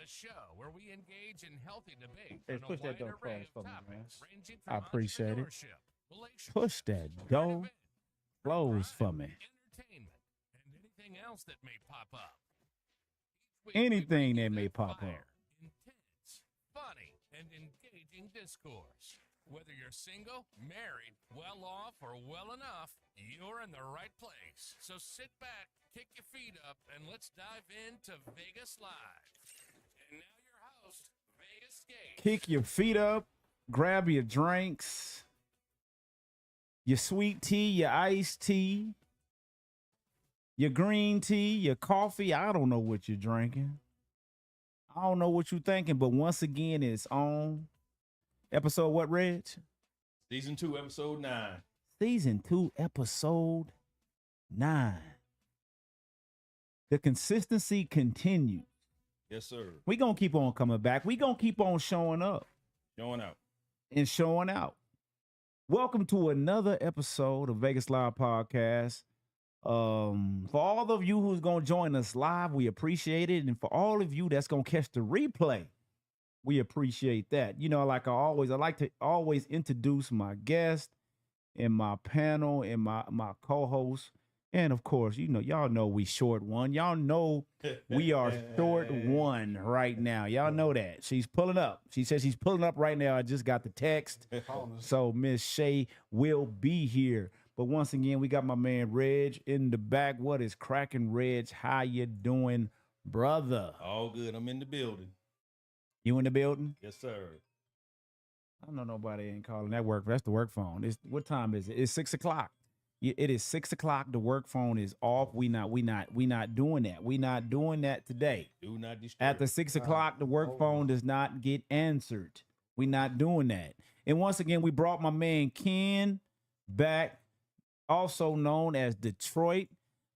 Show where we engage in healthy debate Hey, on push a that wide door array closed for of me, man. topics ranging I from appreciate it. entrepreneurship, relationships, Push that current door events, closed for crime, me. entertainment, and anything else that may pop up. Each week we Anything bring you that may pop up. fire, intense, funny, and engaging discourse. Whether you're single, married, well off, or well enough, you're in the right place. So sit back, kick your feet up, and let's dive into Vegas Live. And now your host, Vegas Gate. Kick your feet up, grab your drinks, your sweet tea, your iced tea, your green tea, your coffee. I don't know what you're drinking. I don't know what you're thinking, but once again, it's on. Episode what, Reg? Season 2, episode 9. Season 2, episode 9. The consistency continues. Yes, sir. We gonna keep on coming back. We gonna keep on showing up Showing out. and showing out. Welcome to another episode of Vegas Live Podcast. For all of you who's gonna join us live, we appreciate it, and for all of you that's gonna catch the replay, we appreciate that. You know, like I like to always introduce my guest and my panel and my co-host. And of course, you know, y'all know we short one. Y'all know we are short one right now. Y'all know that. She's pulling up. She says she's pulling up right now. I just got the text. So Miss Shay will be here. But once again, we got my man Reg in the back. What is cracking, Reg? How you doing, brother? All good. I'm in the building. You in the building? Yes, sir. I don't know nobody ain't calling that work. That's the work phone. What time is it? It's 6 o'clock. It is 6 o'clock. The work phone is off. We not doing that. We not doing that today. Do not disturb. After 6 o'clock, the work phone does not get answered. We not doing that. And once again, we brought my man Ken back, also known as Detroit.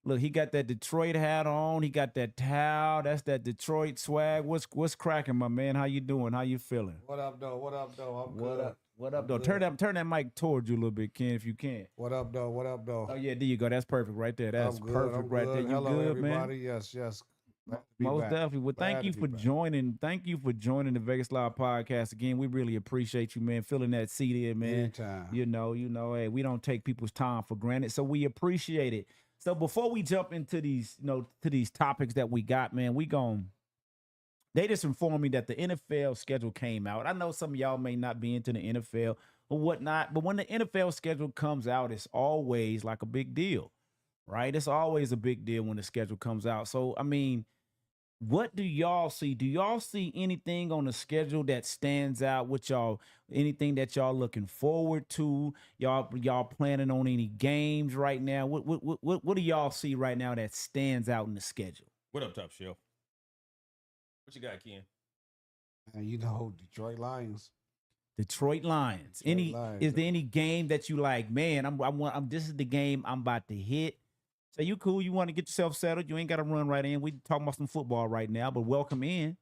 Look, he got that Detroit hat on. He got that towel. That's that Detroit swag. What's cracking, my man? How you doing? How you feeling? What up, though? What up, though? I'm What good. up? What up, I'm though? good. Turn that mic towards you a little bit, Ken, if you can. What up, though? What up, though? Oh yeah, there you go. That's perfect right there. That's I'm good. perfect I'm right good. there. You Hello, good, man? everybody. Yes, yes. Glad to be Most back. definitely. Well, thank Glad you to be for back. joining. Thank you for joining the Vegas Live podcast again. We really appreciate you, man. Filling that seat in, man. Anytime. You know, hey, we don't take people's time for granted, so we appreciate it. So before we jump into these, to these topics that we got, man, they just informed me that the NFL schedule came out. I know some of y'all may not be into the NFL or whatnot, but when the NFL schedule comes out, it's always like a big deal, right? It's always a big deal when the schedule comes out. So, I mean, what do y'all see? Do y'all see anything on the schedule that stands out with y'all? Anything that y'all looking forward to? Y'all planning on any games right now? What do y'all see right now that stands out in the schedule? What up, Top Shelf? What you got, Ken? And you know, Detroit Lions. Detroit Lions. Detroit Lions. Is there any game that you like? Man, I'm this is the game I'm about to hit. So you cool? You want to get yourself settled? You ain't got to run right in. We talking about some football right now, but welcome in.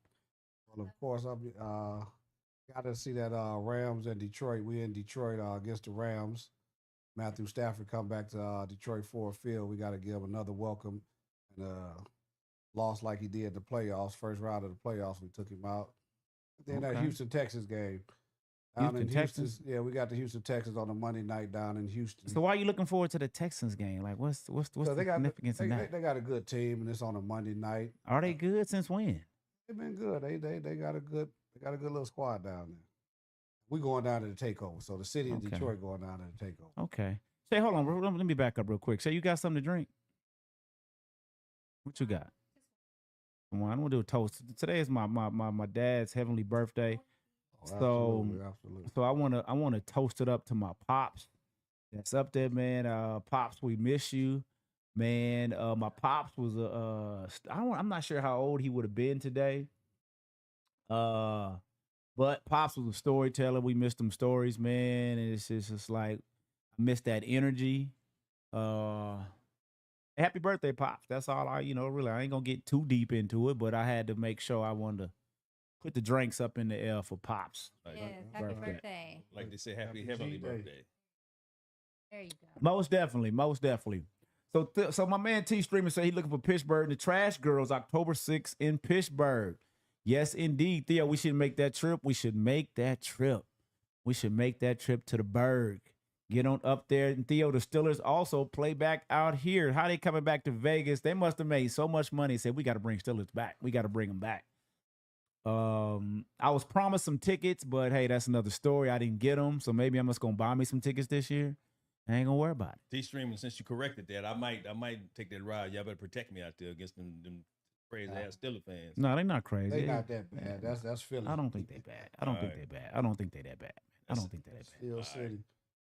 Well, of course, I got to see that Rams and Detroit. We in Detroit against the Rams. Matthew Stafford come back to Detroit Ford Field. We got to give him another welcome. And lost like he did the playoffs. First round of the playoffs, we took him out. Then that Okay. Houston, Texas game. Down Houston, in Texas? Houston, yeah, we got the Houston Texans on a Monday night down in Houston. So why are you looking forward to the Texans game? Like, what's the So they got significance in that? they got a good team, and it's on a Monday night. Are they good since when? They've been good. They got a good little squad down there. We going down to the takeover. So the city of Okay. Detroit going down to the takeover. Okay. Say, hold on, bro. Let me back up real quick. Say, you got something to drink? What you got? Come on, I'm gonna do a toast. Today is my dad's heavenly birthday. Oh, So- absolutely. So I wanna toast it up to my pops. That's up there, man. Pops, we miss you, man. My pops was I'm not sure how old he would have been today. But pops was a storyteller. We missed them stories, man. And it's just like I miss that energy. Happy birthday, pops. That's all really. I ain't gonna get too deep into it, but I had to make sure I wanted to put the drinks up in the air for pops. Like, Yes, happy birthday. birthday. like they say, happy Happy heavenly G-Day. birthday. There you go. Most definitely. So my man T Streamer said he looking for Pittsburgh and the Trash Girls October 6th in Pittsburgh. Yes, indeed, Theo. We should make that trip. We should make that trip to the Berg. Get on up there. And Theo, the Steelers also play back out here. How they coming back to Vegas? They must have made so much money. Said we got to bring Steelers back. We got to bring them back. I was promised some tickets, but hey, that's another story. I didn't get them, so maybe I'm just gonna buy me some tickets this year. I ain't gonna worry about it. T Streaming, since you corrected that, I might take that ride. Y'all better protect me out there against them crazy ass Steelers fans. No, they're not crazy. They not that bad. That's Philly. I don't think they bad. I don't think they bad. I don't think they that bad. I don't think they that bad. Steel City.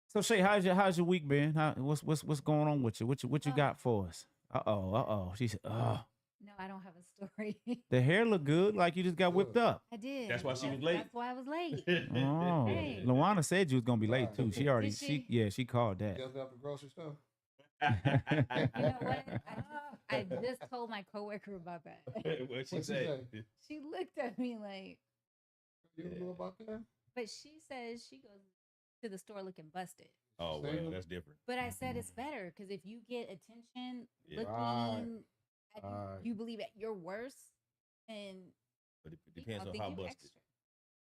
So Shay, how's your week been? What's going on with you? What you got for us? Uh-oh. She said, oh. No, I don't have a story. The hair look good, like you just got whipped up. I did. That's why she was late. That's why I was late. Oh, Hey. Luana said you was gonna be late too. She already, Did she called that. Just got the grocery store. You know what? I just told my coworker about that. What'd she What'd she say? say? She looked at me like, You don't know about that? but she says she goes to the store looking busted. Oh, well, Same. that's different. But I said it's better because if you get attention Yeah. looking, Right. at Right. you believe at your worst, and But it people depends on think how you busted. extra.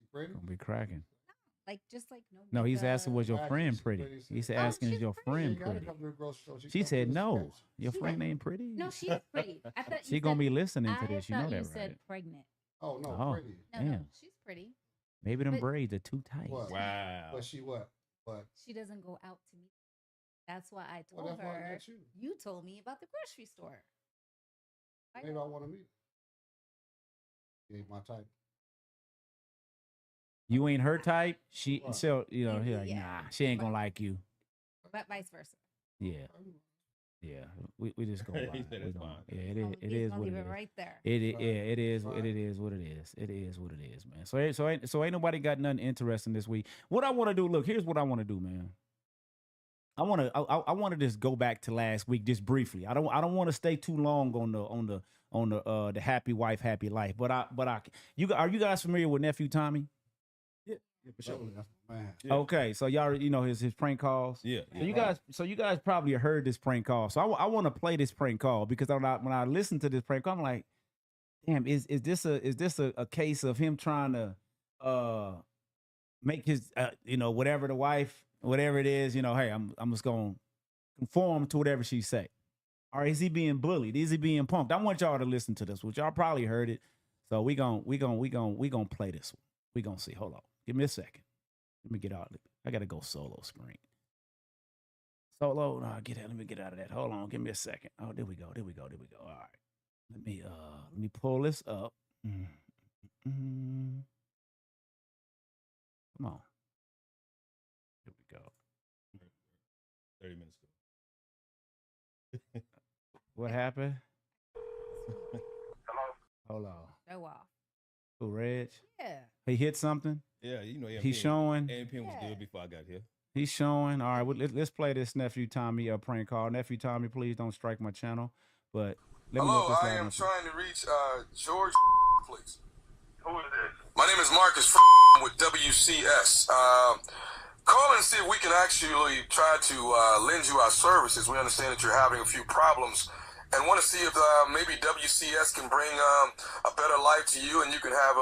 You pretty? Gonna be cracking. Like just like No, he's asking, was your Right, friend she's pretty? pretty, He said, Oh, asking, is she's your pretty. She friend ain't gotta pretty? come to the grocery store. She come said, to the no, sketch. your She friend don't- ain't pretty. No, she's pretty. I thought She you gonna said, be listening to I this. You thought know you that, said right? pregnant. Oh no, Oh. pretty. No, no, Damn. she's pretty. Maybe them But- braids are too tight. What? Wow. But she what? But She doesn't go out to meet. That's why I well, told that's why I her. got you. You told me about the grocery store. I Maybe I know. want to meet her. You ain't my type. You ain't her type. She, Right. so he like, Yeah. nah, she ain't gonna like you. But vice versa. Yeah, yeah. We just gonna. He lie. said We it's gonna- fine. Yeah, He's it gonna is what leave it it is. right there. Yeah, it Right. is. Right. It is what it is. It is what it is, man. So ain't nobody got nothing interesting this week. What I want to do, look, here's what I want to do, man. I want to just go back to last week just briefly. I don't want to stay too long on the happy wife, happy life. But are you guys familiar with Nephew Tommy? Yeah, for sure. That's my man. Yeah. Okay, so y'all his prank calls. Yeah. So you guys probably heard this prank call. So I want to play this prank call because when I listen to this prank call, I'm like, damn, is this a case of him trying to make his whatever the wife, whatever it is, hey, I'm just gonna conform to whatever she say. Or is he being bullied? Is he being punked? I want y'all to listen to this, which y'all probably heard it. So we gonna play this one. We gonna see. Hold on. Give me a second. Let me get out. I gotta go solo screen. Solo. No, let me get out of that. Hold on. Give me a second. Oh, there we go. All right. Let me pull this up. Come on. Here we go. 30 minutes ago. What happened? Hello? Hold on. Show off. Who, Reg? Yeah. He hit something? Yeah, He's showing. AMPM was Yeah. good before I got here. He's showing. All right, well, let's play this Nephew Tommy prank call. Nephew Tommy, please don't strike my channel. But let me know Hello, if this I loud am enough. trying to reach George, please. Who is this? My name is Marcus with WCS. Call and see if we can actually try to lend you our services. We understand that you're having a few problems and want to see if maybe WCS can bring a better life to you and you can have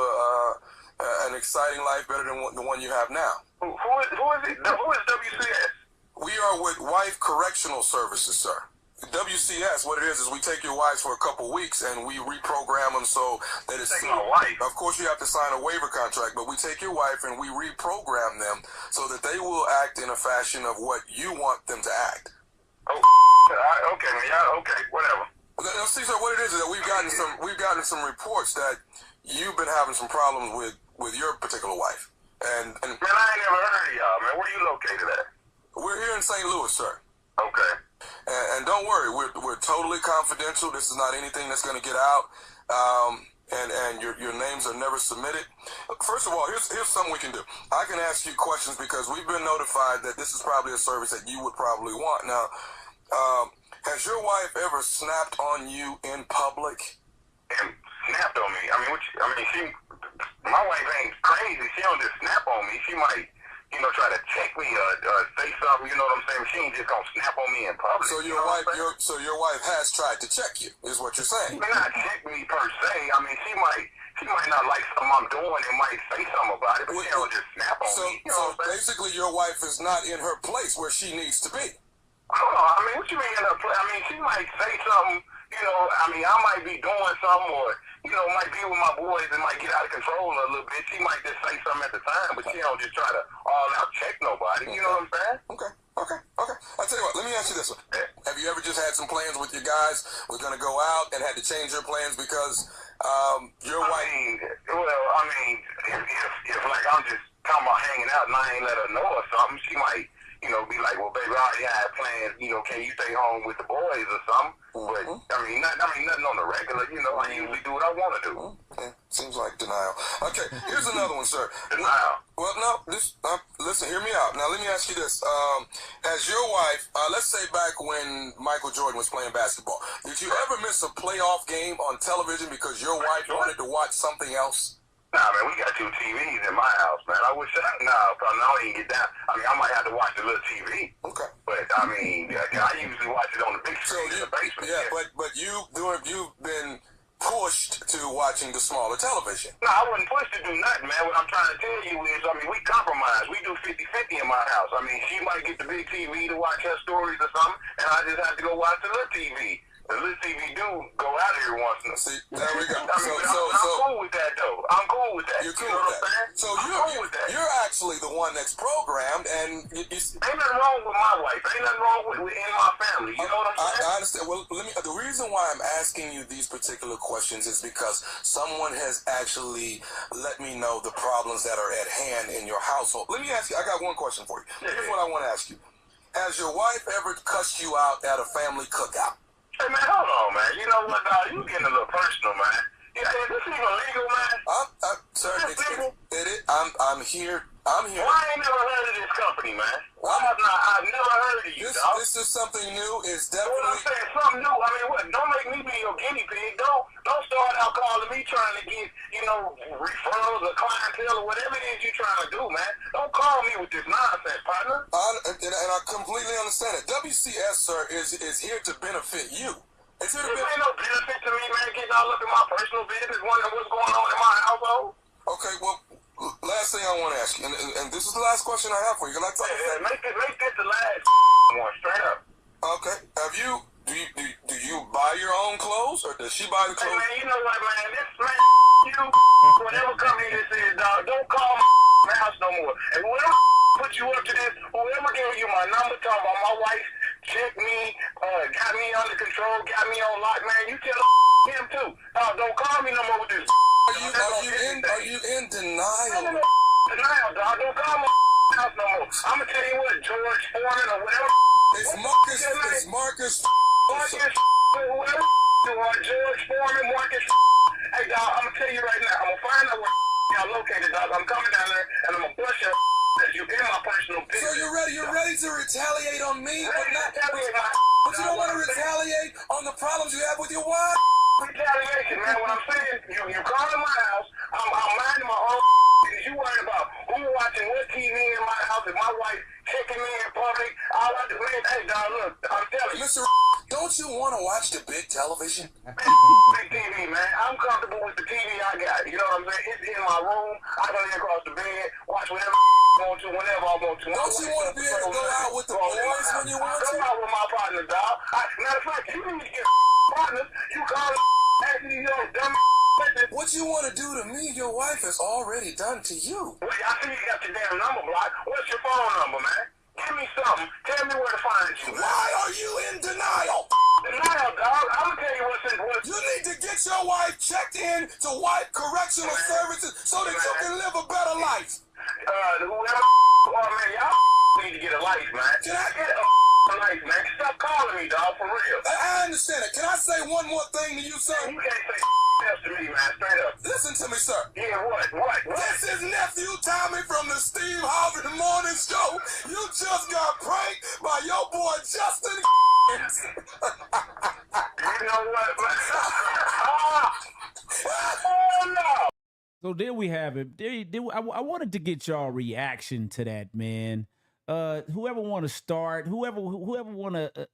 an exciting life better than the one you have now. Who is it? Who is WCS? We are with Wife Correctional Services, sir. WCS, what it is we take your wives for a couple weeks and we reprogram them so that it's... Take my wife? Of course, you have to sign a waiver contract, but we take your wife and we reprogram them so that they will act in a fashion of what you want them to act. Oh, okay, man. Yeah, okay, whatever. Now, see, sir, what it is that we've gotten some reports that you've been having some problems with your particular wife. And Man, I ain't never heard of y'all, man. Where you located at? we're here in St. Louis, sir. Okay. And don't worry, we're totally confidential. This is not anything that's going to get out. And your names are never submitted. First of all, here's something we can do. I can ask you questions because we've been notified that this is probably a service that you would probably want. Now, has your wife ever snapped on you in public? And snapped on me. My wife ain't crazy. She don't just snap on me. She might, try to check me or say something. You know what I'm saying? She ain't just gonna snap on me in public. So your wife has tried to check you, is what you're saying? Not check me per se. She might not like something I'm doing and might say something about it, but she don't just snap on me. You know So basically, your wife is not in her place where she needs to be. Hold on. What you mean in her place? She might say something. I might be doing something or, might be with my boys and might get out of control a little bit. She might just say something at the time, but she don't just try to all out check nobody. You know what I'm saying? Okay. I'll tell you what, let me ask you this one. Have you ever just had some plans with your guys, we're going to go out and had to change your plans because your wife... If like I'm just talking about hanging out and I ain't let her know or something, she might, be like, well, baby, I already had plans, can you stay home with the boys or something? But, nothing on the regular, I usually do what I want to do. Okay. Seems like denial. Okay, here's another one, sir. Denial? Well, no, listen, hear me out. Now, let me ask you this. As your wife, let's say back when Michael Jordan was playing basketball, did you ever miss a playoff game on television because your wife wanted to watch something else? Nah, man, we got 2 TVs in my house, man. I wish probably I don't even get down. I might have to watch the little TV. Okay. But, I usually watch it on the big screen in the basement. Yeah, but you've been pushed to watching the smaller television. No, I wasn't pushed to do nothing, man. What I'm trying to tell you is, we compromise. We do 50-50 in my house. She might get the big TV to watch her stories or something, and I just have to go watch the little TV. The little TV do go out here once in a while. See, there we go. I'm cool with that, though. I'm cool with that. You're cool know with what that. I'm So cool with that. you're actually the one that's programmed, and ain't nothing wrong with my wife. Ain't nothing wrong with in my family. You know what I'm saying? I understand. Well, the reason why I'm asking you these particular questions is because someone has actually let me know the problems that are at hand in your household. Let me ask you. I got one question for you. Here's what I want to ask you. Has your wife ever cussed you out at a family cookout? Hey, man, hold on, man. You know what, dog? You getting a little personal, man. Is this even legal, man? Sir, I'm here. Why I ain't never heard of this company, man? I've never heard of you. something new is What I'm definitely. saying, something new. I mean, what? Don't make me be your guinea pig. Don't start out calling me trying to get, referrals or clientele or whatever it is you trying to do, man. Don't call me with this nonsense, partner. And I completely understand it. WCS, sir, is here to benefit you. It's here to This benefit. ain't no benefit to me, man. Getting all up in my personal business, wondering what's going on in my household. Okay, well, last thing I want to ask you, and this is the last question I have for you. Hey, make this the last one, straight up. Okay, do you buy your own clothes, or does she buy the Hey, clothes? man, you know what, man? This, man, you, whatever company this is, dog, don't call my house no more. And whoever put you up to this, whoever gave you my number, talking about my wife, checked me, got me under control, got me on lock, man, you tell him too. Don't call me no more with this. Are you in denial? Denial, dog. Don't call my house no more. I'm gonna tell you what, George Foreman or whatever. It's Marcus. Marcus, whoever you are, George Foreman, Marcus. Hey, dog, I'm gonna tell you right now. I'm gonna find out where y'all located, dog. I'm coming down there and I'm gonna bust your because you in my personal business. So you're ready to retaliate on me, but you don't want to retaliate on the problems you have with your wife. Retaliation, man. What I'm saying, you calling my house. I'm minding my own business. You worried about who watching what TV in my house and my wife checking me in public. All I do, man. Hey, dog, look, I'm telling you. Mr. Don't you want to watch the big television? Big TV, man. I'm comfortable with the TV I got. You know what I'm saying? It's in my room. I can lay across the bed, watch whatever I want to, whenever I want to. Don't you want to be able to go out with the boys when you want to? I go out with my partners, dog. Matter of fact, you need to get partners. You call asking these dumb What you want to do to me, your wife has already done to you. Wait, I see you got your damn number block. What's your phone number, man? Give me something. Tell me where to find you. Why are you in denial? Denial, dog. I'm gonna tell you what's in what. You need to get your wife checked in to White Correctional Services so that you can live a better life. Whoever man, y'all need to get a life, man. Can I get a life, man? Stop calling me, dog, for real. I understand it. Can I say one more thing to you, sir? You can't say else to me, man. Straight up. Listen to me, sir. Yeah, what? This is nephew Tommy from the Steve Harvey Morning Show. You just got pranked by your boy Justin. You know what, man? Oh, no. So there we have it. I wanted to get y'all reaction to that, man. Whoever want to start, whoever want to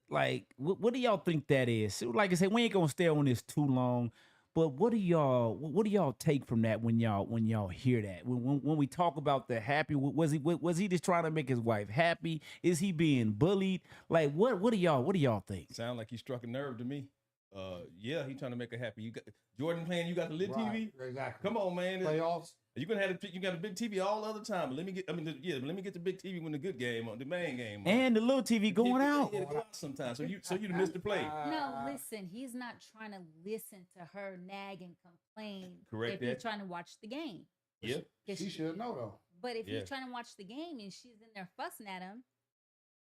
what do y'all think that is? So, like I said, we ain't gonna stay on this too long. But what do y'all take from that when y'all hear that? When we talk about the happy, was he just trying to make his wife happy? Is he being bullied? Like what do y'all think? Sound like he struck a nerve to me. Yeah, he trying to make her happy. You got Jordan playing. You got the lit TV. Exactly. Come on, man. Playoffs. You got a big TV all the other time. But let me get the big TV when the good game on, the main game on. And the little TV going out. Yeah, go out sometimes. So you missed the play. No, listen, he's not trying to listen to her nag and complain. Correct if that. he's trying to watch the game. Yeah. She should know though. But if Yeah. he's trying to watch the game and she's in there fussing at him,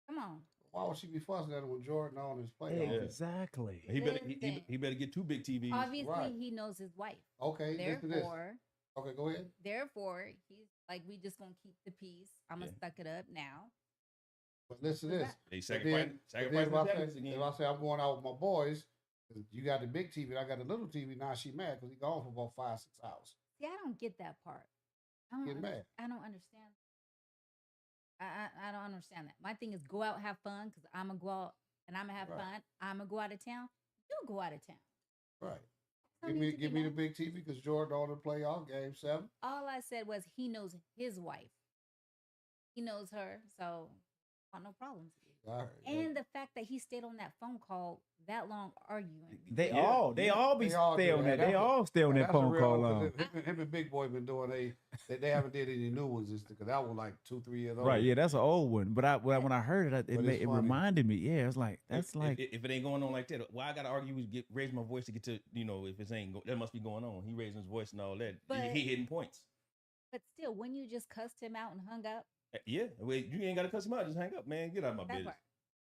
come on. Why would she be fussing at him with Jordan on his play? Yeah. Exactly. He better Listen. he better get two big TVs. Obviously, Right. he knows his wife. Okay, listen to this. Therefore, Okay, go ahead. he's like, we just gonna keep the peace. I'm gonna Yeah. suck it up now. But listen to this. He But sacrificing then his happiness again. if I say I'm going out with my boys, you got the big TV and I got the little TV, now she mad because he gone for about 5-6 hours. See, I don't get that part. I don't Get mad. I don't understand. I don't understand that. My thing is go out, have fun, because I'm gonna go out and I'm gonna have Right. fun. I'm gonna go out of town. You go out of town. Right. Don't Give need me to be give me the mad. big TV because Jordan on the playoff game 7. All I said was he knows his wife. He knows her, so I want no problems. All right. And the fact that he stayed on that phone call that long arguing. They Yeah. all Yeah. be They all stay do on that. that. They That's a- all stay on that That's a phone real call one, long. 'cause him and Big Boy been doing they haven't did any new ones because that was like 2-3 years old. Right, yeah, that's an old one. But when I heard it, But it's it funny. reminded me. Yeah, it's like that's like if it ain't going on like that, why I gotta argue with raise my voice to get to if it ain't that must be going on. He raising his voice and all that. But- He hitting points. But still, when you just cussed him out and hung up, Yeah, well, you ain't gotta cuss him out. Just hang up, man. Get out of my that business. part.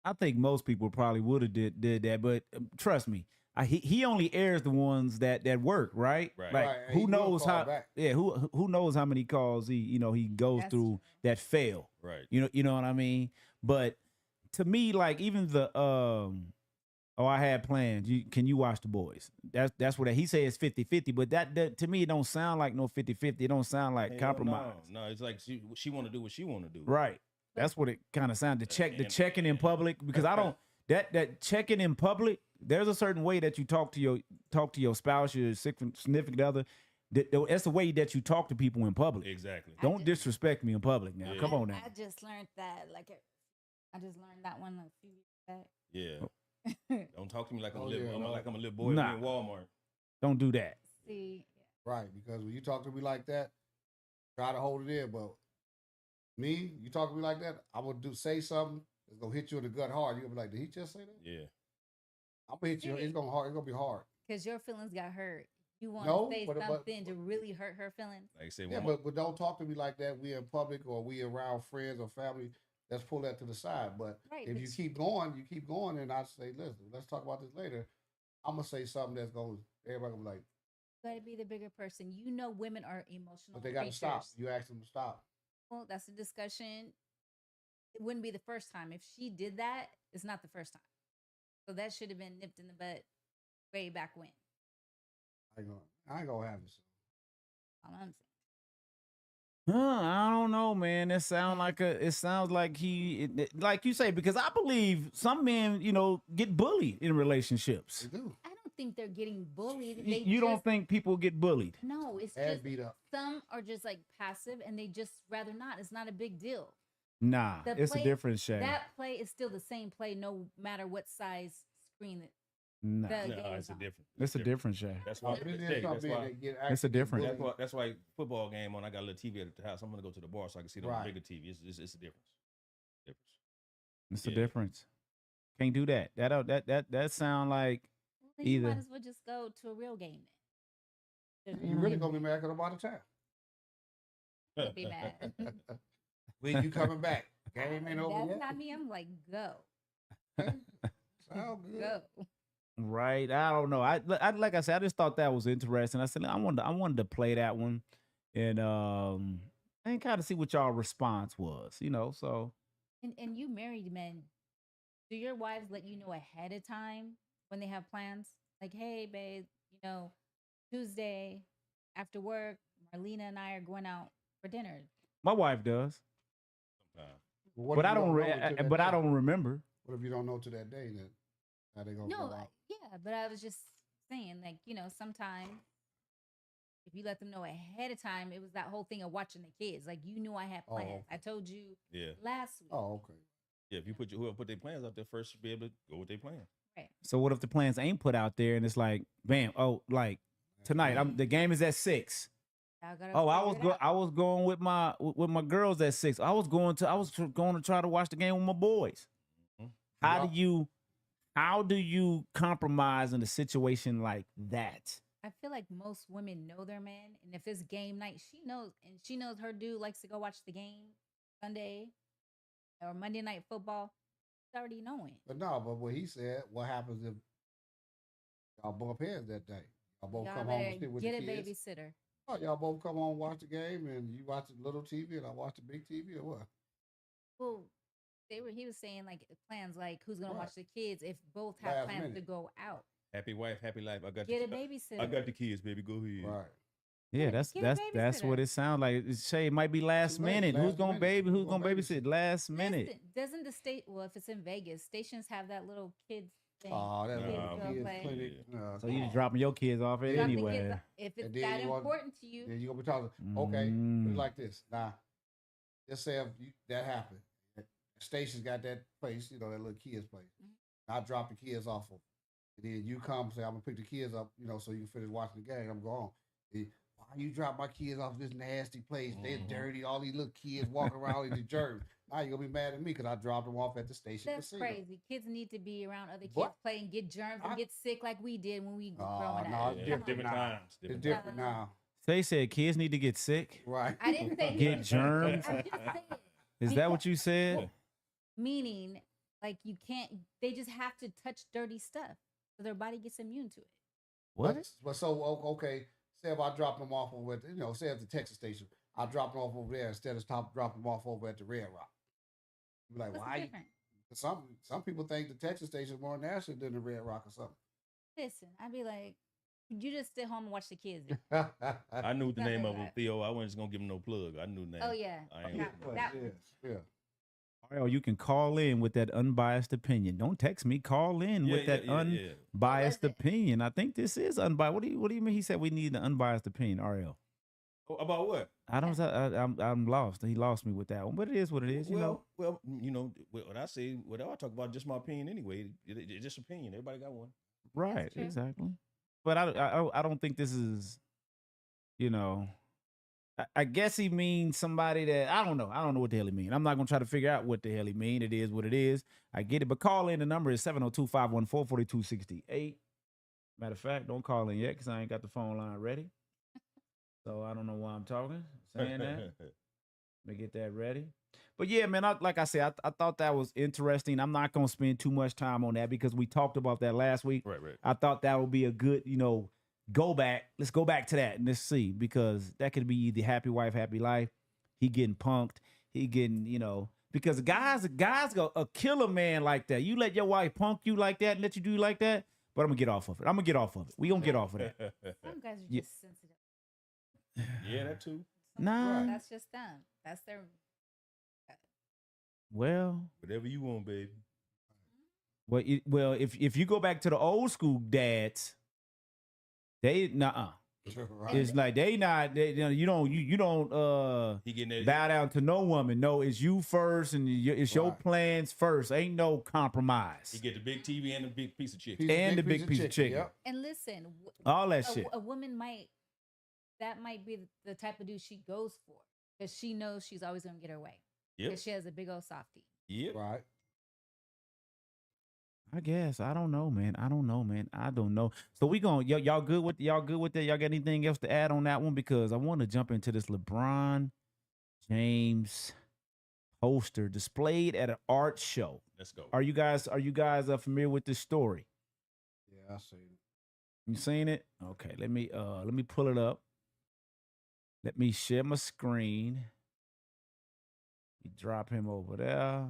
I think most people probably would have did that, but trust me, he only airs the ones that work, right? Right. Like Right, and who he will knows call how? back. Yeah, who knows how many calls he goes That's through true. that fail. Right. You know what I mean? But to me, like even the oh, I had plans. Can you watch the boys? That's what he said it's 50-50, but that to me it don't sound like no 50-50. It don't sound like Hell compromise. No, it's like she want to do what she want to do. Right. That's what it kind of sounded. The checking in public, because I don't that checking in public. There's a certain way that you talk to your spouse, your significant other. That's the way that you talk to people in public. Exactly. Don't disrespect me in public now. Yeah. Come on now. I just learned that. I just learned that one a few years back. Yeah. Don't talk to me like I'm like I'm a little boy Nah. in Walmart. Don't do that. See, Right, because when you talk to me like that, try to hold it in. But me, you talk to me like that, I will say something. It's gonna hit you in the gut hard. You're gonna be like, did he just say that? Yeah. I'm gonna hit you. It's gonna be hard. because your feelings got hurt. You want No, to say but- something to really hurt her feelings. Like I said, Yeah, but don't talk to me like that. We in public or we around friends or family. Let's pull that to the side. But Right, if but you keep going, and I say, listen, let's talk about this later. I'm gonna say something that's gonna everybody gonna be like, You got to be the bigger person. You know, women are emotional. but they gotta stop. creatures. You ask them to stop. Well, that's a discussion. It wouldn't be the first time. If she did that, it's not the first time. So that should have been nipped in the butt way back when. I ain't gonna have it. All I'm saying. I don't know, man. It sounds like like you say, because I believe some men, get bullied in relationships. They do. I don't think they're getting bullied. You don't think people get bullied? No, it's And just beat up. some are just like passive and they just rather not. It's not a big deal. Nah, The it's a play- different shade. That play is still the same play, no matter what size screen it. Nah, the no, game it's a on. different. it's a different shade. That's why. But it is That's something why. that get It's a actually difference. bullied. That's why football game on. I got a little TV at the house. I'm gonna go to the bar so I can see it on Right. the bigger TV. It's a difference. It's a Yeah. difference. Can't do that. That sound like Well, then you Either. might as well just go to a real game then. You really gonna be mad because I'm out of town. Don't be mad. When you coming back? Game ain't over That's yet. not me. I'm like, go. Sound good. Go. right. I don't know. I like I said, I just thought that was interesting. I said I wanted to play that one, and kind of see what y'all response was. So And you married men, do your wives let you know ahead of time when they have plans? Like, hey, babe, Tuesday after work, Marlena and I are going out for dinner. my wife does, What but if I you don't. know until that But I day? don't remember. What if you don't know to that day that how they gonna No, go out? yeah, but I was just saying, like, sometimes if you let them know ahead of time, it was that whole thing of watching the kids. Like, you knew I had Oh, plans. okay. I told you Yeah. last week. Oh, okay. Yeah. If you whoever put their plans out there first should be able to go with their plan. Right. So what if the plans ain't put out there and it's like, bam, like tonight, the game is at 6. Y'all gotta Oh, figure it out. I was going with my girls at 6. I was going to try to watch the game with my boys. Mhm. How do you compromise in a situation like that? I feel like most women know their man, and if it's game night, she knows her dude likes to go watch the game Sunday or Monday night football. It's already knowing. But no, but what he said, what happens if y'all bump heads that day? Y'all both Y'all come home and better sit with get the a kids. babysitter. Oh, y'all both come home and watch the game, and you watch the little TV, and I watch the big TV, or what? Well, he was saying like plans, like who's gonna Right. watch the kids if both have Last plans to minute. go out. Happy wife, happy life. I got Get a the, babysitter. I got the kids, baby. Go ahead. Right. Yeah, Yeah, that's get a that's what babysitter. it sounds like. It might be last Too late, minute. Who's last gonna minute. who's Who's gonna gonna babysit last minute? Listen, doesn't the state? Well, if it's in Vegas, stations have that little kids thing. Oh, that's kids Nah, go kids play. clinic. So you just dropping your kids off it Drop the kids anyway. off. If it's And then that you want- important to you, Then you gonna be talking. Okay, put Mm. it like this. Now, just say if that happened, the station's got that place, that little kids place. I drop the kids off of, and then you come say I'm gonna pick the kids up, so you can finish watching the game. I'm going. Why you drop my kids off this nasty place? They're dirty. All these little kids walking around in the germs. Now you gonna be mad at me because I dropped them off at the station. that's to see them. crazy. Kids need to be around other kids What? playing, get germs, and I- get sick like we did when we were Oh, growing no, up. it's Yeah, Come different on. times. It's Different different times. now, They said kids need to get sick. right? I didn't say Get germs. I'm just saying, Is that what you said? meaning like you can't. They just have to touch dirty stuff so their body gets immune to it. What? But so okay, say if I drop them off over at say at the Texas station, I drop them off over there instead of dropping them off over at the Red Rock. You be like, What's why? the difference? Some people think the Texas station is more national than the Red Rock or something. Listen, I'd be like, you just sit home and watch the kids. I knew the Something name of like him, Theo. I wasn't just gonna give him no plug. I knew the name. Oh yeah, I ain't Yeah. Ariel, you can call in with that unbiased opinion. Don't text me. Call in with that unbiased What was it? opinion. I think this is unbiased. What do you mean? He said we need an unbiased opinion, Ariel. Oh, about what? I don't. I'm lost. He lost me with that one, but it is what it is. You know. Well, you know what I say. What I talk about, just my opinion anyway. It's just opinion. Everybody got one. Right. true. Exactly. But I don't think this is. You know. I guess he means somebody that I don't know. I don't know what the hell he mean. I'm not gonna try to figure out what the hell he mean. It is what it is. I get it. But call in. The number is 702-514-4268. Matter of fact, don't call in yet because I ain't got the phone line ready. So I don't know why I'm talking, saying that. Let me get that ready. But yeah, man, like I said, I thought that was interesting. I'm not going to spend too much time on that because we talked about that last week. Right. I thought that would be a good, go back. Let's go back to that and let's see, because that could be the happy wife, happy life. He getting punked. He getting, because guys go a killer man like that. You let your wife punk you like that and let you do you like that, but I'm going to get off of it. We going to get off of that. Some guys are Yeah. just sensitive. Yeah, that too. Nah. That's just them. That's their. Well, Whatever you want, baby. well, if you go back to the old school dads, they Right. It's like you don't He getting that. bow down to no woman. No, it's you first, and it's your Right. plans first. Ain't no compromise. He get the big TV and the big piece of chicken. And the big piece of chicken. Yep. And listen, All that shit. a woman might be the type of dude she goes for because she knows she's always gonna get her way. Yep. Because she has a big old softie. Yep. Right. I guess I don't know, man. I don't know. So we going y'all good with that? Y'all got anything else to add on that one? Because I want to jump into this LeBron James poster displayed at an art show. Let's go. Are you guys familiar with this story? Yeah, I see it. You seen it? Okay, let me pull it up. Let me share my screen. Drop him over there.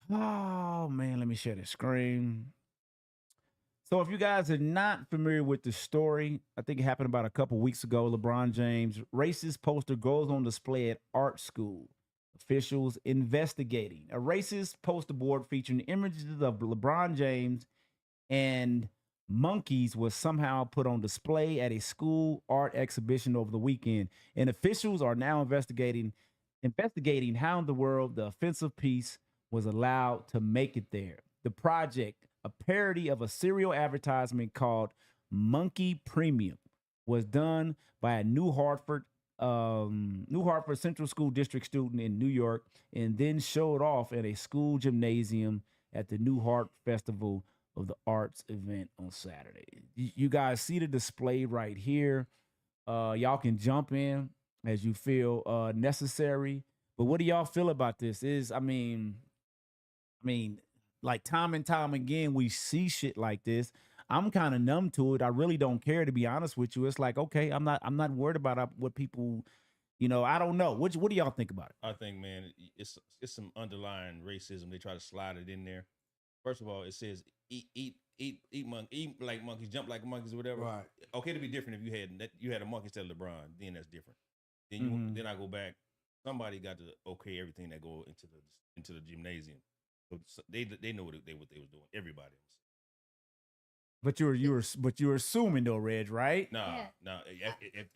Oh man, let me share the screen. So if you guys are not familiar with the story, I think it happened about a couple weeks ago. LeBron James racist poster goes on display at art school. Officials investigating. A racist poster board featuring images of LeBron James and monkeys was somehow put on display at a school art exhibition over the weekend. And officials are now investigating how in the world the offensive piece was allowed to make it there. The project, a parody of a cereal advertisement called Monkey Premium, was done by a New Hartford Central School District student in New York, and then showed off at a school gymnasium at the New Hart Festival of the Arts event on Saturday. You guys see the display right here. Y'all can jump in as you feel necessary. But what do y'all feel about this? I mean, like time and time again, we see shit like this. I'm kind of numb to it. I really don't care, to be honest with you. It's like, okay, I'm not worried about what people, I don't know. What do y'all think about it? I think, man, it's some underlying racism. They try to slide it in there. First of all, it says eat like monkeys, jump like monkeys, or whatever. Right. Okay, to be different if you had a monkey instead of LeBron, then that's different. Then then I go back. Somebody got to okay everything that go into the gymnasium. So they know what they was doing. Everybody else. But you're assuming though, Reg, right? Nah.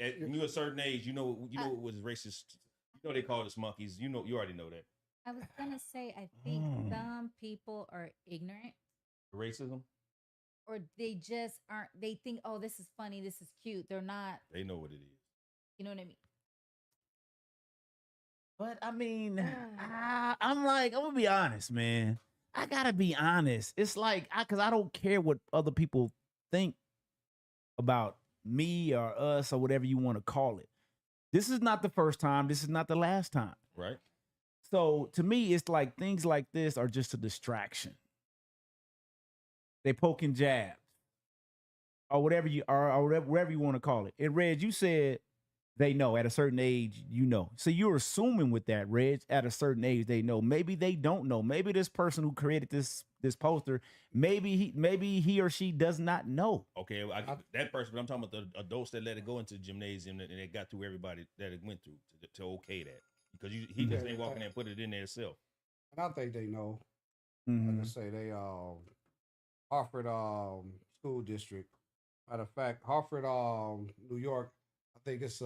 At you're a certain age, you know it was racist. You know they called us monkeys. You already know that. I was gonna say, I think some people are ignorant, Racism. or they just aren't. They think, oh, this is funny, this is cute. They're not. They know what it is. You know what I mean? But I mean, I'm gonna be honest, man. I gotta be honest. It's like, because I don't care what other people think about me or us or whatever you want to call it. This is not the first time. This is not the last time. Right. So to me, it's like things like this are just a distraction. They poking jabs or whatever you want to call it. And Reg, you said they know at a certain age, you know. So you're assuming with that, Reg, at a certain age, they know. Maybe they don't know. Maybe this person who created this poster, maybe he or she does not know. Okay, well, I get that person, but I'm talking about the adults that let it go into the gymnasium and it got through everybody that it went through to okay that. Because he just ain't walking there and put it in there himself. And I think they know. Mhm. Like I say, they Hartford school district. Matter of fact, Hartford, New York, I think it's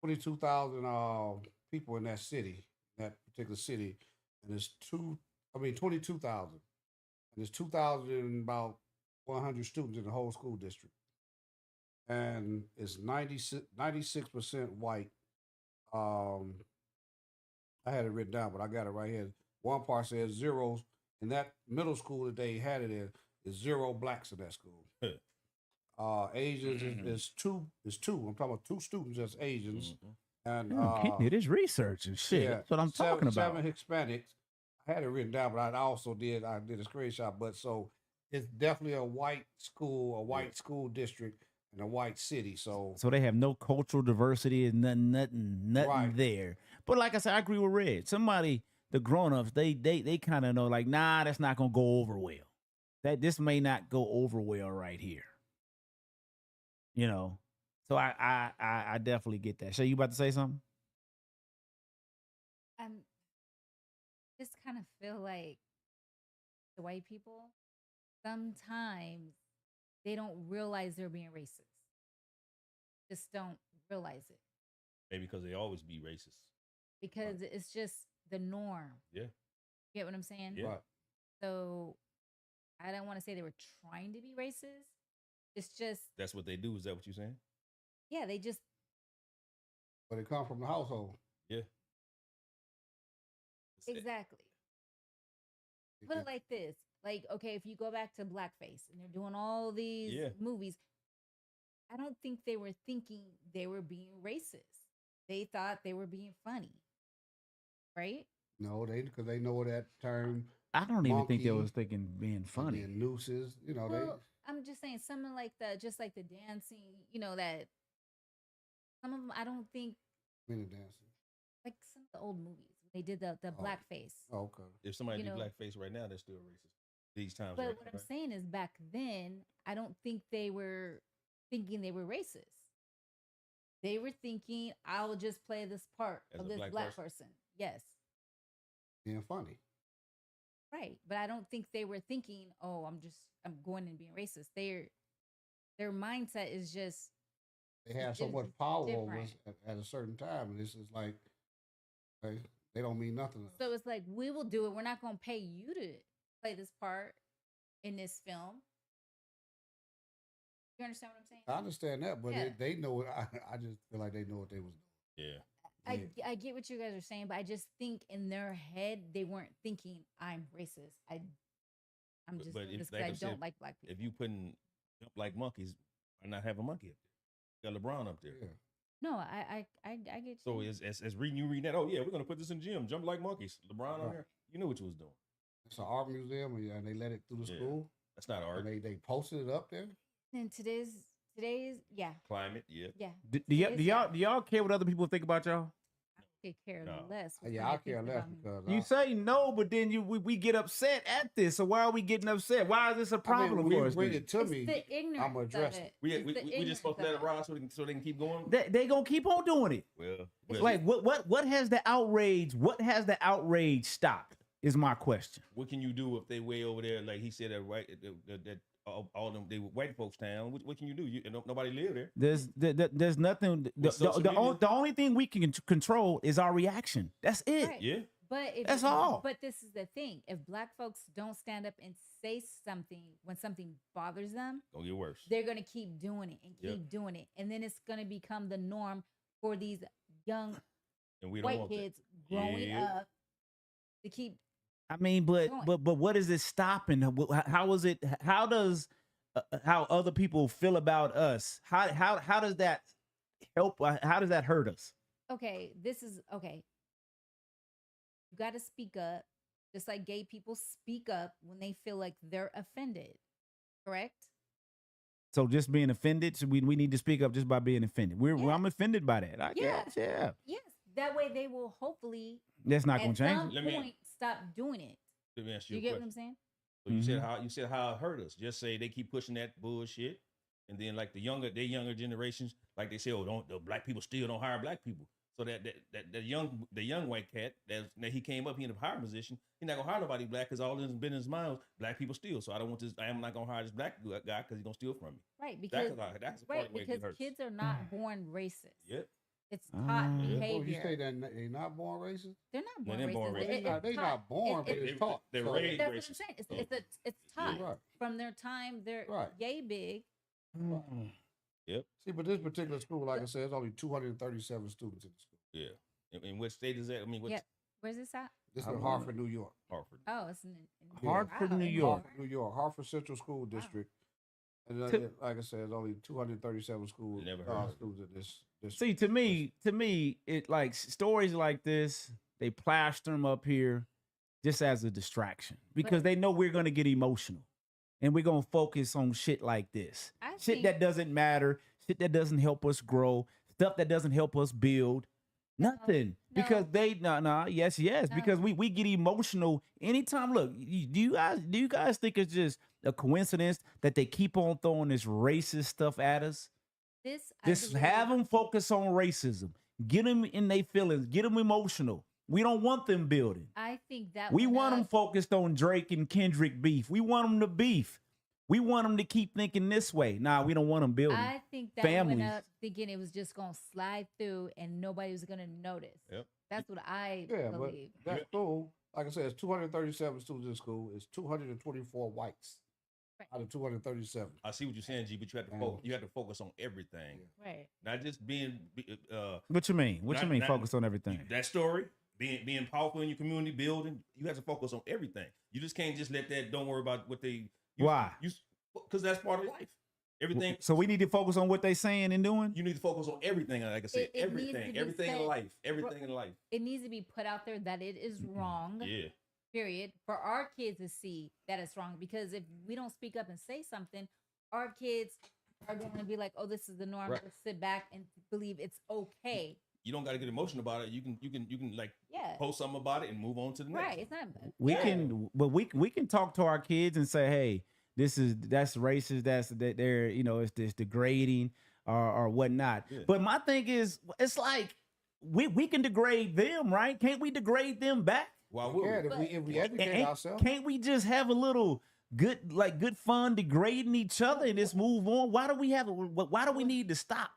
22,000 people in that city, that particular city, and it's 22,000, and there's 2,000 about 100 students in the whole school district, and it's 96% white. I had it written down, but I got it right here. One part says zeros in that middle school that they had it in is 0 blacks in that school. Asians is two. I'm talking about 2 students as Asians, and Kent did his research and shit. yeah, That's what I'm talking about. 7 Hispanics. I had it written down, but I did a screenshot. But so it's definitely a white school, a white school district, and a white city. So they have no cultural diversity and nothing Right. there. But like I said, I agree with Red. Somebody, the grown-ups, they kind of know, like, nah, that's not gonna go over well. That this may not go over well right here. You know. So I definitely get that. Shay, you about to say something? Just kind of feel like the white people sometimes they don't realize they're being racist. Just don't realize it Maybe because they always be racist. because it's just the norm. Yeah. You get what I'm saying? Yeah. Right. So I don't want to say they were trying to be racist. It's just That's what they do. Is that what you're saying? yeah, they just but it come from the household. Yeah. exactly. Put it like this. Like, okay, if you go back to blackface and they're doing all these Yeah. movies, I don't think they were thinking they were being racist. They thought they were being funny. Right? No, because they know that term. I don't even think they Monkey, was thinking being funny. And nooses. You know, Well, I'm just saying something like that, just like the dancing, you know, that some of them I don't think they minute dancing. like some of the old movies. They did the Oh. blackface. Oh, okay. If somebody You do know- blackface right now, they're still racist. These times. But right what now, I'm right? saying is back then, I don't think they were thinking they were racist. They were thinking, I'll just play this part As of a this black black person? person. Yes. Being funny. Right. But I don't think they were thinking, oh, I'm going and being racist. Their mindset is just They have so It's much power over different. us at a certain time, and this is like they don't mean nothing to us. so it's like we will do it. We're not gonna pay you to play this part in this film. You understand what I'm saying? I understand that, but Yeah. they know it. I just feel like they know what they was doing. Yeah. I get what you guys are saying, but I just think in their head they weren't thinking I'm racist. I'm just But doing if- this like because I I don't said, like black people. If you putting jump like monkeys, why not have a monkey up there? Got LeBron up there. Yeah. No, I get you. So as reading that, oh yeah, we're gonna put this in the gym, jump like monkeys. LeBron on Right. there. You knew what you was doing. It's an art museum, and they let it through the Yeah. school. That's not art. And they posted it up there. and today's yeah. Climate, yeah. Do Today's, yeah. y'all care what other people think about y'all? Take care No. less. what Yeah, I somebody care thinks less about me. because You say no, but then we get upset at this. So why are we getting upset? Why is this a problem when for you us? bring then? it to It's me, the ignorance I'ma address of it. it. We It's the just supposed to let it ignorance ride so they can keep going. They gonna keep on doing it. Well, Like what has the outrage? What has the outrage stopped? Is my question. what can you do if they way over there? Like he said, that all them they were white folks town. What can you do? Nobody live there. There's nothing. With social media? The only thing we can control is our reaction. That's it. Right. Yeah. But if That's all. But this is the thing: if black folks don't stand up and say something when something bothers them, Gonna get worse. they're gonna keep doing it and Yep. keep doing it, and then it's gonna become the norm for these young And we don't white want kids growing Yeah. up to keep. I mean, but what is it stopping? How is it? How does how other people feel about us? How does that help? How does that hurt us? Okay, this is okay. You got to speak up, just like gay people speak up when they feel like they're offended. Correct? So just being offended, so we need to speak up just by being offended. Yeah. I'm offended by that. I Yeah. guess, yeah. Yes. That way they will hopefully That's not gonna at change some it. Let me- point stop doing it. Let me ask You you a get what question. I'm saying? So you said Mhm. how it hurt us. Just say they keep pushing that bullshit, and then like their younger generations, like they say, oh, don't the black people still don't hire black people. So the young white cat that he came up, he in a higher position. He's not gonna hire nobody black because all this been in his mind. Black people steal, so I don't want this. I am not gonna hire this black guy because he's gonna steal from me. Right. Because That's the part of the way it because hurts. kids are not born racist. Yep. It's Ah. taught Oh, Oh, behavior. you say that they're not born racist? They're not born they're racist. born racist. They taught. not born, but It- it's taught. They're So- raised That's what I'm racist. saying. Yeah. It's Yeah. taught Right. from their time. They're Right. yay big. Yep. See, but this particular school, like I said, there's only 237 students in the school. Yeah. In what state is that? I mean, what Yeah. Where's this at? This is I in don't Hartford, New York. Hartford? Oh, it's in Hartford, wow, New in York. Hartford, New York. Hartford Central School District. And like I said, there's only 237 schools Never heard of it. students in this. See, to me, it like stories like this, they plaster them up here just as a distraction because they know we're gonna get emotional and we're gonna focus on shit like this, I shit think- that doesn't matter, shit that doesn't help us grow, stuff that doesn't help us build. Nothing. no. Because they yes, because No. we get emotional anytime. Look, do you guys think it's just a coincidence that they keep on throwing this racist stuff at us? This I Just believe- have them focus on racism. Get them in their feelings. Get them emotional. We don't want them building. I think that We went want them up- focused on Drake and Kendrick beef. We want them to beef. We want them to keep thinking this way. Nah, we don't want them building. I think that families. went up thinking it was just gonna slide through and nobody was gonna notice. Yep. That's what I Yeah, believe. but that school, like I said, it's 237 students in school. It's 224 whites Right. out of 237. I see what you're saying, G, but you have to focus on everything, Right. not just being What you mean? What you Not- mean? not- Focus on everything. that story. Being powerful in your community, building. You have to focus on everything. You just can't just let that. Don't worry about what they. Why? Because that's part of life. Everything. So we need to focus on what they saying and doing. You need to focus on everything. Like I said, It needs to everything, be everything in said. life, everything in life. It needs to be put out there that it is wrong. Yeah. Period. For our kids to see that it's wrong. Because if we don't speak up and say something, our kids are going to be like, "Oh, this is the norm." Right. Let's sit back and believe it's okay. You don't got to get emotional about it. You can like Yeah. post something about it and move on to the next. Right. It's not. We yeah. can, but we can talk to our kids and say, hey, that's racist. That's that they're it's degrading or whatnot. Yeah. But my thing is, it's like we can degrade them, right? Can't we degrade them back? Why would Yeah, we? if we educate And ourselves. can't we just have a little good fun degrading each other and just move on? Why do we need to stop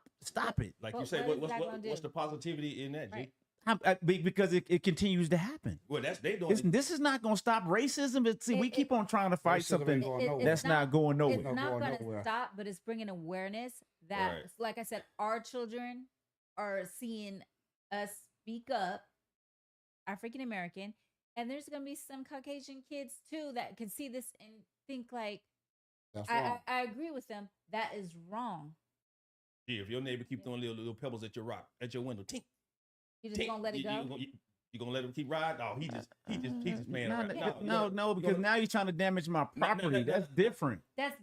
it? Like But you say, what is that gonna what's do? the positivity in that, G? Right. Because it continues to happen. Well, they doing. This is not going to stop racism. But see, we It- keep on trying to fight Racism something ain't going nowhere. that's not going nowhere. It's Not not going going to nowhere. stop, but it's bringing awareness that, Right. like I said, our children are seeing us speak up, African American, and there's going to be some Caucasian kids too that can see this and think like, That's wrong. I agree with them. That is wrong. Gee, if your neighbor keep throwing little pebbles at your window, tink, You just tink, gonna let it go? You gonna let him keep riding? Oh, he just playing around. No, because now you're trying to damage my property. That's different. That's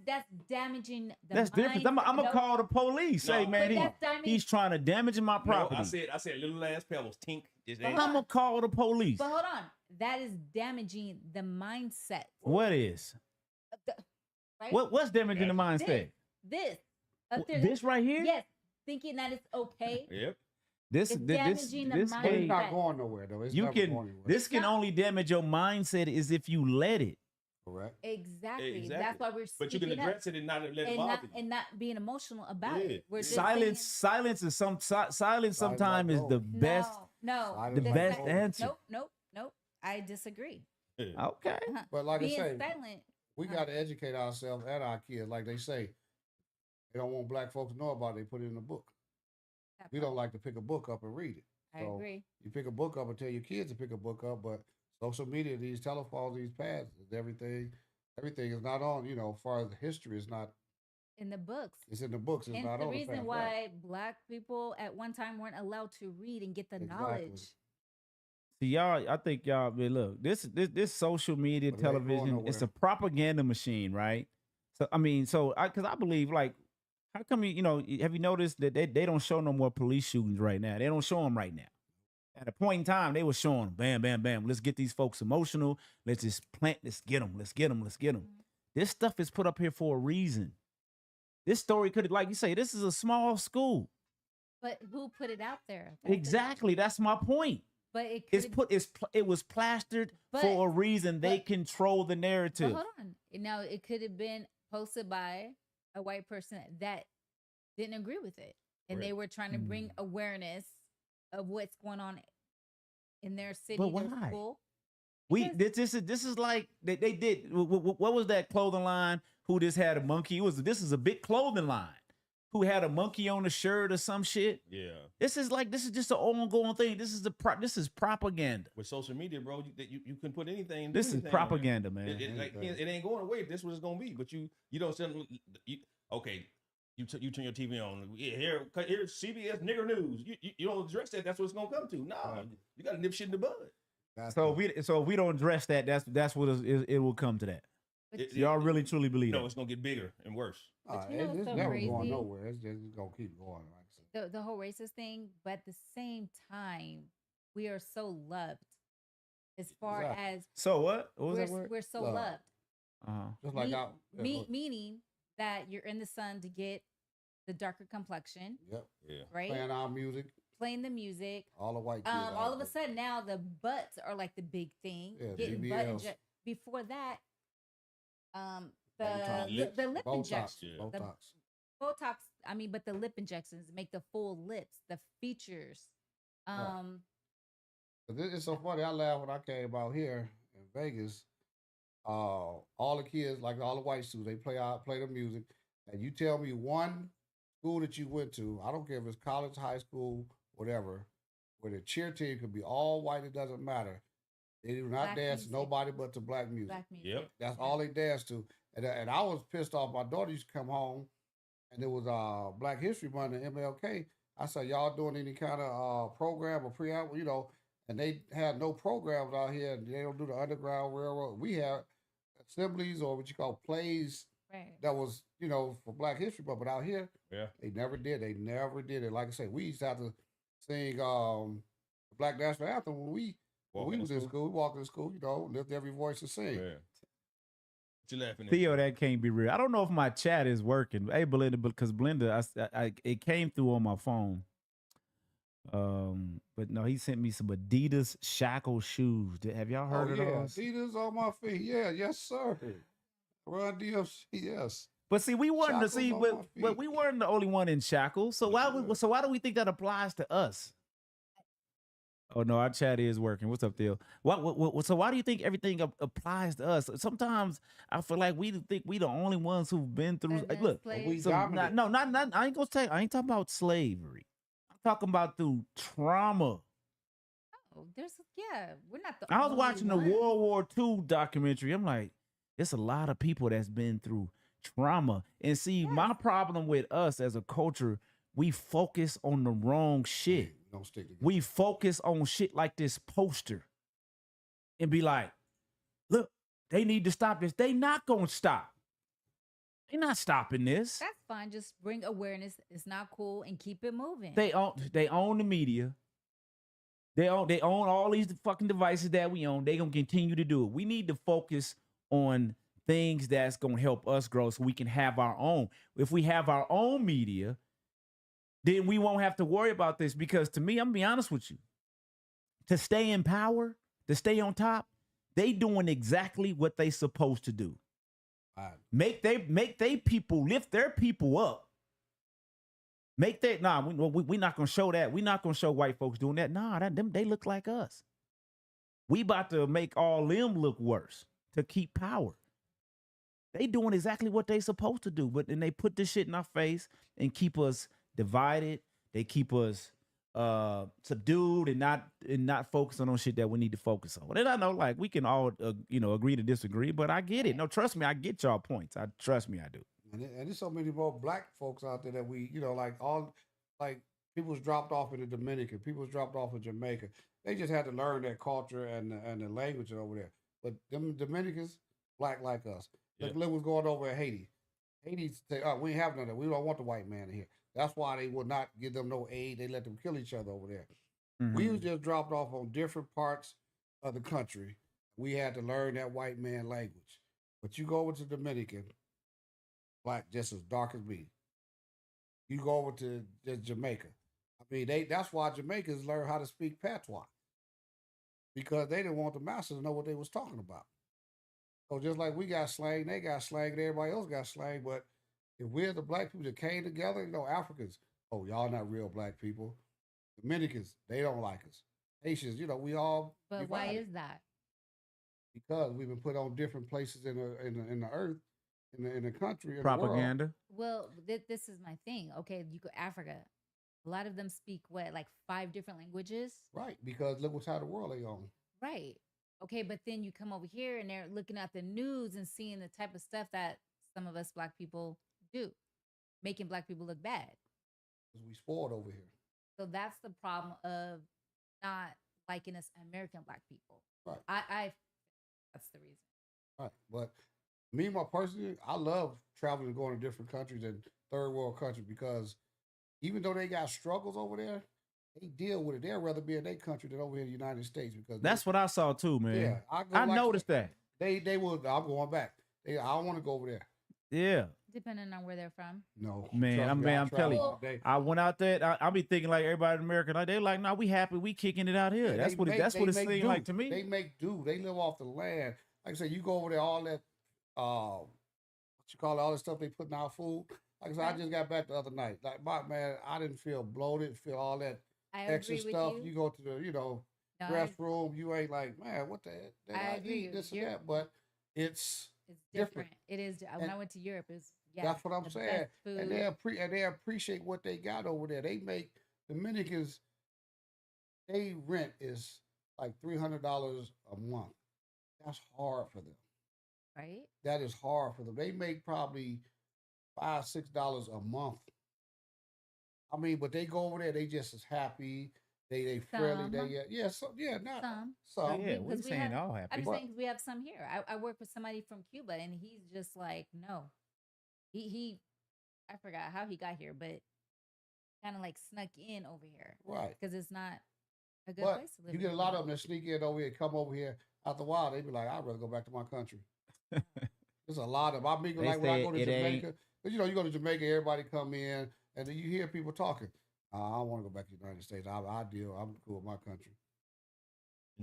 damaging the That's different. mind- I'm gonna no, call the police. No, Say, man, but that's damaging. he's trying to damage my No, property. I said little ass pebbles, tink. Just But ain't- I'm gonna call the police. But hold on, that is damaging the mindset. What is? of the- right? What's damaging the mindset? This up there. This right here? Yes, thinking that it's okay. Yep. This It's this damaging the this mind. But it's hey, not going nowhere though. It's you never can going anywhere. this can not. only damage your mindset is if you let it. Correct. Exactly. Exactly. That's why we're But you can speaking up address it and not let it and bother not you. and not being emotional about Yeah. it. We're just Silence saying, silence sometimes is the gold. best. No, Silence The that's best not- answer. Nope. I disagree. Okay. But like Being I say, silent. we got to educate ourselves and our kids. Like they say, they don't want black folks to know about it. They put it in a book. that We part, don't like to pick a book up and read it. I so- agree. You pick a book up and tell your kids to pick a book up, but social media, these telephones, these pads, everything is not on. As far as the history, is not. In the books. It's in the books. It's And not the on. reason pad, why right. black people at one time weren't allowed to read and get the Exactly. knowledge. See, y'all, I think y'all, man, look, this social media, But it ain't going television, it's nowhere. a propaganda machine, right? So, I mean, because I believe, like, How come have you noticed that they don't show no more police shootings right now? They don't show them right now. At a point in time, they were showing them, bam, bam, bam. Let's get these folks emotional. Let's just let's get them, let's get them, let's get them. This stuff is put up here for a reason. This story could, like you say, this is a small school. But who put it out there? Exactly. That's my point. But it was plastered for a reason. They control the narrative. Hold on. Now it could have been posted by a white person that didn't agree with it, and they were trying to bring awareness of what's going on in their city, their school. This is like they did. What was that clothing line? Who just had a monkey? This is a big clothing line. Who had a monkey on the shirt or some shit? Yeah. This is just an ongoing thing. This is propaganda. With social media, bro, you can put anything. This is propaganda, man. It ain't going away. This is what it's gonna be. But you don't send. Okay, you turn your TV on. Here's CBS nigger news. You don't address that. That's what it's gonna come to. No, you got to nip shit in the bud. So if we don't address that, that's what it will come to that. Y'all really truly believe that? No, it's gonna get bigger and worse. It's never going nowhere. It's just gonna keep going. Like I said. The whole racist thing, but at the same time, we are so loved. As far as so what was that word? We're so loved. Just like meaning that you're in the sun to get the darker complexion. Yep. Yeah. Right. Playing our music. Playing the music. All the white kids. All of a sudden now the butts are like the big thing. Yeah, getting butt before that. The lip injections. Botox. I mean, but the lip injections make the full lips, the features. It's so funny. I laughed when I came out here in Vegas. All the kids, like all the white students, they play the music, and you tell me one school that you went to. I don't care if it's college, high school, whatever, where the cheer team could be all white. It doesn't matter. They do not dance to nobody but to black music. Yep. That's all they dance to. And I was pissed off. My daughter used to come home, and it was Black History Month and MLK. I said, y'all doing any kind of program or pre-album, and they had no programs out here. And they don't do the Underground Railroad. We have assemblies or what you call plays that was, for Black History Month. But out here, they never did. They never did it. Like I said, we used to have to sing the Black National Anthem when we was in school. We walked in school, lift every voice and sing. Yeah. What you laughing at? Theo, that can't be real. I don't know if my chat is working. Hey, Belinda, because Belinda, it came through on my phone. But no, he sent me some Adidas shackle shoes. Have y'all heard of those? Adidas on my feet. Yeah, yes, sir. Run DMC, yes. But see, we weren't but we weren't the only one in shackles. So why do we think that applies to us? Oh no, our chat is working. What's up, Theo? So why do you think everything applies to us? Sometimes I feel like we think we the only ones who've been through. Look, I ain't gonna say. I ain't talking about slavery. I'm talking about through trauma. Oh, we're not the. I was watching the World War II documentary. I'm like, it's a lot of people that's been through trauma. And see, my problem with us as a culture, we focus on the wrong shit. Don't stick together. We focus on shit like this poster and be like, look, they need to stop this. They not gonna stop. They're not stopping this. That's fine. Just bring awareness. It's not cool and keep it moving. They own the media. They own all these fucking devices that we own. They gonna continue to do it. We need to focus on things that's gonna help us grow so we can have our own. If we have our own media, then we won't have to worry about this, because to me, I'm gonna be honest with you, to stay in power, to stay on top, they doing exactly what they supposed to do. Make they people, lift their people up. We're not gonna show that. We're not gonna show white folks doing that. They look like us. We about to make all them look worse to keep power. They doing exactly what they supposed to do, but then they put this shit in our face and keep us divided. They keep us subdued and not focusing on shit that we need to focus on. And I know, like, we can all agree to disagree, but I get it. No, trust me, I get y'all points. Trust me, I do. And there's so many more black folks out there that we, people's dropped off in the Dominican, people's dropped off in Jamaica. They just had to learn their culture and the language over there. But them Dominicans, black like us. Look what's going over in Haiti. Haiti say, "Oh, we ain't have none of that. We don't want the white man in here." That's why they would not give them no aid. They let them kill each other over there. We was just dropped off on different parts of the country. We had to learn that white man language. But you go over to Dominican, black just as dark as me. You go over to Jamaica. I mean, that's why Jamaicans learn how to speak patois. Because they didn't want the masters to know what they was talking about. So just like we got slang, they got slang, and everybody else got slang. But if we're the black people that came together, Africans, oh, y'all not real black people. Dominicans, they don't like us. Haitians, we all. But why is that? Because we've been put on different places in the earth, in the country, in propaganda. The world. Well, this is my thing. Okay, you go Africa. A lot of them speak like 5 different languages. Right, because look what's how the world they on. Right. Okay, but then you come over here and they're looking at the news and seeing the type of stuff that some of us black people do, making black people look bad. Because we spoiled over here. So that's the problem of not liking us American black people. Right. I that's the reason. Right. But me, personally, I love traveling and going to different countries and third world countries because even though they got struggles over there, they deal with it. They'd rather be in their country than over here in the United States because that's what I saw too, man. Yeah, I noticed that. They would. I'm going back. I don't want to go over there. Yeah. Depending on where they're from. No, man. I'm telling you. I went out there. I be thinking like everybody in America, like they like, no, we happy, we kicking it out here. Yeah, that's what it seemed like to me. They make do. They live off the land. Like I said, you go over there, all that, what you call it, all the stuff they put in our food. Like I said, I just got back the other night. Like, man, I didn't feel bloated, feel all that extra stuff. You go to the, restroom, you ain't like, man, what the heck? I eat this and that, but it's different. It is. When I went to Europe, it's that's what I'm saying. And they appreciate what they got over there. They make Dominicans. They rent is like $300 a month. That's hard for them. Right. That is hard for them. They make probably $5-6 a month. I mean, but they go over there. They just as happy. They friendly. Not some. Yeah, we're saying all happy. I'm saying we have some here. I work with somebody from Cuba, and he's just like, no. He I forgot how he got here, but kind of like snuck in over here, right? Because it's not a good place to live. You get a lot of them that sneak in over here, come over here. After a while, they be like, I'd rather go back to my country. There's a lot of. I mean, like when I go to Jamaica, but you go to Jamaica, everybody come in, and then you hear people talking. I don't want to go back to the United States. I'm cool with my country.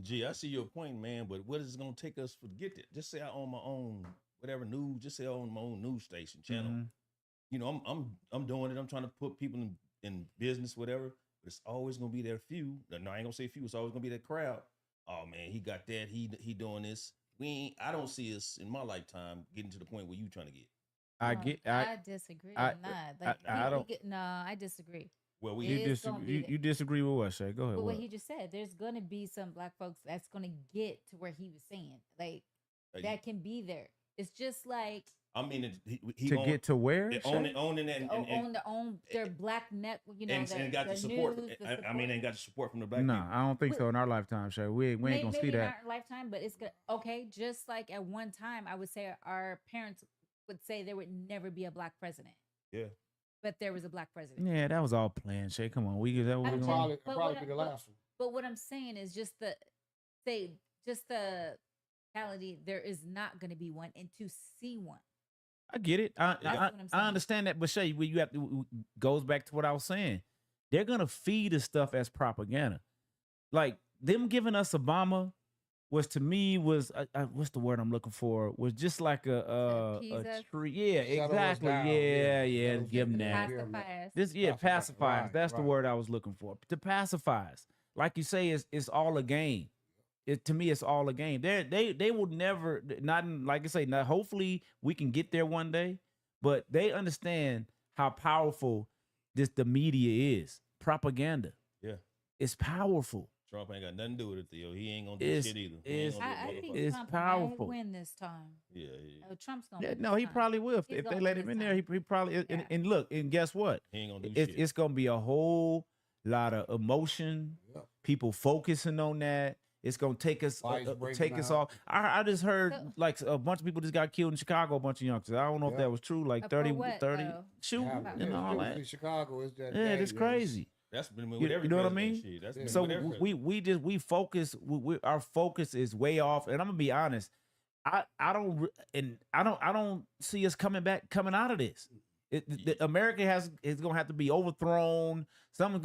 Gee, I see your point, man. But what is it gonna take us to get it? Just say I own my own whatever news. Just say I own my own news station channel. Mm-hmm. I'm doing it. I'm trying to put people in business, whatever. But it's always gonna be there few. No, I ain't gonna say few. It's always gonna be that crowd. Oh man, he got that. He doing this. I don't see us in my lifetime getting to the point where you trying to get. I disagree on that. I disagree. Well, you disagree with what, Shay? Go ahead. But what he just said, there's gonna be some black folks that's gonna get to where he was saying, like that can be there. It's just like he to get to where owning their black net, and got the support. And got the support from the black. No, I don't think so. In our lifetime, Shay, we ain't gonna see that. Maybe not in our lifetime, but it's good. Okay, just like at one time, I would say our parents would say there would never be a black president. Yeah. But there was a black president. Yeah, that was all planned. Shay, come on, probably be the last one. But what I'm saying is just the reality. There is not going to be one, and to see one. I get it. I understand that, but Shay, you have to goes back to what I was saying. They're gonna feed us stuff as propaganda, like them giving us Obama. Was to me what's the word I'm looking for? Was just like a tree. Yeah, exactly. Yeah. Give them that. Pacifiers. That's the word I was looking for. To pacifiers, like you say, it's all a game. To me, it's all a game. They will never like I say. Now, hopefully, we can get there one day. But they understand how powerful the media is. Propaganda. Yeah, it's powerful. Trump ain't got nothing to do with it, Theo. He ain't gonna do shit either. I think it's Trump powerful. might win this time. Yeah. Trump's gonna. No, he probably will. If they let him in there, he probably. Yeah. And look, and guess what? He ain't gonna do shit. It's gonna be a whole lot of emotion. Yeah. People focusing on that. it's gonna take us Fights breaking out. off. I just heard So- like a bunch of people just got killed in Chicago, a bunch of youngsters. I don't know if Yeah. that was true, like For 30 what, 30 though? shooting Yeah, and all usually that. Chicago is that. Yeah, gang it's base. crazy. That's been with You every know what I president mean? shit. That's Yeah. been So with every president. we focus. Our focus is way off, and I'm gonna be honest. I don't see us coming out of this. America is gonna have to be overthrown. Something's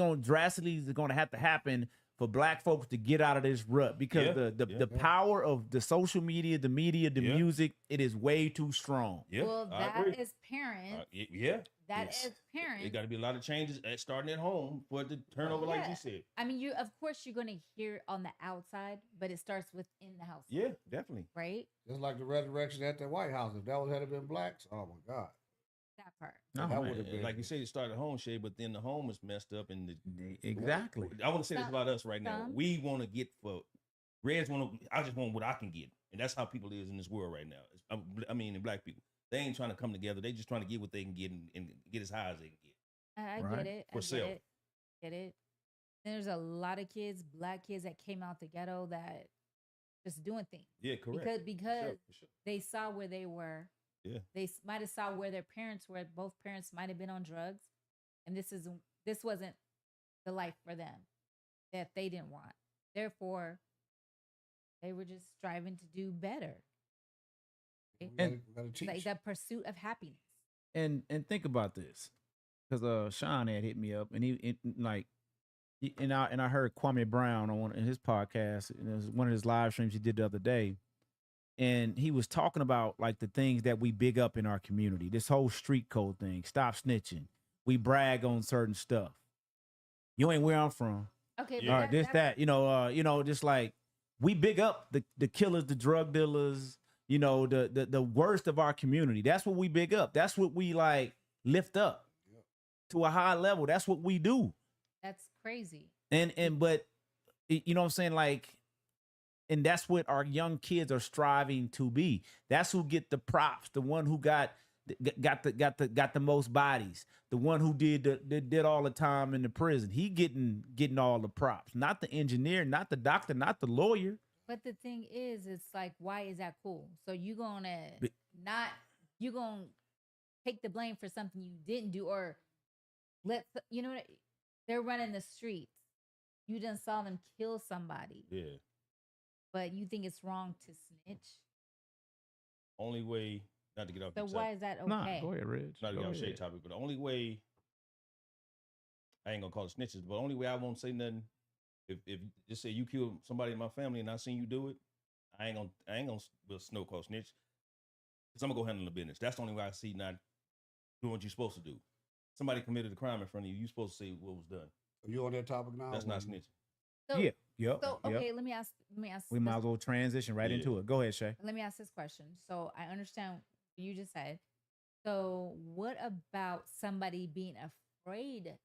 gonna have to happen for Black folks to get out of this rut because Yeah, the power of the social media, the Yeah. music, it is way too strong. Yeah, Well, I that agree. as parents, Yeah, that it's- as parents, It got to be a lot of changes starting at home for it to turn over, like Yeah. you said. I mean, you of course you're gonna hear it on the outside, but it starts within the house. Yeah, definitely. Right? Just like the resurrection at the White House. If that had been blacks, oh my God. That part. No, that man, would have been Like you said, it started at home, Shay, but then the home is messed up, and exactly. I want to say this Some- about us right now. some. We want to get for Reds want to. I just want what I can get, and that's how people is in this world right now. I mean, the Black people, they ain't trying to come together. They just trying to get what they can get and get as high as they can get. I Right. get it. I For get self. it. Get it. There's a lot of kids, Black kids, that came out the ghetto that just doing things Yeah, correct. because For sure. they saw where they were. Yeah. They might have saw where their parents were. Both parents might have been on drugs, and this wasn't the life for them that they didn't want. Therefore, they were just striving to do better. We And- gotta teach. Like the pursuit of happiness. And think about this, because Sean had hit me up, and I heard Kwame Brown on in his podcast, and it was one of his live streams he did the other day, and he was talking about like the things that we big up in our community. This whole street code thing, stop snitching. We brag on certain stuff. You ain't where I'm from. Okay, Yeah. but This, just like we big up the killers, the drug dealers, the worst of our community. That's what we big up. That's what we like lift up to a high level. That's what we do. that's crazy. But you know what I'm saying? Like, and that's what our young kids are striving to be. That's who get the props. The one who got the most bodies. The one who did all the time in the prison. He getting all the props. Not the engineer, not the doctor, not the lawyer. But the thing is, it's like, why is that cool? So you gonna take the blame for something you didn't do, or they're running the streets. You done saw them kill somebody, Yeah. but you think it's wrong to snitch. Only way not to get off. So the why topic, is that Nah, okay? go ahead, Reg. not to Go get off shade ahead. topic, but the only way I ain't gonna call it snitches, but the only way I won't say nothing if just say you killed somebody in my family and I seen you do it, I ain't gonna snow call snitch. Cause I'm gonna go handle the business. That's the only way I see not doing what you're supposed to do. Somebody committed a crime in front of you. You're supposed to say what was done. Are you on that topic now? That's not snitching. So, Yeah. Yep. So yep. okay, let me ask. We might as well transition right Yeah. into it. Go ahead, Shay. Let me ask this question. So I understand what you just said. So what about somebody being afraid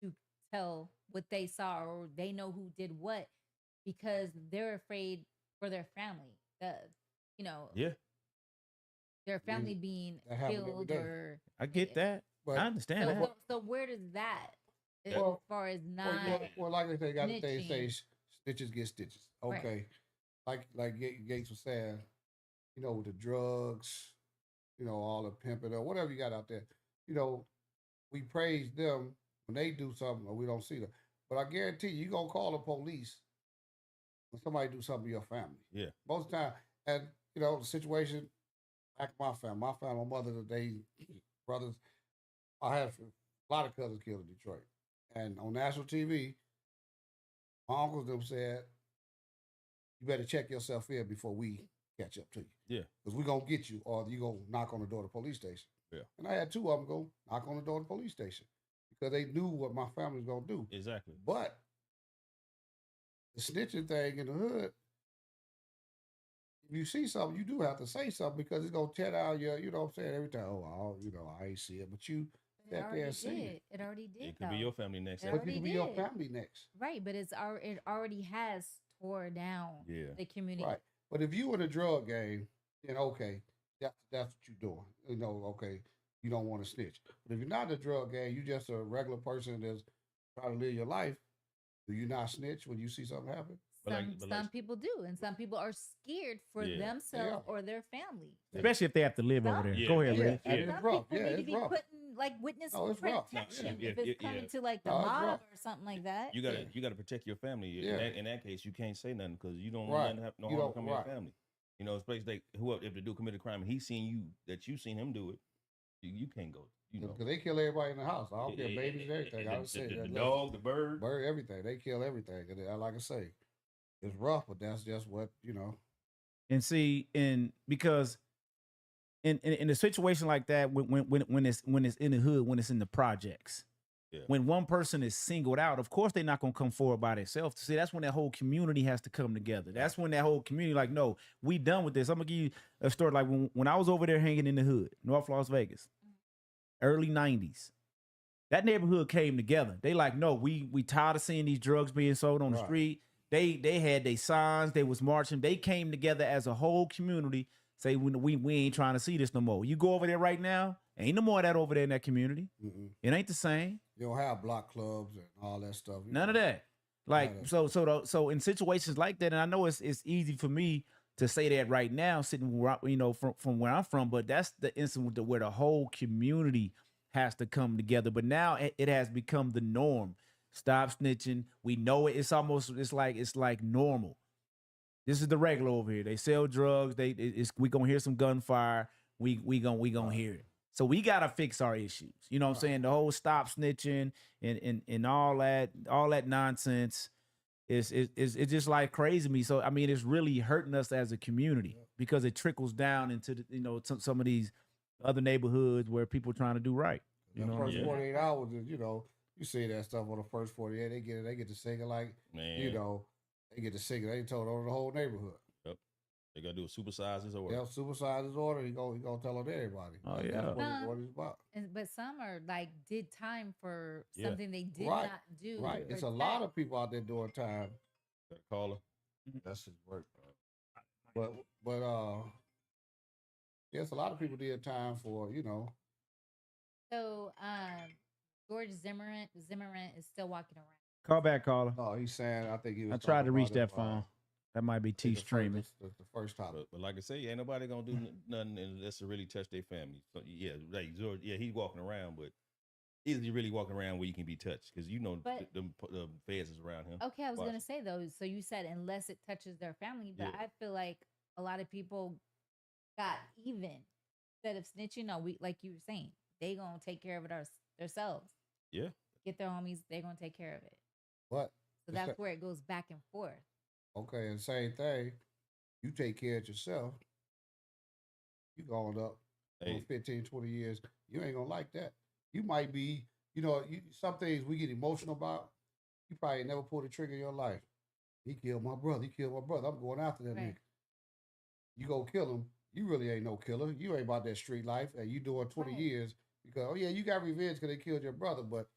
to tell what they saw, or they know who did what because they're afraid for their family? Yeah. Their family being that happen every killed, day. or I get that. But I understand so, that. so where does that, Well- as far as not like they got the thing say, snitching. stitches get stitches. Right. Okay. Like Gates was saying, with the drugs, all the pimping or whatever you got out there, we praise them when they do something or we don't see them. But I guarantee you're going to call the police when somebody do something to your family. Yeah. Most of the time. And, the situation, back my family, my mother, they brothers, I had a lot of cousins killed in Detroit. And on national TV, my uncles them said, you better check yourself in before we catch up to you. Yeah. Because we're going to get you, or you're going to knock on the door of the police station. Yeah. And I had two of them go knock on the door of the police station because they knew what my family was going to do. Exactly. But the snitching thing in the hood, if you see something, you do have to say something because it's going to tear down your, you know what I'm saying, every time, I ain't see it. But you it sat there already and seen did. it. It already did. It could be though. your family next. It after. But it already could be your did. family next. Right, but it already has tore down Yeah. the community. Right. But if you in a drug game, then okay, that's what you're doing. Okay, you don't want to snitch. But if you're not in a drug game, you just a regular person that's trying to live your life. Do you not snitch when you see something happen? But like- Some but some like- people do, and some people are scared for Yeah. themselves Yeah. or their family. Especially if they have to live over there. Yeah. Go ahead, Yeah. Ray. And Yeah. it's Some rough. people Yeah, need to it's be rough. put in like witness No, it's rough. No, protection yeah, if it's yeah, coming yeah. to like the No, it's mob rough. or something like that. You gotta Yeah. you gotta protect your family. Yeah. In that case, you can't say nothing because you don't Right. want to have no You harm don't- come to your right. family. You know, it's places like whoever if the dude committed a crime and he's seen you that you seen him do it, you can't go. You know, Because they kill everybody in the house. I don't care, babies and everything. I would say the that, dog, the bird. bird, everything. They kill everything. And like I say, it's rough, but that's just what And see, and because in a situation like that, when it's in the hood, when it's in the projects, Yeah. when one person is singled out, of course they're not gonna come forward by themselves. See, that's when that whole community has to come together. That's when that whole community, like, no, we done with this. I'm gonna give you a story. Like when I was over there hanging in the hood, North Las Vegas, early '90s. That neighborhood came together. They like, no, we tired of seeing these drugs being sold on the Right. street. They had their signs. They was marching. They came together as a whole community. Say we ain't trying to see this no more. You go over there right now, ain't no more of that over there in that community. It ain't the same. you don't have block clubs and all that stuff. None of that. Like None of so in situations like that, and I know it's easy for me to say that right now, sitting where from where I'm from, but that's the instance where the whole community has to come together. But now it has become the norm. Stop snitching. We know it. It's like normal. This is the regular over here. They sell drugs. We gonna hear some gunfire. We gonna hear it. So we gotta fix our issues. You know what I'm saying? The whole stop snitching and all that nonsense is just like crazy to me. So I mean, it's really hurting us as a community because it trickles down into some of these other neighborhoods where people trying to do right. You The know, first Yeah. 48 hours is, you see that stuff on the first 48. They get to sing it like, Man, they get to sing it. They told over the whole neighborhood. they gotta do a supersize this or They'll supersize his order. He gonna tell on everybody. Oh, That's yeah. what he's about. But some are like did time for Yeah. something they did Right. not do. Right. to It's a lot protect. of people out there doing time. Better call her. That's his work. But yes, a lot of people did time for, So George Zimmerman is still walking around. call back, caller. No, he's saying I think he was I tried to talking reach about that it, phone. That might be I think T the first- streaming. the first topic. But like I say, ain't nobody gonna do nothing unless to really touch their family. So yeah, like George, yeah, he's walking around, but is he really walking around where you can be touched? Because But- the feds is around him. Okay, I was Watch. gonna say though. So you said unless it touches their family, but Yeah. I feel like a lot of people got even instead of snitching. No, like you were saying, they gonna take care of it themselves. Yeah. Get their homies. They're gonna take care of it. But So It's that's that- where it goes back and forth. okay, and same thing. You take care of yourself. You going up Hey. 15, 20 years. You ain't gonna like that. You might be, some things we get emotional about. You probably never pulled a trigger in your life. He killed my brother. He killed my brother. I'm going after that Right. nigga. You go kill him. You really ain't no killer. You ain't about that street life, and you doing 20 Right. years because you got revenge because they killed your brother, but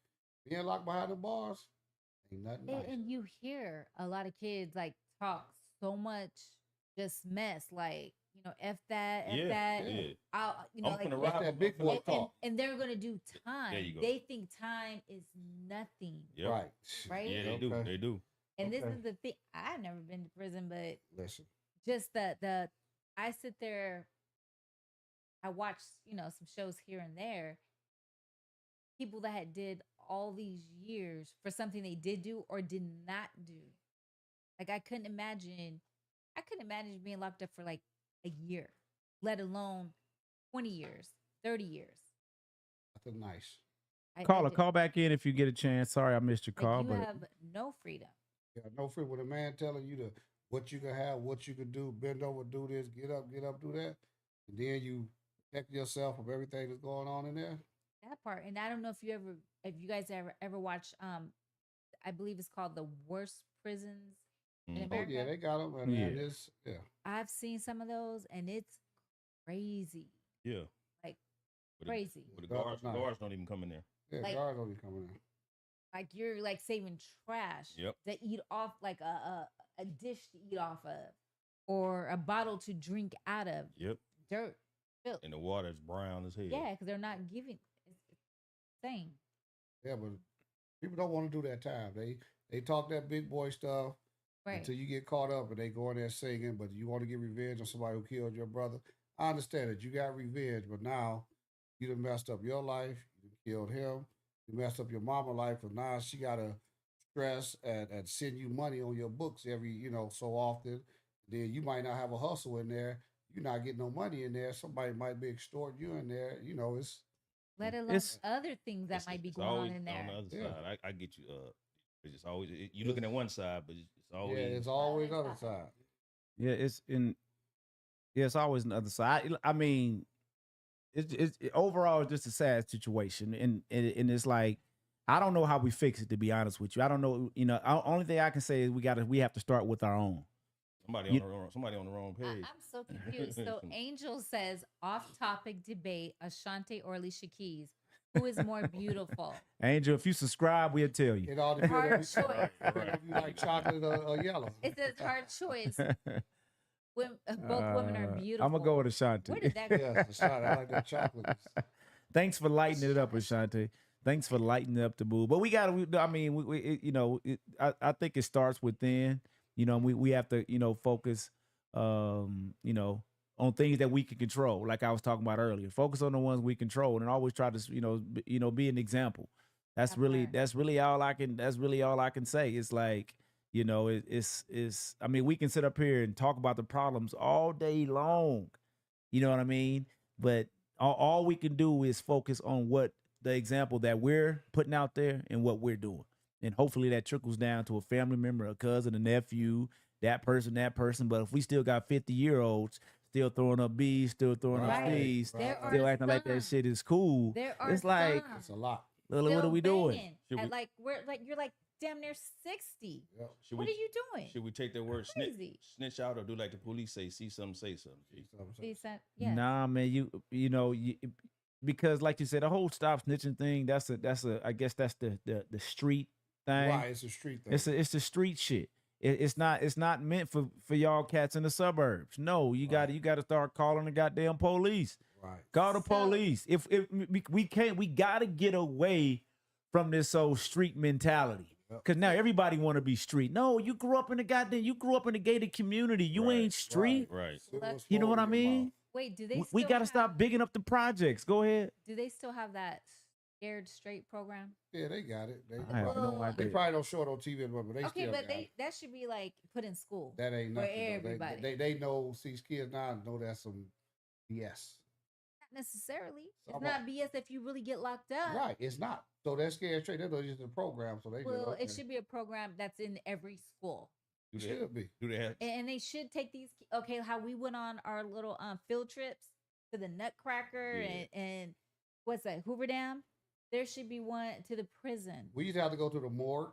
being locked behind the bars ain't nothing nice. And you hear a lot of kids like talk so much just mess, like f that, f Yeah, that. yeah. I'll, I'm like, finna That's rob that him, big I'm finna- boy and, talk. and they're gonna do time. you go. They think time is nothing, Yep. Right. right? Yeah, they do. Okay. They do. And this Okay. is the thing. I've never been to prison, but Listen. just the I sit there. I watch some shows here and there. People that had did all these years for something they did do or did not do. Like I couldn't imagine being locked up for like a year, let alone 20 years, 30 years. Nothing nice. Caller, call back in if you get a chance. Sorry I missed your Like call, you but have no freedom. Yeah, no free with a man telling you what you can have, what you can do, bend over, do this, get up, do that. And then you protect yourself from everything that's going on in there. That part. And I don't know if you guys ever watched I believe it's called The Worst Prisons in Mhm. Oh America. yeah, they got them. And Yeah. it's I've seen some of those and it's crazy. Yeah. Like, But crazy. But the That's guards, nice. guards don't even come in there. Yeah, Like- guards only coming in. Like you're like saving trash Yep. to eat off, like a dish to eat off of, or a bottle to drink out of, Yep. dirt, filth. And the water's brown as hell. Yeah, because they're not giving. It's insane. Yeah, but people don't want to do that time. They talk that big boy stuff. Right. Until you get caught up and they go in there singing, but you want to get revenge on somebody who killed your brother. I understand that you got revenge, but now you done messed up your life. You killed him. You messed up your mama life, and now she gotta stress and send you money on your books every so often. Then you might not have a hustle in there. You're not getting no money in there. Somebody might be extorting you in there. Let alone It's other things that might be it's going on always in on the there. other Yeah. side. I get you. It's just always you're looking at one side, but it's Yeah, always it's always Other other side. side. yeah, it's always the other side. I mean, overall it's just a sad situation, and it's like I don't know how we fix it. To be honest with you, I don't know. Only thing I can say is we have to start with our own. You- somebody on the wrong page. I'm so confused. So Angel says off-topic debate: Ashante or Alicia Keys. Who is more beautiful? Angel, if you subscribe, we'll tell you. It all Hard depends choice. if you like chocolate or yellow. It says hard choice. Both women are beautiful. I'm gonna go with Ashanti. Where did that go? Yes, the shot. I like that chocolate. Thanks for lightening it up, Ashanti. Thanks for lightening up the mood. But we got to. I mean, I think it starts within. We have to focus. On things that we can control, like I was talking about earlier. Focus on the ones we control, and always try to be an example. That's That really part. that's really all I can. That's really all I can say. It's like it's. I mean, we can sit up here and talk about the problems all day long. You know what I mean? But all we can do is focus on what the example that we're putting out there and what we're doing. And hopefully that trickles down to a family member, a cousin, a nephew, that person. But if we still got 50-year-olds still throwing up B's, still throwing up Right, C's, There are still acting like that some. shit is cool, There are it's like, some It's a lot. Lily, what are still we doing? banging Should at we- like you're like damn near 60. Yep. Should What we are you doing? should we take that word Crazy. snitch out, or do like the police say, see something, say something? G? Decent. Yeah. Nah, man, because like you said, the whole stop snitching thing, that's a I guess that's the street thing. Right, it's a street thing. It's the street shit. It's not meant for y'all cats in the suburbs. No, you Right. got to start calling the goddamn police. Right. Call the So- police. If we can't, we got to get away from this old street mentality. Yep. Cause now everybody want to be street. No, you grew up in the gated community. You Right, ain't street. Right. Silver You know spoon what I in your mean? mouth. Wait, do they We still got to stop have- bigging up the projects. Go ahead. Do they still have that scared straight program? Yeah, they got it. They, I have no Well, idea. they probably don't show it on TV anymore, but they Okay, still but got it. that should be like put in school. That ain't for nothing. though. everybody. They know these kids now know that's some BS. Not necessarily. It's Some not of- BS if you really get locked up. Right, it's not. So they're scared straight. They're just a program, so they just, Well, okay. it should be a program that's in every school. Do they, Should be. do they have? And they should take these okay, how we went on our little field trips to the Nutcracker Yeah. and what's that, Hoover Dam? There should be one to the prison. We used to have to go to the morgue.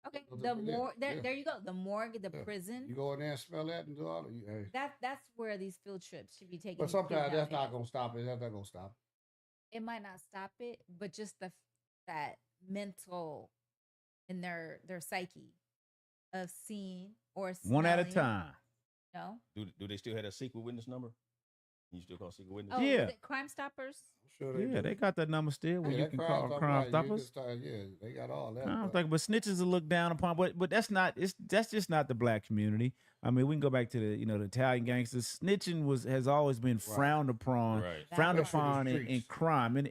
Okay, Those the are- yeah, morgue. There, yeah. there you go. The morgue, the Yeah. prison. You go in there and smell that and do all that. Hey. That's where these field trips should be taken. But sometimes that's not gonna stop it. That's not gonna stop. It might not stop it, but just that mental in their psyche of seeing or One at a smelling, time. No. Do they still have a secret witness number? You still call secret witness? Oh, Yeah. is it Crime Stoppers? I'm sure Yeah, do. they got that number still where Yeah, you that can call Stopper, Crime right, you can Stoppers. start- yeah, they got all that. I don't but- think, but snitches are looked down upon. But that's just not the black community. I mean, we can go back to the Italian gangsters. Snitching has always been frowned upon, Right. frowned Especially the upon in streets. crime in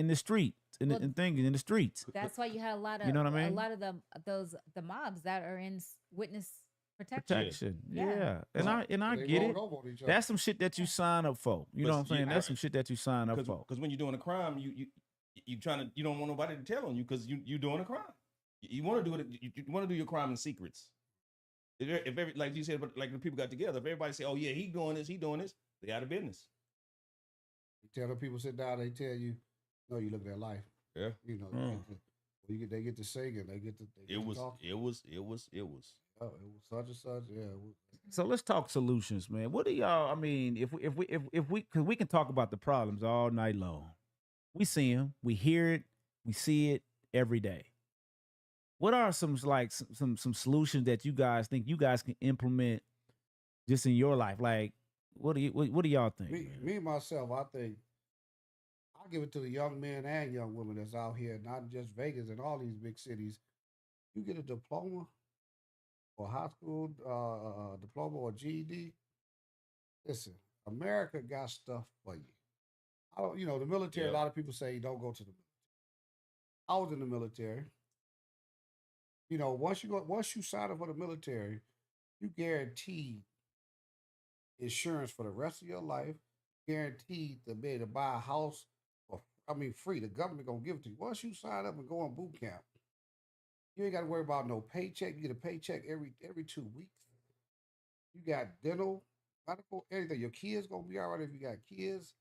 the streets, Well, in things in the streets. That's why you had a lot of You know what I mean? a lot of the mobs that are in witness protection. Protection, Yeah. yeah, and I They get rolled it. over on each other. That's some shit that you sign up for. You But know what I'm saying? you- That's some shit that you sign up for. Because when you're doing a crime, you don't want nobody to tell on you because you doing a crime. You want to do it. You want to do your crime in secrets. If every, like you said, but like the people got together, if everybody say, "Oh yeah, he doing this," they out of business. You tell the people sit down, they tell you, no, you look at their life. Yeah. You know, Mm. they get to singing, they get to talk. It was. Oh, it was such and such. Yeah. So let's talk solutions, man. What do y'all? I mean, if we, because we can talk about the problems all night long. We see them, we hear it, we see it every day. What are some solutions that you guys think you guys can implement just in your life? Like, what do y'all think? man? Me myself, I think I'll give it to the young men and young women that's out here, not just Vegas and all these big cities. You get a diploma, or high school diploma or GED, listen, America got stuff for you. I don't, the military. A Yep. lot of people say don't go to the military. I was in the military. Once you sign up for the military, you guaranteed insurance for the rest of your life, guaranteed to be able to buy a house free. The government gonna give it to you. Once you sign up and go on boot camp, you ain't got to worry about no paycheck. You get a paycheck every 2 weeks. You got dental, medical, everything. Your kids gonna be all right if you got kids.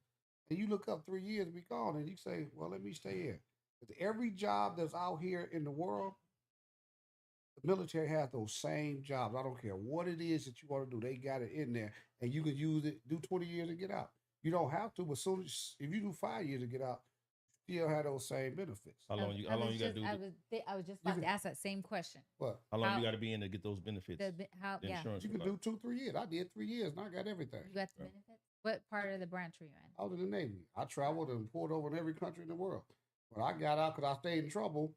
And you look up 3 years and be gone, and you say, "Well, let me stay here." 'Cause every job that's out here in the world, the military has those same jobs. I don't care what it is that you want to do. They got it in there, and you can use it. Do 20 years and get out. You don't have to, but soon as if you do 5 years to get out, you still have those same benefits. How long you got to do? I was just about to ask that same question. What? How long How- you got to be in to get those benefits? The Yeah, insurance. You can do 2-3 years. I did 3 years, and I got everything. you got the benefits. What part of the branch were you in? I was in the Navy. I traveled and poured over in every country in the world. But I got out because I stayed in trouble,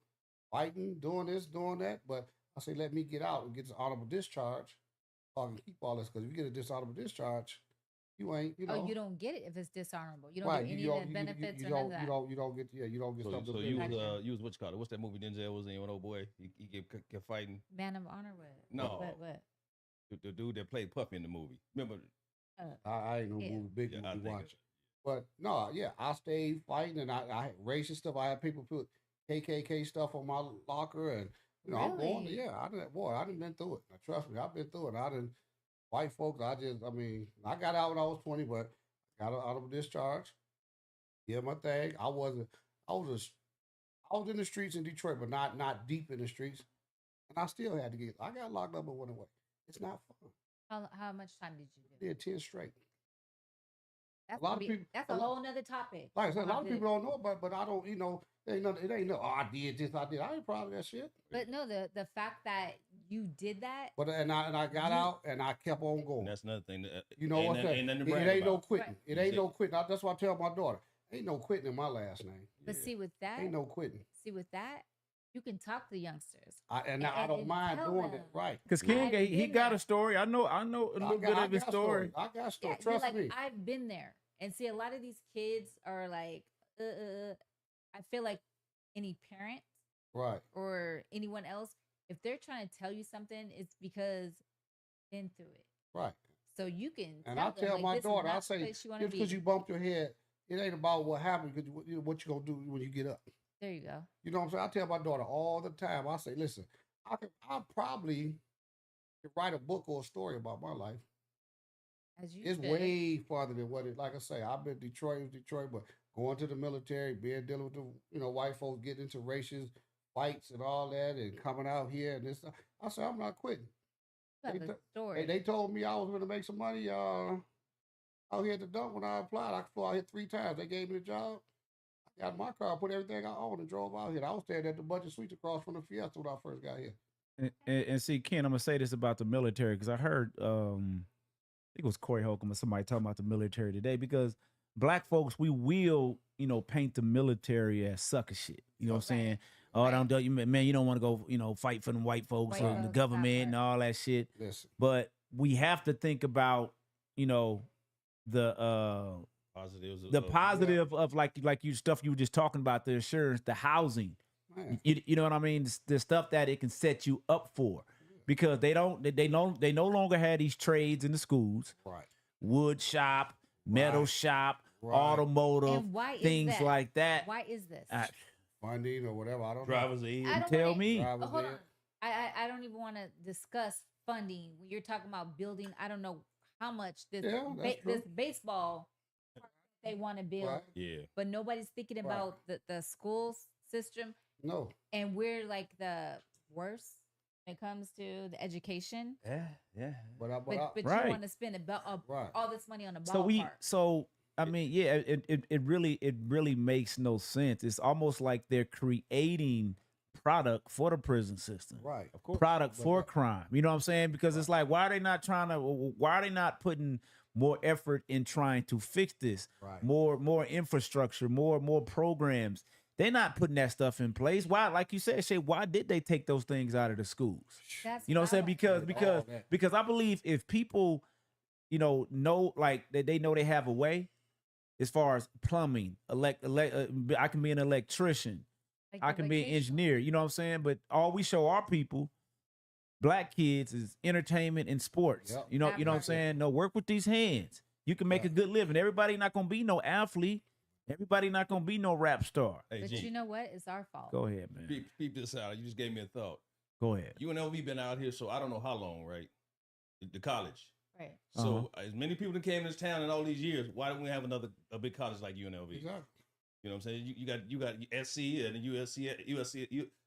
fighting, doing this, doing that. But I say, let me get out and get this honorable discharge so I can keep all this. Because if you get a dishonorable discharge, you ain't, Oh, you don't get it if it's dishonorable. You don't right, get any you of don't, the you, benefits you, or none of don't, that. you don't get, you don't get So, something. so to you pay. was you was what you call it? What's that movie Denzel was in? When old boy he kept fighting. Man of honor. What? No. What? The dude that played Puffy in the movie. Remember? I ain't no Yeah. big Yeah, I movie think watcher. But no, yeah, I stayed fighting, and I had racist stuff. I had people put KKK stuff on my locker, and I'm going. Really? Yeah, I didn't been through it. Now, trust me, I've been through it. I didn't white folks. I got out when I was 20, but got out of discharge. Yeah, my thing. I was in the streets in Detroit, but not deep in the streets, and I still had to get. I got locked up and went away. It's not fun. How much time did you do? Did 10 straight. That's a lot gonna of be- people- That's a a lot- whole nother topic. Like I said, a We'll lot of have to- people don't know about, but I don't. It ain't no. Oh, I did this. I did. I ain't proud of that shit. But no, the fact that you did that. But and I got out and I kept on going. And that's another thing. You know what's that? Ain't nothing to It brag ain't no about. quitting. Right. It ain't no quitting. That's why I tell my daughter, ain't no quitting in my last name. But Yeah. see with that, Ain't no quitting. you can talk to youngsters. I And- don't and mind tell doing them. it. Right. Because I've King, he been got there. a story. I know a little bit of his story. I got story. Yeah, you're Trust like, me. I've been there. And see, a lot of these kids are like, I feel like any parent Right. or anyone else, if they're trying to tell you something, it's because they've been through it. Right. So you can. And I them, tell like, my this is daughter, not I the say, place you wanna just because be. you bumped your head, it ain't about what happened. Because what you gonna do when you get up. There you go. You know what I'm saying? I tell my daughter all the time. I say, listen, I probably could write a book or a story about my life. As you It's should. way farther than what it. Like I say, I've been Detroit, but going to the military, dealing with the white folks, getting into racial fights and all that, and coming out here and this. I said, I'm not quitting. You have they a t- story. They told me I was going to make some money. Out here at the dump when I applied, I flew out here 3 times. They gave me the job. I got in my car, put everything I owned, and drove out here. I was staying at the budget suite across from the Fiesta when I first got here. And see, Ken, I'm gonna say this about the military because I heard I think it was Corey Holcomb or somebody talking about the military today, because black folks, we will, paint the military as sucker shit. You know what I'm Right. saying? Oh, Right. don't you man, you don't want to go, fight for them white folks White or the folks, government that and part. all that shit. Listen, But we have to think about, the Positives. the positive of like you stuff you were just talking about, the insurance, the housing. man. You know what I mean? The stuff that it can set you up for, because they no longer have these trades in the schools, Right. wood shop, metal Right. shop, Right. automotive, And why is things that? like that. Why is this? Funding or whatever. I don't Driver's aid. I don't Tell wanna- me. Drivers Hold ed. on. I don't even want to discuss funding when you're talking about building. I don't know how much this Yeah, that's true. this baseball they want to build, Right. Yeah. but nobody's thinking Right. about the school system, No. and we're like the worst when it comes to the education. Yeah. But Right. you want to spend Right. all this money on a So ballpark. I mean, yeah, it really makes no sense. It's almost like they're creating product for the prison system. Right. Of course. Product But for that- crime. You know what I'm saying? Because it's like, why are they not putting more effort in trying to fix this? Right. More infrastructure, more programs. They're not putting that stuff in place. Why, like you said, Shay, why did they take those things out of the schools? That's You know what I'm saying? what I don't Because I believe if people, know like they know they have a way as far as plumbing, I can be an electrician, like I the can be an vocational. engineer. You know what I'm saying? But all we show our people, black kids, is entertainment and sports. Yep. You know That what I'm part. saying? No, work with these hands. You can make a good living. Everybody not gonna be no athlete. Everybody not gonna be no rap star. Hey, But G, you know what? It's our fault. Go ahead, man. peep this out. You just gave me a thought. Go ahead. UNLV been out here, so I don't know how long, right? The college. Right. So as many people that came to this town in all these years, why don't we have a big college like UNLV? Exactly. You know what I'm saying? You got SC and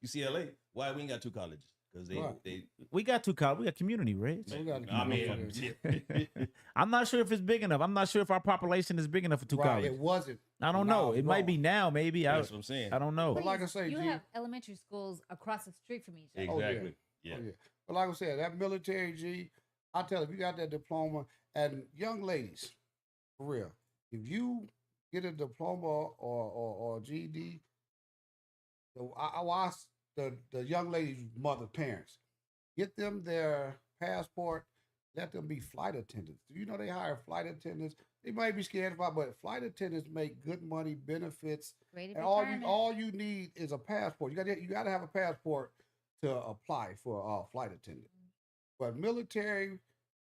UCLA. Why we ain't got two colleges? Because they We got two colleges. We got community, right? So we got to I keep mean, I'm not sure if it's big enough. I'm not sure if our population is big enough for two right. colleges. It wasn't. I don't know. It might be now, maybe. that's what I'm saying. I don't know. But like I say, you G, have elementary schools across the street from each other. Oh, yeah. Exactly. Yeah. Oh, yeah. But like I said, that military, G, I tell you, if you got that diploma, and young ladies, for real, if you get a diploma or GED, I watch the young ladies' mother parents, get them their passport, let them be flight attendants. Do you know they hire flight attendants? They might be scared about, but flight attendants make good money, benefits, Great and all you need is a passport. You got to have a passport to apply for a flight attendant. But military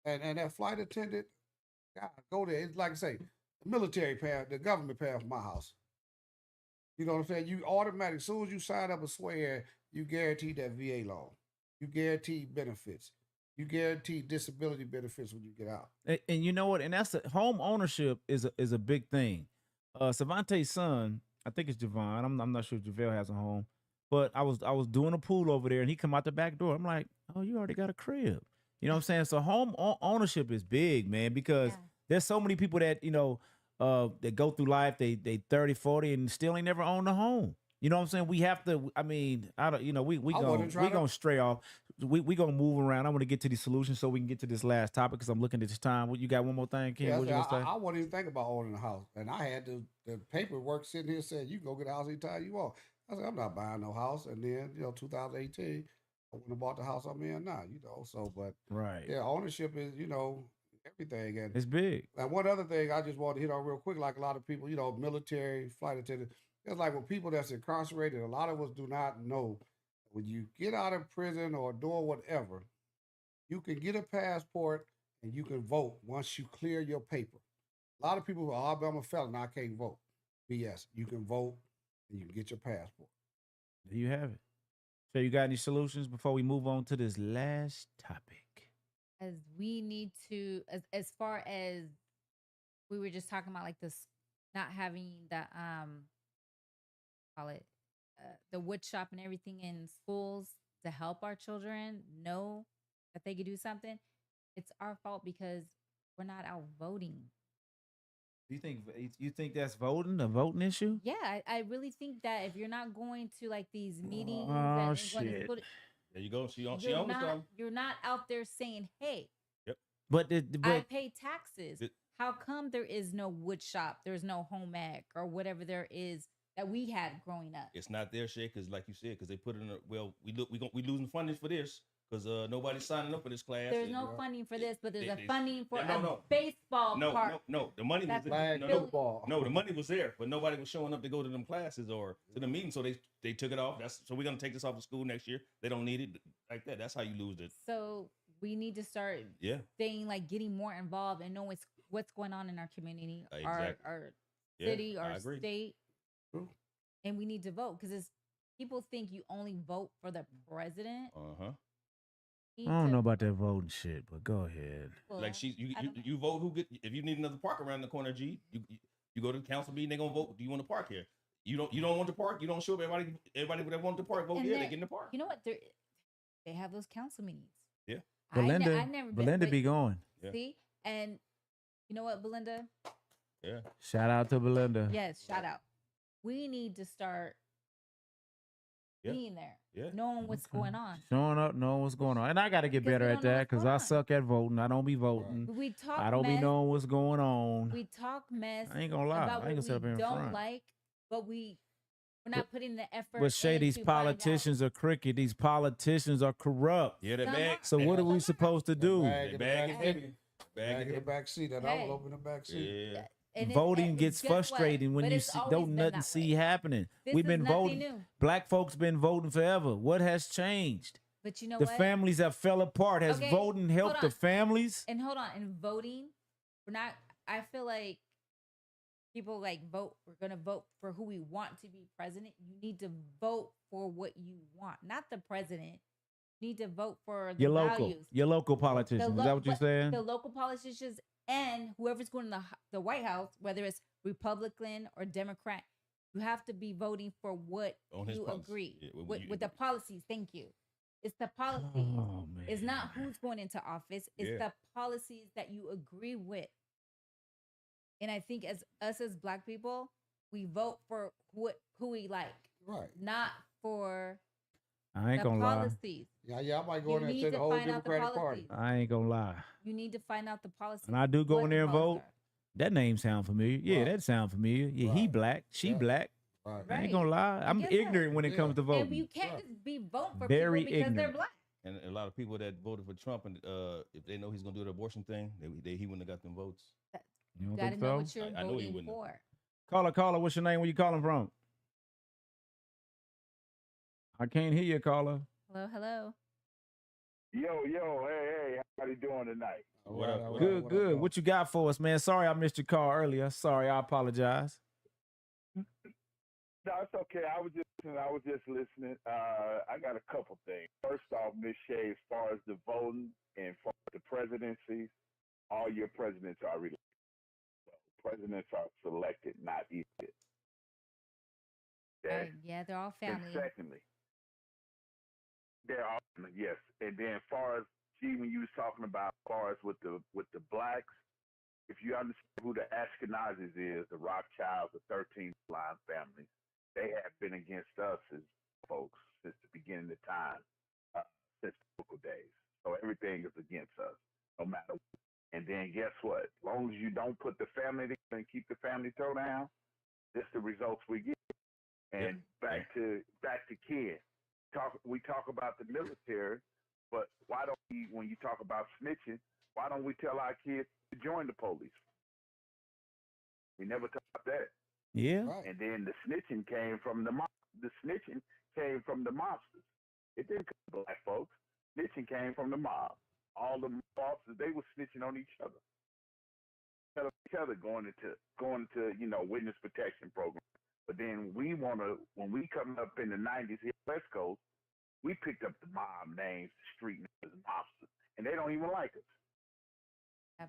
and that flight attendant, God, go there. It's like I say, the military pass, the government pass my house. You know what I'm saying? You automatic, as soon as you sign up and swear, you guarantee that VA loan. You guarantee benefits. You guarantee disability benefits when you get out. And you know what? And that's home ownership is a big thing. Savante's son, I think it's Javon. I'm not sure if JaVale has a home, but I was doing a pool over there, and he come out the back door. I'm like, oh, you already got a crib. You know what I'm saying? So home ownership is big, man, because there's so many people that that go through life, they 30, 40, and still ain't never owned a home. You know what I'm saying? We have to. I mean, I don't. We gonna stray off. We gonna move around. I want to get to these solutions so we can get to this last topic because I'm looking at this time. What you got? One more thing, Ken? Yeah, What you gonna say? I wouldn't even think about owning a house, and I had the paperwork sitting here saying you can go get a house anytime you want. I said I'm not buying no house, and then 2018, I wouldn't have bought the house I'm in now. So but Right. yeah, ownership is everything, and It's big. and one other thing I just want to hit on real quick, like a lot of people, military flight attendant. It's like with people that's incarcerated, a lot of us do not know when you get out of prison or doing whatever, you can get a passport and you can vote once you clear your paper. A lot of people are, oh, I'm a felon, I can't vote. BS. You can vote and you can get your passport. There you have it. So you got any solutions before we move on to this last topic? As we need to, as far as we were just talking about, like this, not having the call it the wood shop and everything in schools to help our children know that they could do something. It's our fault because we're not out voting. You think that's voting, a voting issue? Yeah, I really think that if you're not going to like these meetings Oh, and going to shit. school, There you go. She owns you're not out there saying, "Hey, But I pay taxes. How come there is no wood shop? There's no home ec or whatever there is that we had growing up." It's not their shit because, like you said, because they put it in. We losing funding for this because nobody's signing up for this class. There's no funding for this, but there's a they- funding for no, a no. baseball park. No. The money was That's there. Flag No, football. no, the money was there, but nobody was showing up to go to them classes or to the meeting, so they took it off. So we're gonna take this off of school next year. They don't need it like that. That's how you lose it. So we need to start staying like getting more involved and knowing what's going on in our community, Exactly. our Yeah, city, I our agree. state, True. and we need to vote because people think you only vote for the president. I don't know about that voting shit, but go ahead. Like you vote who get if you need another park around the corner. G, you go to the council meeting. They gonna vote. Do you want to park here? You don't want to park. You don't show up. Everybody that want to park vote. And They get in the park. You know what? They have those council meetings. Yeah. Belinda, I've never been, Belinda but- be going. Yeah. See, and you know what, Belinda? Yeah. Shout out to Belinda. Yes, shout out. We need to start being there, knowing what's going on. Showing up, knowing what's going on. And I got to get Because better we at don't know that what's because going I on. suck at voting. I don't be voting. We talk. I don't mess, be knowing what's going on. We talk mess. I ain't gonna lie. About I ain't gonna what sit up we here in don't front. like, but we We're not putting the effort. But Shay, these into finding out. politicians are crooked. These politicians are corrupt. Yeah, they Some bag. So what are we Some are. supposed to do? They bag is Hey. heavy. Bag Back is in the heavy. back seat. That Hey. envelope in the back seat. Yeah. And Voting gets guess what? frustrating when But you it's see, always don't been nothing that see way. happening. This We've is been nothing voting. new. Black folks been voting forever. What has changed? But you know The what? families have fell apart. Has Okay, voting helped hold the on. families? And hold on, in voting, we're not. I feel like people like vote. We're gonna vote for who we want to be president. You need to vote for what you want, not the president. You need to vote for the values. Your local politicians. Is that what you're saying? The local politicians and whoever's going to the White House, whether it's Republican or Democrat, you have to be voting for what On his you policy. agree Yeah, well, with, you- with the policies. Thank you. It's the policies. Oh man. It's not who's going into office. It's Yeah. the policies that you agree with. And I think as us as Black people, we vote for who we like, Right. not for I ain't the gonna lie. policies. Yeah, I might go You in there and need say to the whole find out the Democratic Party. policies. I ain't gonna lie. You need to find out the policies. And I do go what in the there and policies vote. are. That name sound familiar. Yeah, Right. that sound familiar. Yeah, he Right. black. She Yeah. black. Right. I ain't Right. gonna lie. I'm guess ignorant when it Yeah. comes to And voting. you can't Right. just be voting for Very people because they're ignorant. Black. And a lot of people that voted for Trump, and if they know he's gonna do the abortion thing, he wouldn't have got them votes. You You don't got to think know so? what you're I know he voting wouldn't. for. Caller, what's your name? Where you calling from? I can't hear you, caller. Hello. Yo, hey, how you doing tonight? What up, what Good, What up, good. dog? What you got for us, man? Sorry I missed your call earlier. Sorry, I apologize. No, it's okay. I was just listening. I got a couple things. First off, Miss Shea, as far as the voting and for the presidencies, all your presidents are related. Presidents are selected, not elected. Okay? Yeah, they're all And family. secondly, they're all yes. And then, as far as when you was talking about, as far as with the blacks, if you understand who the Ashkenazis is, the Rothschilds, the 13th line family, they have been against us as folks since the beginning of time, since biblical days. So everything is against us, no matter what. And then guess what? As long as you don't put the family together and keep the family toe down, this the results we get. And back to Ken. We talk about the military, but why don't we, when you talk about snitching, why don't we tell our kids to join the police? We never talk about that. Yeah. Right. And then the snitching came from the mobsters. It didn't come from black folks. Snitching came from the mob. All the mobsters, they were snitching on each other. Going into witness protection program. But then when we come up in the 90s here West Coast, we picked up the mob names, the street names, mobsters, and they don't even like us.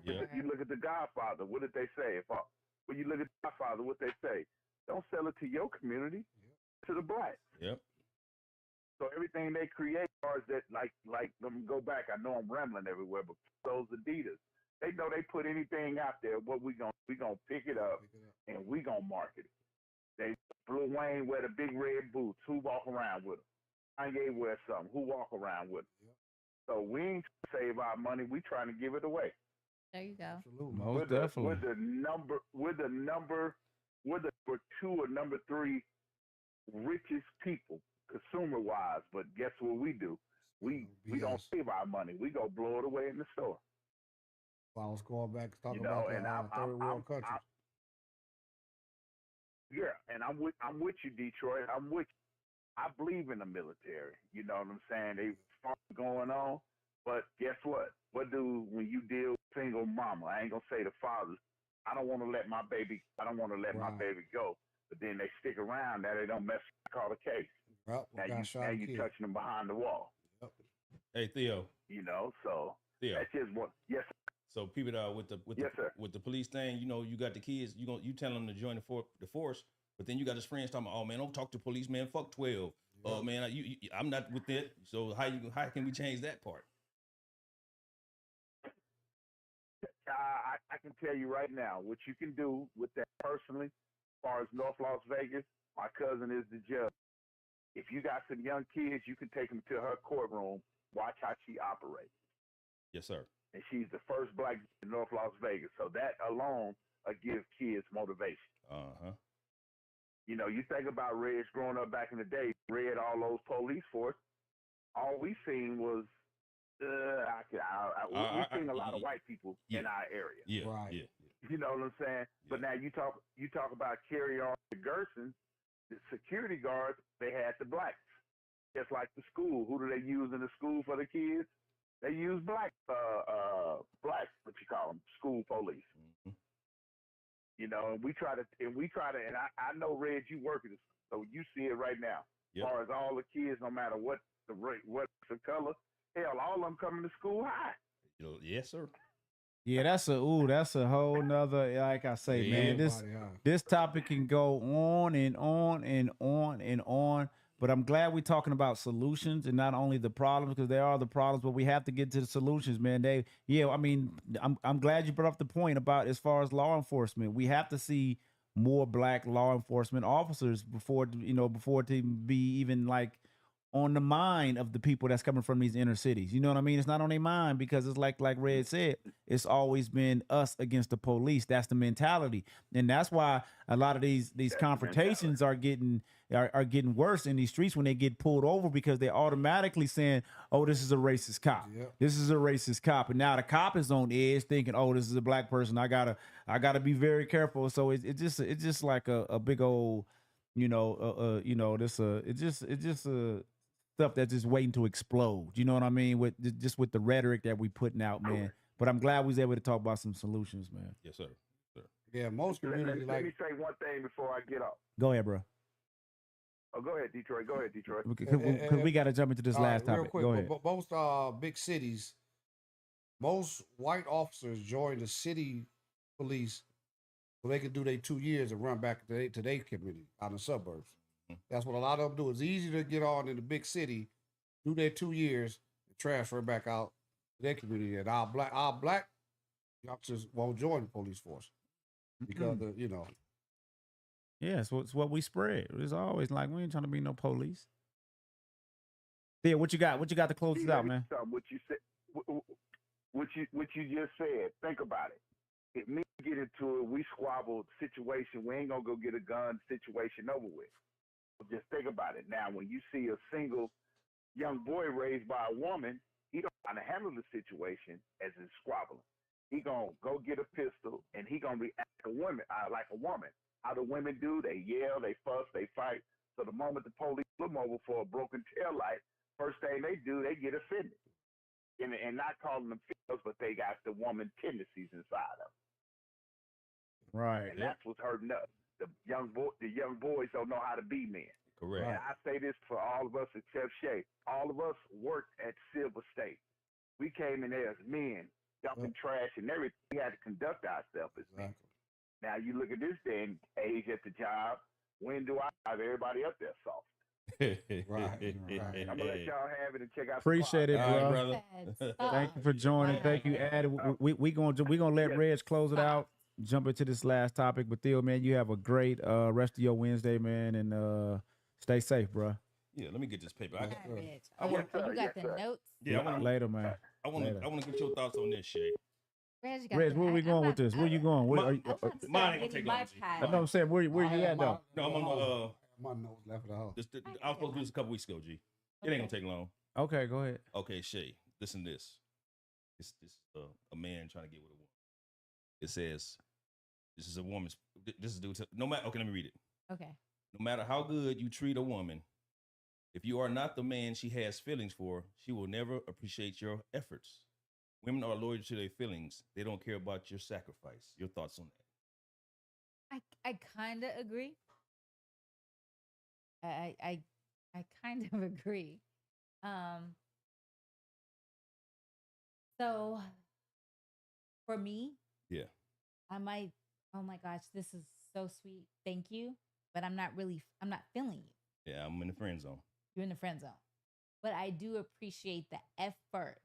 Yeah. You look at the Godfather, what did they say? When you look at the Godfather, what they say? Don't sell it to your community, to the blacks. Yep. So everything they create, as far as that, like let me go back. I know I'm rambling everywhere, but those Adidas, they know they put anything out there. What we gonna pick it up and we gonna market it. They Lil Wayne wear the big red boots. Who walk around with them? Kanye wear something. Who walk around with them? So we ain't trying to save our money. We trying to give it away. There you go. Absolutely. Most definitely. We're the number 2 or number 3 richest people consumer wise. But guess what we do? We don't save our money. We go blow it away in the store. I was going back to talk You about know, the and third world countries. Yeah, and I'm with you, Detroit. I'm with you. I believe in the military. You know what I'm saying? They going on, but guess what? When you deal with single mama? I ain't gonna say the fathers. I don't want to let my baby go. But then they stick around. Now they don't mess. Call the case. Yep, Now you touching them behind the wall. Yep. Hey Theo. You know, so Theo. that's just one. Yes. So people that Yes, sir. with the police thing, you got the kids, you tell them to join the force, but then you got his friends talking about, oh man, don't talk to police, man, fuck 12. Oh man, I'm not with it. So how can we change that part? I can tell you right now what you can do with that personally. As far as North Las Vegas, my cousin is the judge. If you got some young kids, you can take them to her courtroom, watch how she operates. Yes, sir. And she's the first black in North Las Vegas. So that alone will give kids motivation. Uh-huh. You know, you think about Reds growing up back in the day, Red, all those police force, all we seen was, we seen a lot of white people in our area. Yeah, Right. yeah. You know what I'm saying? But now you talk about Carry On the Gerson, the security guards, they had the blacks. Just like the school. Who do they use in the school for the kids? They use black, what you call them, school police. Mm-hmm. You know, and we try to, and I know, Reg, you work at this, so you see it right now. Yep. As far as all the kids, no matter what the rate, what the color, hell, all of them coming to school high. You know, yes, sir. Yeah, that's a whole nother, like I say, man, this topic can go on and on and on and on. But I'm glad we're talking about solutions and not only the problems, because there are the problems, but we have to get to the solutions, man. I'm glad you brought up the point about as far as law enforcement. We have to see more black law enforcement officers before it to be even like on the mind of the people that's coming from these inner cities. You know what I mean? It's not on their mind because it's like Red said, it's always been us against the police. That's the mentality. And that's why a lot of these confrontations are getting worse in these streets when they get pulled over, because they're automatically saying, oh, this is a racist cop. Yep. This is a racist cop. And now the cop is on edge thinking, oh, this is a black person. I gotta be very careful. So it's just like a big old, stuff that's just waiting to explode. You know what I mean? With the rhetoric that we putting out, man. But I'm glad we was able to talk about some solutions, man. Yes, sir. Yeah, most communities Let me say one thing before I get off. Go ahead, bro. Oh, go ahead, Detroit. Because we got to jump into this last topic. Quick, go ahead. Most big cities, most white officers join the city police so they can do their 2 years and run back to their community out in the suburbs. That's what a lot of them do. It's easy to get on in the big city, do their 2 years, and transfer back out to their community. And our black officers won't join the police force because of, Yeah, so it's what we spread. It's always like, we ain't trying to be no police. Yeah, what you got? What you got to close it out, man? What you said, what you just said. Think about it. If me get into it, we squabble situation. We ain't gonna go get a gun situation over with. Just think about it. Now, when you see a single young boy raised by a woman, he don't know how to handle the situation as in squabbling. He gonna go get a pistol and he gonna react like a woman. How do women do? They yell, they fuss, they fight. So the moment the police pull them over for a broken tail light, first thing they do, they get offended. And not calling them females, but they got the woman tendencies inside them. Right. And that's what's hurting us. The young boys don't know how to be men. Correct. And I say this for all of us except Shay. All of us worked at Silver State. We came in there as men, dumping trash and everything. We had to conduct ourselves as men. Now you look at this day and age at the job. When do I have everybody up there soft? Right. I'm gonna let y'all have it and check out. Appreciate it, bro. brother. Thank you for joining. Thank you, Ed. We gonna let Reg close it out. Jump into this last topic, but Theo, man, you have a great rest of your Wednesday, man, and stay safe, bro. Yeah, let me get this paper. You got the notes? Yeah, later, man. I want to get your thoughts on this, Shay. Reg, where are we going with this? Where you going? Mine ain't gonna take long. I know what I'm saying. Where you at, though? No, I'm on my notes left at the house. I was supposed to do this a couple weeks ago, G. It ain't gonna take long. Okay, go ahead. Okay, Shay, listen to this. It's a man trying to get with a woman. It says, this is a woman's, this is due to, okay, let me read it. Okay. No matter how good you treat a woman, if you are not the man she has feelings for, she will never appreciate your efforts. Women are loyal to their feelings. They don't care about your sacrifice. Your thoughts on that? I kind of agree. I kind of agree. So for me, yeah, I might, oh my gosh, this is so sweet. Thank you. But I'm not feeling you. Yeah, I'm in the friend zone. You're in the friend zone. But I do appreciate the effort.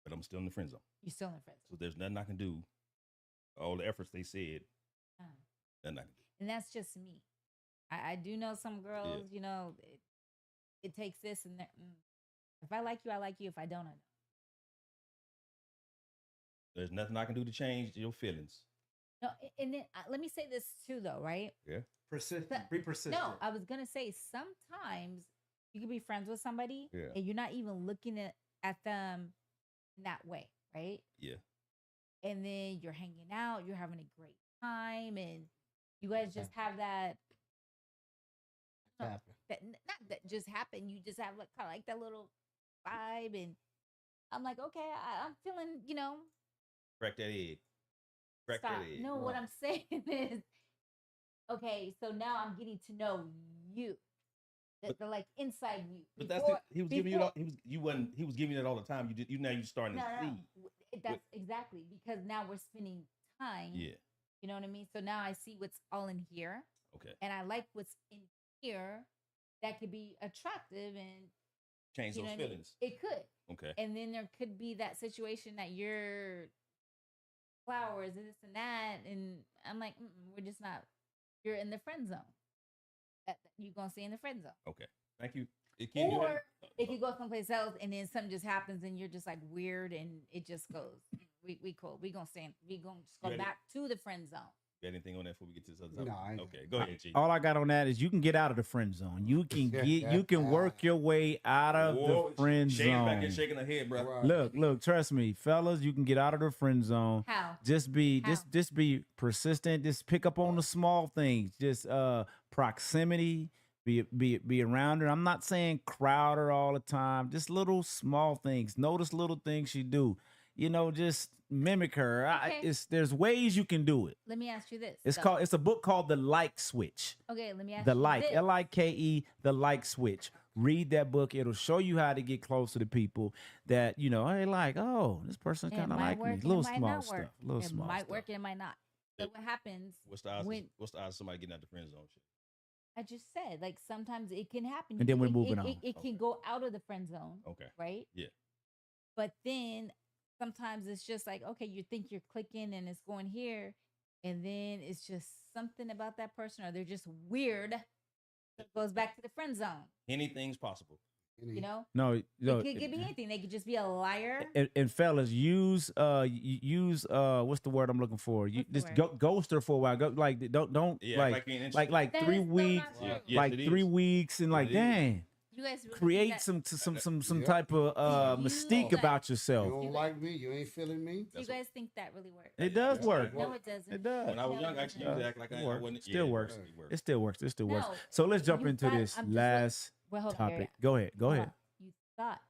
But I'm still in the friend zone. You're still in the friend zone. So there's nothing I can do. All the efforts they said, nothing I can do. And that's just me. I do know some girls, it takes this and that. If I like you, I like you. If I don't, I don't. There's nothing I can do to change your feelings. No, and then let me say this too, though, right? Persistent. Be persistent. No, I was gonna say sometimes you can be friends with somebody Yeah. and you're not even looking at them in that way, right? Yeah. And then you're hanging out, you're having a great time, and you guys just have that. Happen. Not that just happened. You just have like kind of like that little vibe, and I'm like, okay, I'm feeling, Crack that egg. Crack stop. that egg. No, what I'm saying is, okay, so now I'm getting to know you, the like inside you. But that's he was giving you that, he was giving you that all the time. You now you're starting to see. That's exactly because now we're spending time. Yeah. You know what I mean? So now I see what's all in here. Okay. And I like what's in here that could be attractive and Change those feelings. It could. Okay. And then there could be that situation that you're flowers and this and that. And I'm like, we're just not, you're in the friend zone. That you're going to stay in the friend zone. Okay. Thank you. Or if you go someplace else and then something just happens and you're just like weird and it just goes, we cool. We gonna just go back to the friend zone. You got anything on that before we get to this other No, topic? Okay, go ahead, G. All I got on that is you can get out of the friend zone. You can you can work your way out of the friend Shane's zone. back here shaking her head, bro. Right. Look, trust me, fellas, you can get out of the friend zone. How? Just be How? just be persistent. Just pick up on the small things. Just proximity. Be around her. I'm not saying crowd her all the time. Just little small things. Notice little things she do. Just mimic her. Okay. There's ways you can do it. Let me ask you this. It's a book called The Like Switch. Okay, let me ask The you Like, this. Like, The Like Switch. Read that book. It'll show you how to get closer to people that, hey, like, oh, this person kind of like me. Little small stuff. Little small stuff. It might stuff. work and it might not. So what happens What's the odds? when What's the odds of somebody getting out the friend zone? Shit? I just said, like, sometimes it can happen. And then we're moving on. It can go out of the friend zone. Okay. Right? Yeah. But then sometimes it's just like, okay, you think you're clicking and it's going here. And then it's just something about that person or they're just weird. So it goes back to the friend zone. Anything's possible. No, It could be anything. They could just be a liar. And fellas, use what's the word I'm looking for? You What's the just word? ghost her for a while. don't Yeah, like you ain't interested. like That 3 is still weeks, not true. Yes, like it 3 is. weeks, and like It is. dang, You guys really create think that, some Yeah. type of You mystique that- about You yourself. don't like me? You ain't feeling me? do you guys think that really works? It does Yeah. work. No, it doesn't. It does. When I was No, young, I it actually doesn't. used to act like I Works. wasn't. It still works. It works. It still works. It still works. No, So let's jump you into thought- this I'm just last Well, hold on, topic. Gary. Go ahead. Go Hold ahead. on. You thought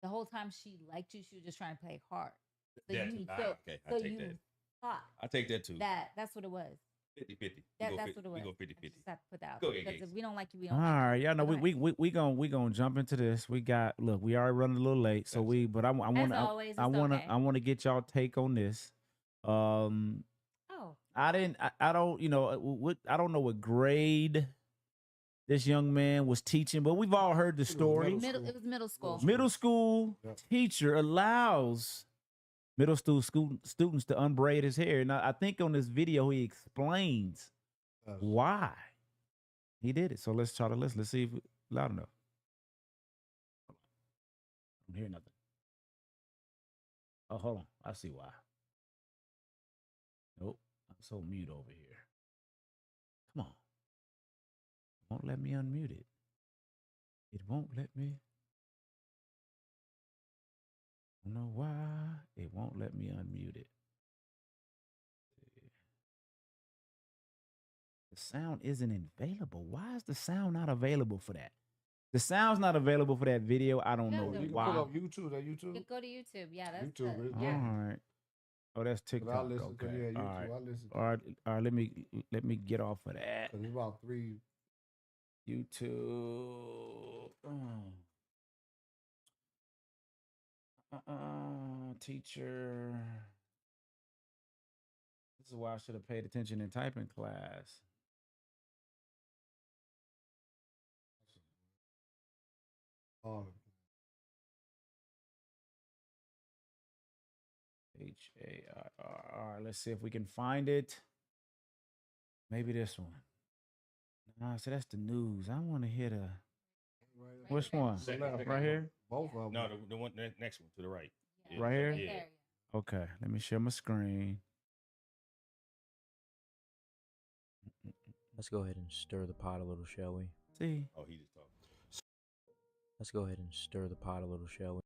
the whole time she liked you, she was just trying to play hard. So Yeah, you, ah, so, okay, I so take you that. thought I take that too. that's what it was. 50-50. That's what it was. We go I 50-50. just have to put that out Go there, ahead, because if Gates. we don't like you, we All don't like right, you. y'all know Go ahead. we gonna jump into this. We already running a little late, so but I want always, it's I okay. want to get y'all take on this. Oh, I don't I don't know what grade this young man was teaching, but we've all heard the story. it was middle school. Middle school Yep. teacher allows middle school students to unbraid his hair. Now, I think on this video he explains why he did it. So let's try to listen. Let's see if it's loud enough. I don't hear nothing. Oh, hold on. I see why. Nope. I'm so mute over here. Come on. Won't let me unmute it. It won't let me. I don't know why it won't let me unmute it. The sound isn't available. Why is the sound not available for that? The sound's not available for that video. I don't Yeah, know the- You can why. put up YouTube. That YouTube. You go to YouTube. Yeah, that's YouTube, the, it- All yeah. right. Oh, that's But I TikTok. listen to Okay. YouTube. All right. I listen to All right. All right. Let me get off of that. because it's about 3. YouTube. Teacher. This is why I should have paid attention in typing class. Oh, HAIR. All right, let's see if we can find it. Maybe this one. Nah, so that's the news. I want to hear the. Which one? Second. Right here? both of them. No, the one next one to the right. Yeah. Right here? Yeah. There. Okay, let me share my screen. Let's go ahead and stir the pot a little, shall we? See, Oh, he just talking. Let's go ahead and stir the pot a little, shall we?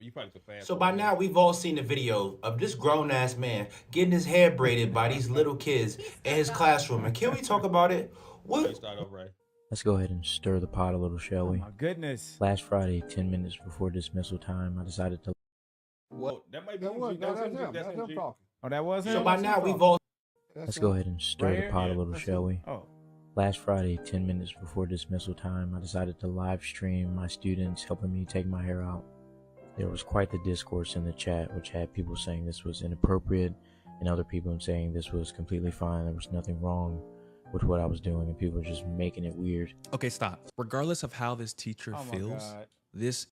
You probably could fast. So by now we've all seen the video of this grown ass man getting his hair braided by these little kids in his classroom. And can we talk about it? You What? start off right. Let's go ahead and stir the pot a little, shall oh we? my goodness. Last Friday, 10 minutes before dismissal time, I decided to. What? That might be That was, MG. that's MG. him. That's him MG. talking. Oh, that was him. So by that's now him we've talking. all That's Let's him. go ahead and stir Right the here? pot Yeah, a little, that's shall him. we? Oh, Last Friday, 10 minutes before dismissal time, I decided to live stream my students helping me take my hair out. There was quite the discourse in the chat, which had people saying this was inappropriate and other people saying this was completely fine. There was nothing wrong with what I was doing, and people were just making it weird. Okay, stop. Regardless of how this teacher oh my feels, God. this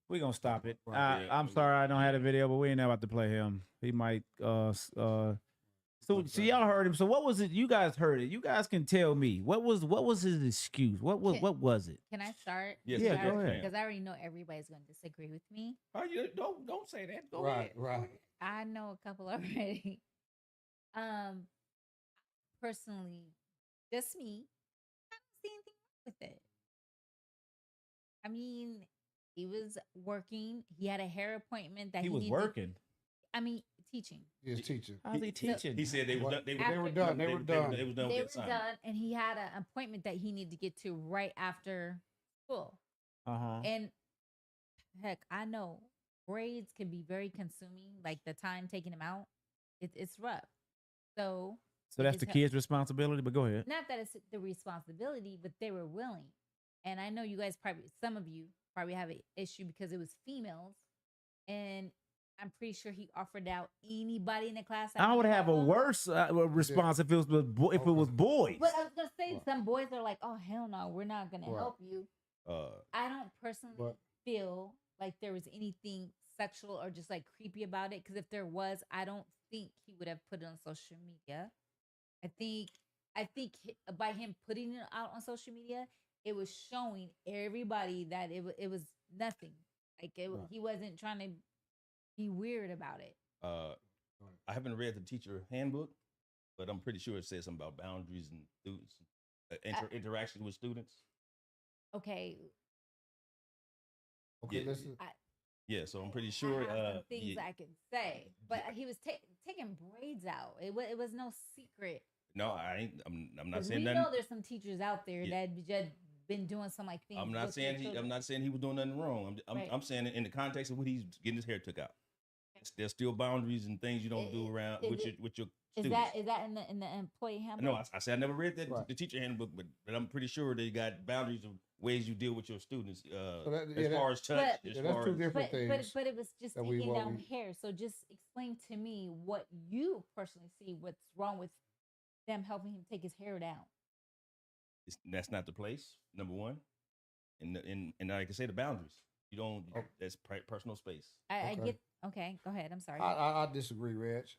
We gonna stop it. Yeah. I'm sorry I don't have the video, but we ain't about to play him. He might so y'all heard him. So what was it? You guys heard it. You guys can tell me what was his excuse? What was it? Can I start? Yes, Yeah, yes, go ahead. Because I already know everybody's going to disagree with me. Oh, you don't say that. Go Right, ahead. right. I know a couple already. Personally, just me, I don't see anything wrong with it. I mean, he was working. He had a hair appointment that He was needed- working. I mean, teaching. He is teaching. How's he teaching? He said they was done. They After- were They were done. They were done. They was done They with were the done, and he had an appointment that he needed to get to right after school. Uh-huh. And heck, I know braids can be very consuming. Like the time taking them out, it's rough. So So it that's just the help- kid's responsibility, but go ahead. Not that it's the responsibility, but they were willing. And I know you guys probably, some of you probably have an issue because it was females, and I'm pretty sure he offered out anybody in the class. that I would wanted have a help him. worse response if it was if it was boys. But I was gonna say some boys are like, oh hell no, we're not gonna Right. help you. I don't personally But- feel like there was anything sexual or just like creepy about it. Because if there was, I don't think he would have put it on social media. I think by him putting it out on social media, it was showing everybody that it was nothing. Like Right. he wasn't trying to be weird about it. I haven't read the teacher handbook, but I'm pretty sure it says something about boundaries and students, interaction with students. Okay, Okay, Yeah. listen. Yeah, so I'm pretty I sure. have some things yeah. I can say, but he was taking braids out. It was no secret. No, I ain't. I'm not 'Cause saying we nothing. know there's some teachers out there Yeah. that just been doing some like things. I'm not with their saying he. I'm children. not saying he was doing nothing wrong. Right. I'm saying in the context of what he's getting his hair took out. There's still boundaries and things you don't do around is with it- your Is students. that in the employee handbook? No, I said I never read that Right. the teacher handbook, but I'm pretty sure they got boundaries of ways you deal with your students. that- As far as touch, But- as Yeah, that's far two as different things. But it was just that we- taking what down we- hair. So just explain to me what you personally see. What's wrong with them helping him take his hair down? that's not the place. Number one, and like I say, the boundaries. You don't. Oh. That's personal space. I Okay. get. Okay, go ahead. I'm sorry. I disagree, Reg. As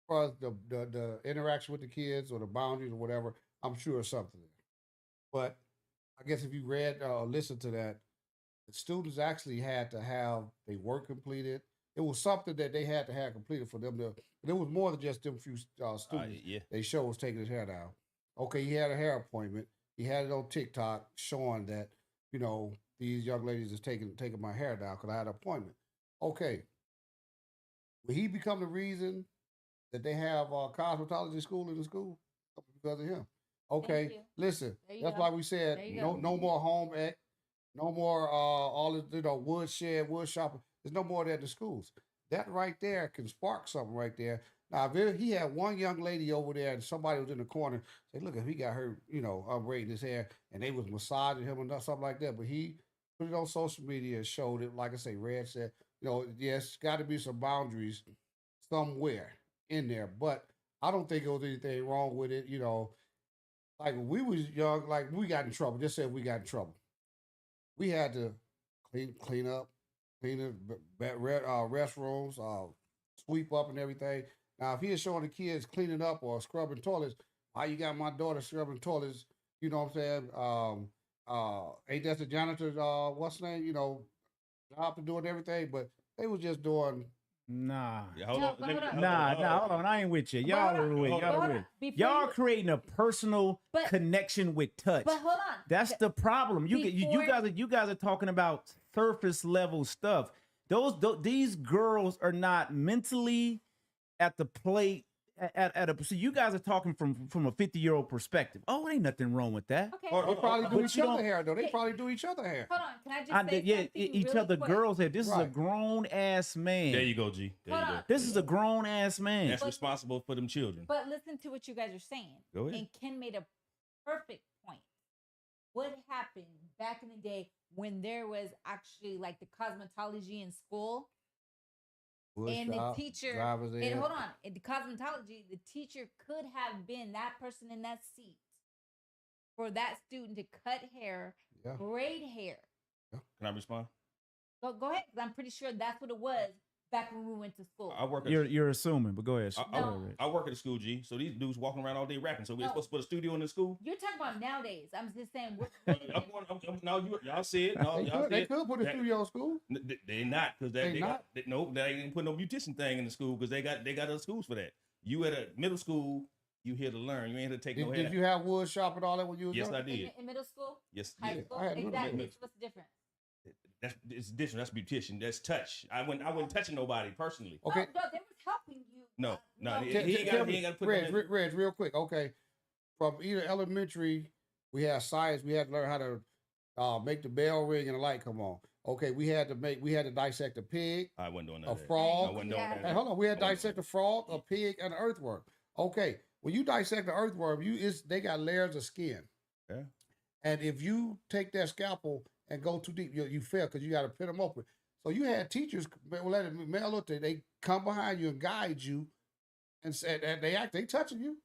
far as the interaction with the kids or the boundaries or whatever, I'm sure it's something there. But I guess if you read or listened to that, the students actually had to have their work completed. It was something that they had to have completed for them to. There was more than just them few students. Yeah. They show was taking his hair down. Okay, he had a hair appointment. He had it on TikTok showing that these young ladies is taking my hair down because I had an appointment. Okay, will he become the reason that they have cosmetology school in the school because of him? Okay, you. listen, There you that's go. why we said There you no go. no more home ec, no more all this wood shed, wood shopping. There's no more of that in the schools. That right there can spark something right there. Now, if he had one young lady over there and somebody was in the corner, say, look, if he got her, unbraiding his hair, and they was massaging him or something like that, but he put it on social media and showed it. Like I say, Red said, yes, got to be some boundaries somewhere in there. But I don't think there was anything wrong with it. Like when we was young, like we got in trouble. Just said we got in trouble. We had to clean up, clean the restrooms, sweep up and everything. Now, if he is showing the kids cleaning up or scrubbing toilets, why you got my daughter scrubbing toilets? You know what I'm saying? Ain't that the janitor's, what's the name? Job to doing everything, but they was just doing Nah. Yeah, hold No, on. but Let me- hold on. Nah, hold on. I ain't with you. Y'all hold are on. with. Hold Y'all on. are with. Before Y'all you- creating a personal But- connection with touch. But hold on. That's the problem. You Before- you guys are talking about surface level stuff. These girls are not mentally at the plate at a. So you guys are talking from a 50-year-old perspective. Oh, ain't nothing wrong with that. Okay. Hold They on. probably do But each you other don't- hair though. They Okay. probably do each other hair. Hold on. Can I just say Yeah, something each really other quick? girls here. This is a Right. grown ass man. There you go, G. There Hold you go. on. This is a grown ass man. That's But- responsible for them children. But listen to what you guys are saying. Go ahead. And Ken made a perfect point. What happened back in the day when there was actually like the cosmetology in school? Wood And the shop, teacher, driver's ed. and hold on, in the cosmetology, the teacher could have been that person in that seat for that student to cut hair, Yeah. braid hair. Can I respond? Go ahead, because I'm pretty sure that's what it was back when we went to school. I work at You're assuming, but go ahead. I, Go I, ahead, Rich. I work at a school, G. So these dudes walking around all day rapping. So we're No. supposed to put a studio in the school. You're talking about nowadays. I'm just saying. No, y'all see it. No, They y'all could, see they it. could put a That- studio in school. They not because They they not? got no. They ain't put no beautician thing in the school because they got other schools for that. You at a middle school, you here to learn. You ain't here to take no Did head. you have wood shop and all that when you was Yes, young? I did. In middle school, Yes, high yeah. school, I had middle exactly. school. So what's the difference? It's different. That's beautician. That's touch. I wasn't touching nobody personally. Okay. No, they was helping you. No, no, he Tell ain't got me, to put Reg, them in- Reg, real quick. Okay. From either elementary, we had science. We had to learn how to make the bell ring and the light come on. Okay, we had to dissect a pig, I wasn't doing a that. frog. I wasn't doing Yeah. that. Hey, hold on. We had to I wasn't dissect a frog, a pig, and an earthworm. Okay, when you dissect the earthworm, they got layers of skin. Yeah. And if you take that scalpel and go too deep, you fail because you got to pin them open. So you had teachers, they come behind you and guide you, and said and they touching you,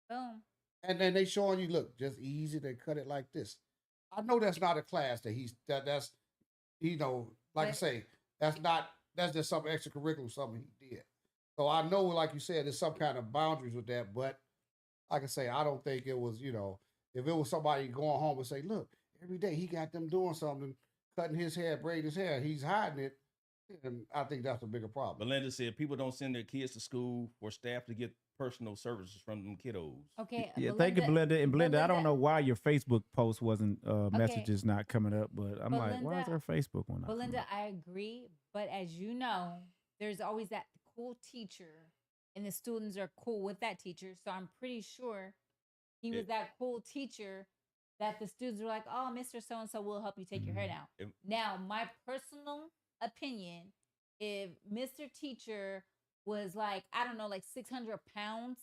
Boom. and then they showing you, look, just easy. They cut it like this. I know that's not a class that's like I But- say, that's just some extracurricular something he did. So I know, like you said, there's some kind of boundaries with that. But like I say, I don't think it was, if it was somebody going home and say, look, every day he got them doing something, cutting his hair, braiding his hair, he's hiding it. And I think that's a bigger problem. Belinda said people don't send their kids to school for staff to get personal services from them kiddos. Okay. Yeah, thank you, Belinda. And Belinda, I don't Belinda- know why your Facebook post wasn't messages not coming up, but I'm like, why is Belinda- our Facebook one not coming Belinda, up? I agree, but as you know, there's always that cool teacher, and the students are cool with that teacher. So I'm pretty sure he was that cool teacher that the students were like, "Oh, Mr. So and So will help you take your hair down." If- Now, my personal opinion, if Mr. Teacher was like, I don't know, like 600 pounds,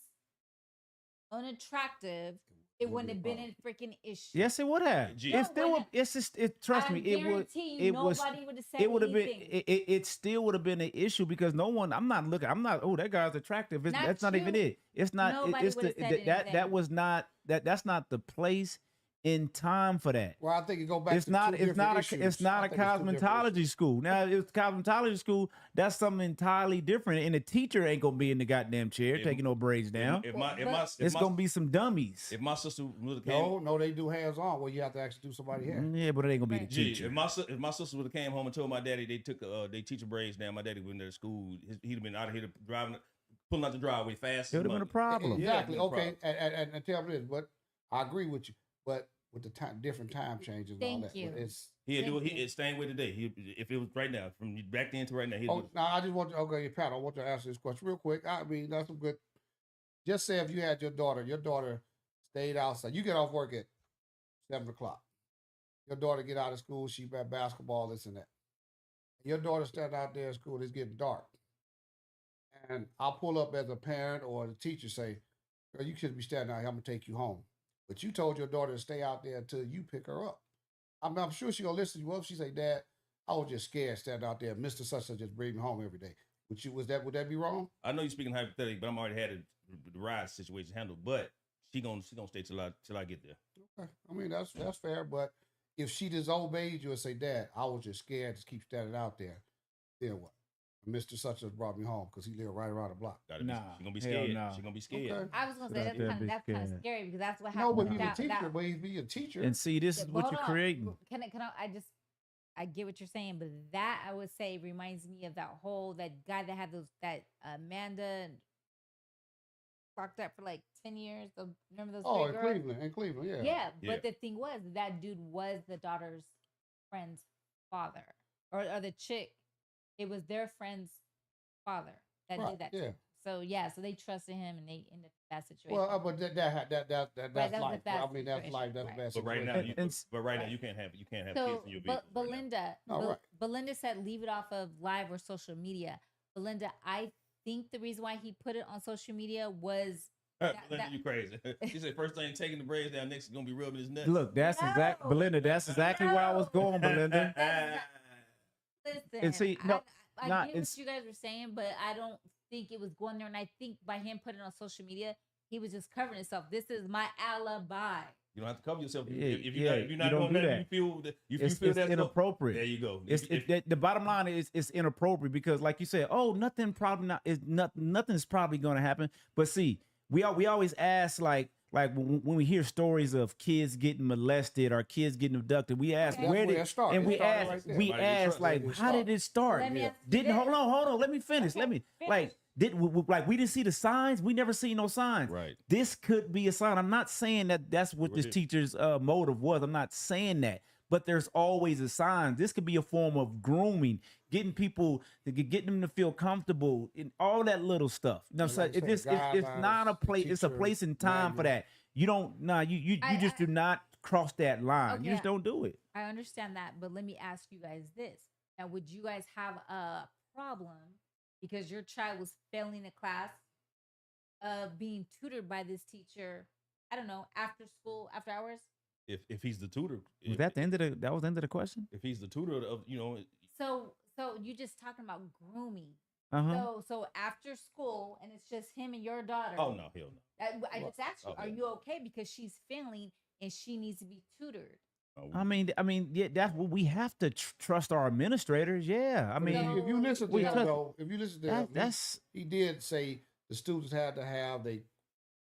unattractive, it wouldn't have been a freaking issue. Yes, it would have. Gee. It No, still would. wouldn't- It's just. Trust I me. It would. guarantee you It was. nobody would have said It would have been. anything. It still would have been an issue because no one. I'm not looking. I'm not. Oh, that guy's attractive. Not That's not even you. it. It's not. Nobody It's would've said that anything. was not that. That's not the place in time for that. Well, I think it go back It's to not. two It's different not. issues. It's not I a think it's two different cosmetology issues. school. Now, if it's cosmetology school, that's something entirely different. And the teacher ain't gonna be in the goddamn chair If- taking no braids down. It's gonna be some dummies. If my sister would have came, No, they do hands on where you have to actually do somebody hair. Yeah, but it ain't gonna be the Gee, teacher. if my sister would have came home and told my daddy they took they teacher braids down, my daddy went to school. He'd have been out of here driving, pulling out the driveway fast. It would have been a problem. Exactly. Yeah, Okay. And tell me this, but I agree with you. But with the different time changes and all Thank that, you. it's. He'd do it. Thank you. It's staying with today. If it was right now, from back then to right now, he'd Oh, do it. now I just want to. Okay, Pat, I want to answer this question real quick. I mean, that's some good. Just say if you had your daughter stayed outside. You get off work at 7:00. Your daughter get out of school. She at basketball, this and that. Your daughter stand out there at school. It's getting dark, and I'll pull up as a parent or the teacher say, "Girl, you shouldn't be standing out here. I'm gonna take you home." But you told your daughter to stay out there until you pick her up. I'm sure she gonna listen to you. Well, if she say, "Dad, I was just scared standing out there. Mr. Such and just bring me home every day." Would that be wrong? I know you're speaking hypothetically, but I'm already had the ride situation handled. But she gonna stay till I get there. Okay. I mean that's fair, but if she disobeyed you and say, "Dad, I was just scared to keep standing out there," then what? Mr. Such just brought me home because he lived right around the block. She gonna be hell scared. no. She gonna be scared. Okay. I was gonna Sit say out there and be that's kind of scared. scary because that's what No, happened. but he's a that- teacher. that- But he's be a teacher. And see, this is But what hold you're on. creating. Can I I get what you're saying, but that I would say reminds me of that guy that had that Amanda locked up for like 10 years. Remember those Oh, three girls? In Cleveland, yeah. Yeah, Yeah. but the thing was that dude was the daughter's friend's father, or the chick. It was their friend's father that Right, did that. yeah. To him. So yeah, so they trusted him and they ended up in that situation. Well, but that's that was a life. bad I mean, that's situation, life. That's right. a bad But right situation. now, And- you can't have kids So, in your vehicle. but right now. Belinda, No, right. Belinda said leave it off of live or social media. Belinda, I think the reason why he put it on social media was Belinda, you crazy. She said first thing taking the braids down, next is gonna be rubbing his nuts. Look, that's No. Belinda. That's exactly where I was going, Belinda. listen. And see, no, I nah, get it's- what you guys were saying, but I don't think it was going there. And I think by him putting it on social media, he was just covering himself. This is my alibi. You don't have to cover yourself. Yeah, If yeah, you're not you don't doing do that, that. you feel that you It's feel that's inappropriate. There you go. The bottom line is it's inappropriate because, like you said, oh, nothing's probably going to happen. But see, we always ask like when we hear stories of kids getting molested or kids getting abducted, we ask Okay. where That's where did it started. and It we started ask right there. we Why did it ask start? like Where did it how did it start? Let me ask you Didn't this. hold on, let me finish. Okay, Let me finish. like we didn't see the signs. We never seen no signs. Right. This could be a sign. I'm not saying that that's what this Right. teacher's motive was. I'm not saying that. But there's always a sign. This could be a form of grooming, getting people getting them to feel comfortable, and all that little stuff. You know, And so like I it's said, it's not a guidelines, place. It's a teacher place and time for manual. that. You don't. Nah, you just do not cross that line. You Okay. just don't do it. I understand that, but let me ask you guys this. Now, would you guys have a problem because your child was failing a class of being tutored by this teacher, I don't know, after school, after hours? If he's the tutor, Was that the end of that was the end of the question? if he's the tutor of So you just talking about grooming. Uh-huh. So after school, and it's just him and your daughter. oh no, hell no. I just asked you, Oh, are yeah. you okay because she's failing and she needs to be tutored? I mean, yeah, that's what we have to trust our administrators. Yeah, I mean, if you listen to we him trust- though, if you listen to him, that's he did say the students had to have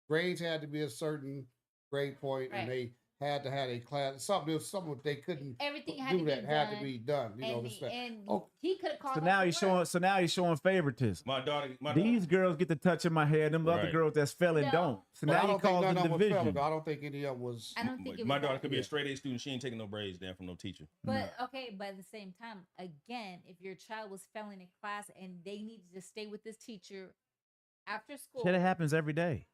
grades had to be a certain grade point, Right. and they had to have a class. Something they couldn't Everything had do to be that done. had to be done. You know, And, this stuff. and Oh. he could have called. so off now the you're showing. work. So now you're showing favoritism. My daughter. These girls get to touch in my hair. Them other Right. girls that's failing No. don't. So But I now you don't think call none the of them was failing, division. though. I don't think any of them was. I don't think it was My daughter that. could be Yeah. a straight A student. She ain't taking no braids down from no teacher. But okay, but at the same time, again, if your child was failing a class and they needed to stay with this teacher after school, Shit, it happens every day.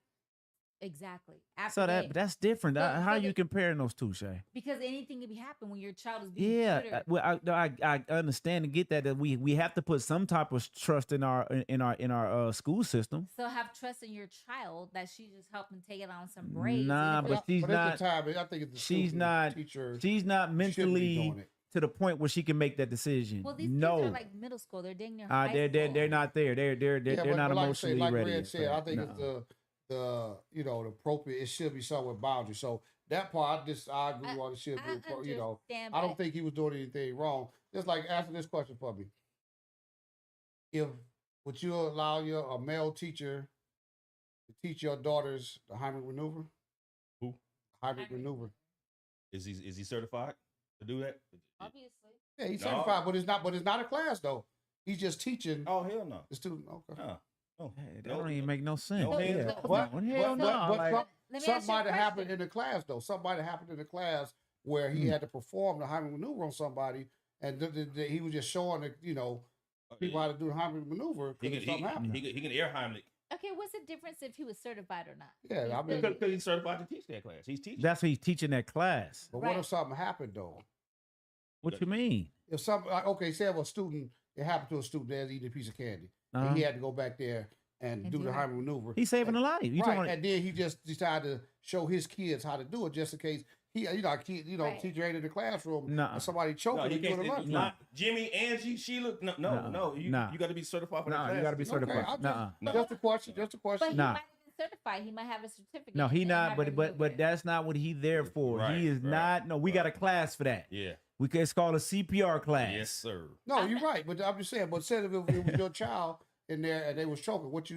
exactly. After So they- that's different. So- How so you they- comparing those two, Shay? because anything can be happen when your child is being Yeah, tutored. well, I understand and get that we have to put some type of trust in our school system. So have trust in your child that she just helped him take it on some braids. Nah, and if but it- she's but not. at the time, I think it's the She's student, not. teacher. She's not shouldn't be mentally doing it. to the point where she can make that decision. well, these no, kids are like middle school. They're dang near high they're school. not there. They're Yeah, they're not but like I emotionally said, like ready. Red for said, I that. think No. it's the the appropriate. It should be somewhere boundary. So that part, I agree on. It should be. understand, I don't but- think he was doing anything wrong. Just like answer this question for me. Would you allow a male teacher to teach your daughters the Heimlich maneuver? Who? Heimlich maneuver. Is he certified to do that? Obviously. Yeah, he's No. certified, but it's not a class though. He's just teaching Oh hell no. the student. Okay. Oh. Hey, that don't even make no sense. No, yeah, no, come but- on. Hell no. but like- Let me ask Something you might a have happened question. in the class though. Something might have happened in the class where he had to perform the Heimlich maneuver on somebody, and he was just showing people how to do the Heimlich maneuver. He Because can something happened. he can air Heimlich Okay, what's the difference if he was certified or not? Yeah, I mean, because he's certified to teach that class. He's teaching. That's what he's teaching that class. but what Right. if something happened though? What you mean? If say if a student, it happened to a student that's eating a piece of candy, Uh-huh. and he had to go back there and And do do the it. Heimlich maneuver. He's saving a life. You Right, talking? and then he just decided to show his kids how to do it, just in case Right. teacher ain't in the classroom Nah. and somebody choking No, and you doing a can't. lunch. Nah. Jimmy, Angie, Sheila. No. You Nah. got to be certified for No, that class. you got to be Okay, certified. I just- Nuh-uh. No. Just a question. Just a But question. he Nah. might have been certified. He might have a certificate. No, he and not. have But it but moved. that's not what he there for. Right, he is right, not. No, we got a class for that. Yeah. It's called a CPR class. Yes, sir. No, you're right. But I'm just saying. But said if it was your child in there and they was choking, what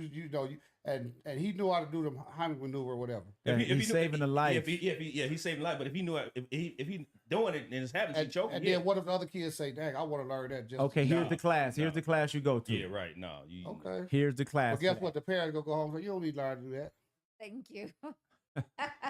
and he knew how to do the Heimlich maneuver or whatever. He's saving a life. He's saving a life. But if he knew if he doing it and it's happening, he choking. And then what if the other kids say, "Dang, I want to learn that." Just Okay, here's the class. Here's the class you go to. Yeah, right. No, okay. Here's the class. But guess what? The parents gonna go home and say, "You don't need to learn to do that." Thank you.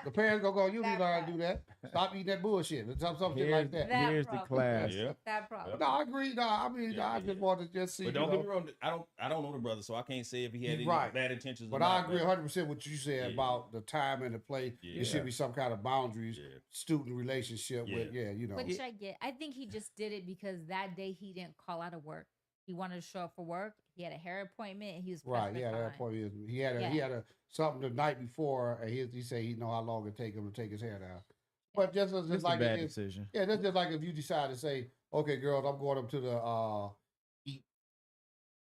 The parents gonna go, "You need to learn to do that. Stop eating that bullshit." Or something like that. Here's the class. Yeah. That problem. No, I agree. No, I mean, I just wanted to just see. But don't get me wrong. I don't know the brother, so I can't say if he had any bad intentions. But I agree 100% with what you said about the time and the place. There should be some kind of boundaries, student relationship with, you know. Which I get. I think he just did it because that day he didn't call out of work. He wanted to show up for work. He had a hair appointment, and he was Right. Yeah, that appointment. He had a something the night before, and he said he know how long it take him to take his hair down. But just like a bad decision. Yeah, that's just like if you decide to say, "Okay, girls, I'm going up to the eat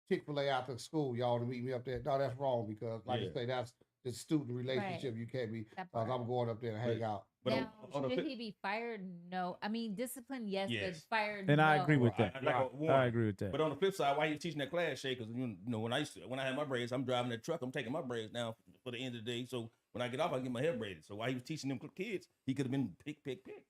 Chick-fil-A after school. Y'all to meet me up there." No, that's wrong because, like you say, that's the student relationship. You can't be. I'm going up there to hang out. But now, should he be fired? No. I mean, discipline, yes, but fired. And no. I agree with that. I agree with that. But on the flip side, why you teaching that class, Shay? Because you know, when I had my braids, I'm driving that truck. I'm taking my braids now for the end of the day. So when I get off, I get my hair braided. So while he was teaching them kids, he could have been pick.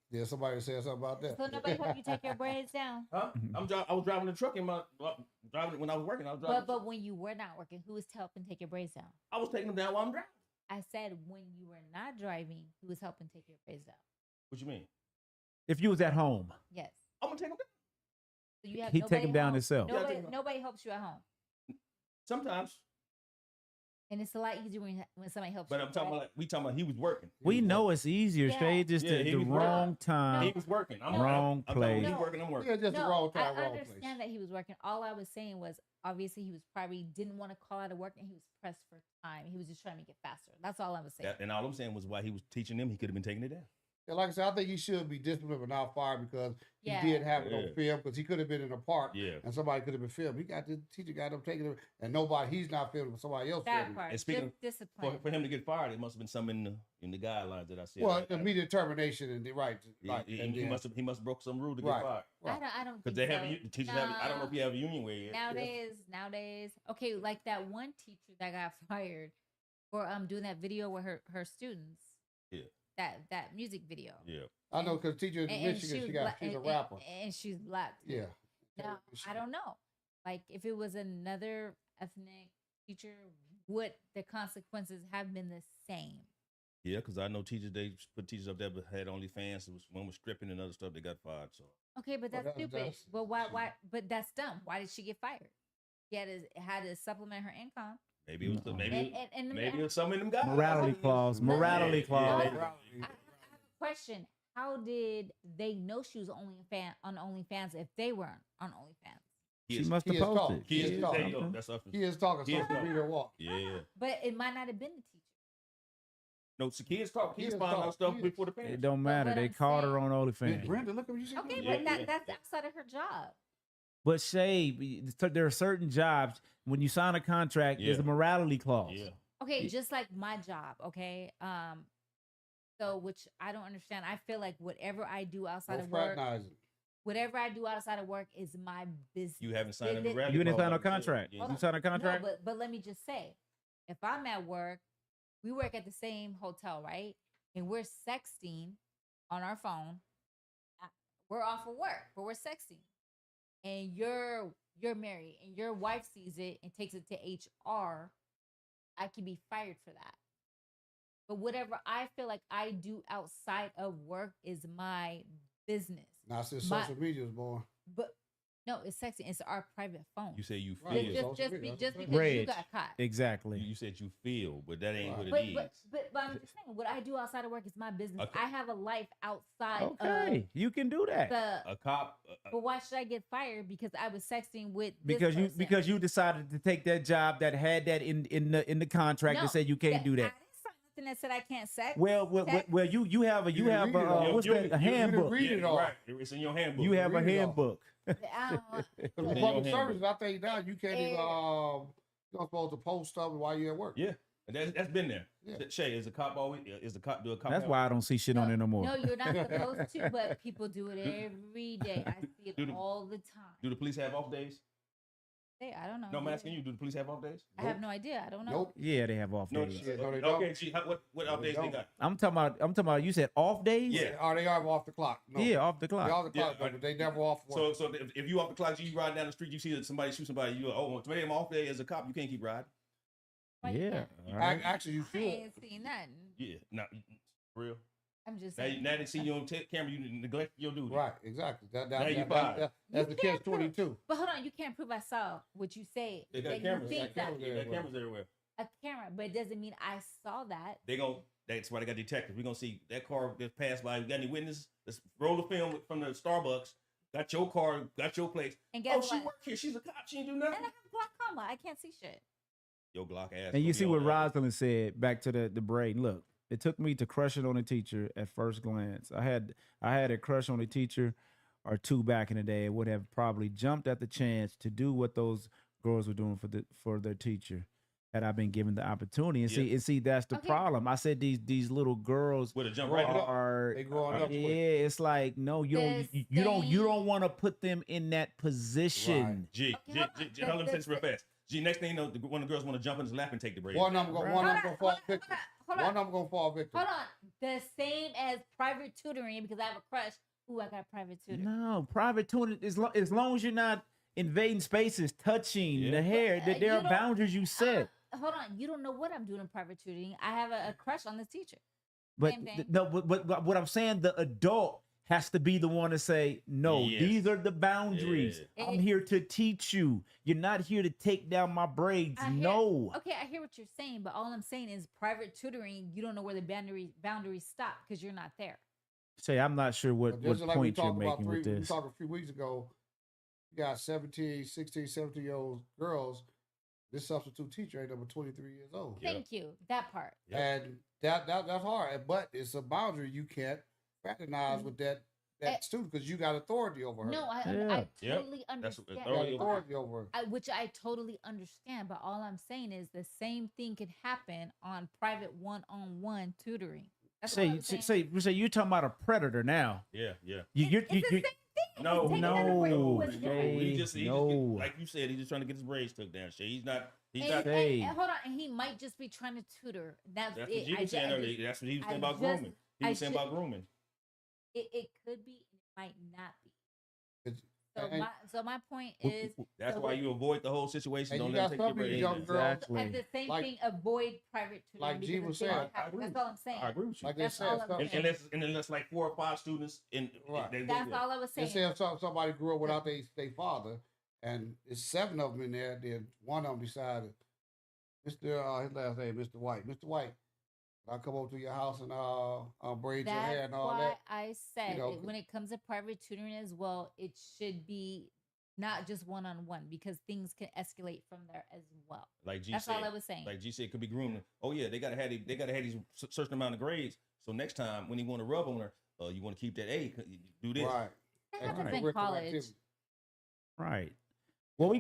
Yeah, somebody said something about that. So nobody helped you take your braids down. Huh? I was driving the truck when I was working. I was driving. But when you were not working, who was helping take your braids down? I was taking them down while I'm driving. I said when you were not driving, who was helping take your braids down? What you mean? If you was at home, yes, I'm gonna take them down. So you have he take them down home. himself. Nobody helps you at home. Sometimes. And it's a lot easier when somebody helps. But you, I'm talking about we talking about he was working. We know it's easier, Shay. Just the wrong time. He was working. Wrong place. He's working. I'm working. Yeah, just the wrong time, I wrong place. understand that he was working. All I was saying was obviously he was probably didn't want to call out of work and he was pressed for time. He was just trying to make it faster. That's all I was saying. And all I'm saying was while he was teaching them, he could have been taking it down. Yeah, like I said, I think he should be disciplined but not fired because he did have it on film because he could have been in a park and somebody could have been filmed. He got the teacher got him taking it and he's not filming, but somebody else filming. And speaking of, for him to get fired, it must have been something in the guidelines that I said. Well, immediate termination and he must have broke some rule to get fired. I don't because they have the teachers have. I don't know if you have a union where yet. Nowadays, okay, like that one teacher that got fired for doing that video with her students. Yeah. That music video. Yeah. I know because teacher in Michigan, she's a rapper. And she's black. Yeah. Now, I don't know. Like if it was another ethnic teacher, would the consequences have been the same? Yeah, because I know teachers, they put teachers up there but had OnlyFans. One was stripping and other stuff, they got fired. So okay, but that's stupid. But why but that's dumb. Why did she get fired? She had to supplement her income. Maybe it was maybe it was some of them guys. Morality clause. Morality clause. I have a question. How did they know she was on OnlyFans if they weren't on OnlyFans? She must have posted. He is talking. He is talking. So read her walk. Yeah. But it might not have been the teacher. No, so kids talk. Kids find out stuff before the parents. It don't matter. They caught her on OnlyFans. Brenda, look at what you said. Okay, but that's outside of her job. But Shay, there are certain jobs when you sign a contract, there's a morality clause. Yeah. Okay, just like my job. Okay, so which I don't understand. I feel like whatever I do outside of work, is my business. You haven't signed a morality clause. You didn't sign a contract. You signed a contract. No, but let me just say, if I'm at work, we work at the same hotel, right? And we're sexting on our phone. We're off of work, but we're sexting. And you're married and your wife sees it and takes it to HR, I can be fired for that. But whatever I feel like I do outside of work is my business. Now since social media is born. But no, it's sexy. It's our private phone. You say you feel. Just because you got caught. Exactly. You said you feel, but that ain't what it is. But I'm just saying, what I do outside of work is my business. Okay. I have a life outside of. Okay, you can do that. A cop. But why should I get fired because I was sexting with because you decided to take that job that had that in the contract that said you can't do that. I didn't sign nothing that said I can't sex. Well, you have a handbook. Read it all. Right, it's in your handbook. You have a handbook. The public services, I think now you can't even. You're not supposed to post stuff while you're at work. Yeah, that's been there. Yeah. Shay, do a cop? That's why I don't see shit on there no more. No, you're not supposed to, but people do it every day. I see it all the time. Do the police have off days? I don't know. No, I'm asking you. Do the police have off days? I have no idea. I don't know. Nope. Yeah, they have off No, days. shit. No, they don't. okay. Gee, what off days they don't. got? I'm talking about. You said off days. Yeah. Or they are off the clock. No. Yeah, off the clock. They off the clock, Yeah, but they never off work. So if you off the clock, you ride down the street, you see that somebody shoot somebody, you today I'm off day as a cop, you can't keep riding. Why you Yeah. can't? All right. Actually, you I should. ain't seen nothing. Yeah, not for real. I'm just Now, saying. now they see you on camera, you neglect your duty. Right, exactly. Now you fired. That's the You can't catch-22. But hold on, you can't prove I saw what you say. They got that cameras. You think that They got cameras everywhere. a camera, but it doesn't mean I saw that. That's why they got detectives. We're gonna see that car that passed by. We got any witnesses? Let's roll the film from the Starbucks. Got your car, got your place. And guess she what? worked here. She's a cop. She ain't do And nothing. I have glaucoma. I can't see shit. Yo, Glock ass. And you gonna see be what all that. Rosalind said back to the braid. Look, it took me to crush it on a teacher at first glance. I had a crush on a teacher or two back in the day. Would have probably jumped at the chance to do what those girls were doing for their teacher had I been given the opportunity. And see that's the Okay. problem. I said these little girls Would have jumped right up. are They growing up quick. it's like no, you don't want to put them in that position. G, Okay, hold on. let me say this real fast. G, next thing you know, one of the girls want to jump in his lap and take the braid. One of them gonna fall victim. Hold One on. of them gonna fall victim. Hold on. The same as private tutoring because I have a crush. Ooh, I got private tutoring. No, private tutoring as long as you're not invading spaces, touching the hair, But, there you are don't- boundaries you set. Hold on. You don't know what I'm doing in private tutoring. I have a crush on this teacher. But Same thing. but what I'm saying, the adult has to be the one to say, no, Yes. these are the boundaries. Yeah. I'm here to teach you. You're not here to take down my braids. No. Okay, I hear what you're saying, but all I'm saying is private tutoring, you don't know where the boundaries stop because you're not there. Say, I'm not sure what But just like we point you're talked about making with we this. talked a few weeks ago, you got 17, 16, 17-year-old girls. This substitute teacher ain't number 23 years old. Thank you. That part. And that's hard. But it's a boundary you can't fraternize with that student because you got authority over her. No, I totally understand. You got authority over her. Which I totally understand, but all I'm saying is the same thing could happen on private one-on-one tutoring. That's all I'm saying. Say you're talking about a predator now. Yeah. You're It's the same thing. No, It's taking out a break. no, What's Jay, different? He just no. like you said, he's just trying to get his braids took down. Shay, he's not. Hey. And hold on, and he might just be trying to tutor. That's That's it. what you were saying earlier. That's what he was saying about grooming. He was saying about grooming. It could be, it might not be. It's- So and- my point is That's so why what- you avoid the whole situation. And Don't you let got him take your some of these braids. young girls- at the same like- thing, avoid private tutoring. like G because was it didn't saying, happen. That's all I'm saying. I agree with you. Like they That's said, all I'm some- saying. Unless like 4 or 5 students in Right. they That's all I was They saying. say if somebody grew up without their father, and it's 7 of them in there, then one of them decided, his last name, Mr. White. Mr. White, I come over to your house and braid your hair That's and all why that. I said know, when it comes to private tutoring as well, it should be not just one-on-one because things can escalate from there as well. Like G That's said, all I was saying. Like G said, it could be grooming. Oh yeah, they gotta have these certain amount of grades. So next time when you want to rub on her, you want to keep that A. Do this. Right. That happens in college. Right. Well,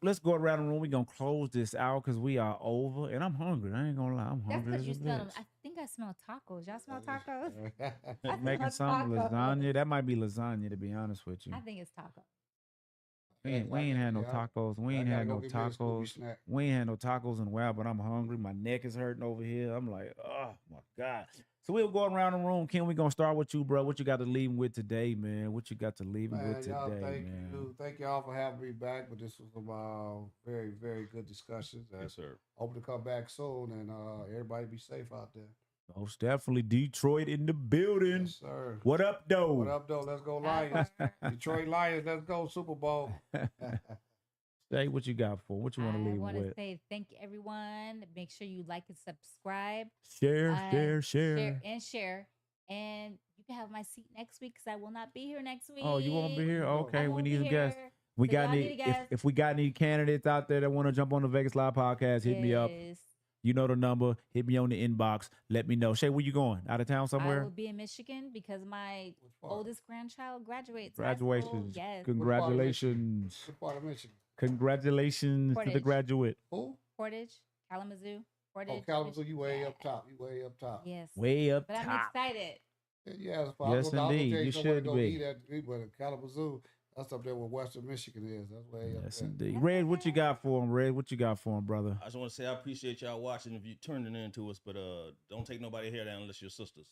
let's go around the room. We're gonna close this out because we are over, and I'm hungry. I ain't gonna lie, I'm That's hungry. because as you a smell them. bitch. I think I smell tacos. Y'all smell tacos? I Making smell some tacos. lasagna. That might be lasagna, to be honest with you. I think it's taco. We ain't had no Yeah. tacos. We I ain't gotta had go no get me a Scooby tacos. snack. We ain't had no tacos in a while, but I'm hungry. My neck is hurting over here. I'm like, oh my God. So we'll go around the room. Ken, we gonna start with you, bro. What you got to leave him with today, man? What you got to leave him Man, with y'all, today, thank man? you. Thank y'all for having me back. But this was a very, very good discussions. Yes, sir. Hope to come back soon, and everybody be safe out there. Most definitely Detroit in the building. Yes, sir. What up, though? What up, though? Let's go Lions. Detroit Lions. Let's go Super Bowl. Say what you got for. What you want to I leave him want to with? say thank you, everyone. Make sure you like and subscribe. Share. And share. And you can have my seat next week because I will not be here next week. Oh, you won't be here? I Okay, we won't need be a guest. here. We So got y'all any? need a guest. If we got any candidates out there that want to jump on the Vegas Live podcast, hit me up. Yes. You know the number. Hit me on the inbox. Let me know. Shay, where you going? Out of town I somewhere? will be in Michigan because my part? oldest grandchild graduates. high school. Graduations. Yes. Congratulations. What part of Michigan? Congratulations to the Portage. graduate. Who? Portage, Kalamazoo. Portage. Oh, Kalamazoo, you way Yeah. up top. You way up top. Yes. Way up But I'm top. excited. Yeah, Yes, indeed. You should be. But Kalamazoo, That's up there where Western Michigan is. That's way up Yes, there. indeed. Red, what you got for him? Red, what you got for him, brother? I just want to say I appreciate y'all watching. If you turning into us, but don't take nobody hair down unless you're sisters.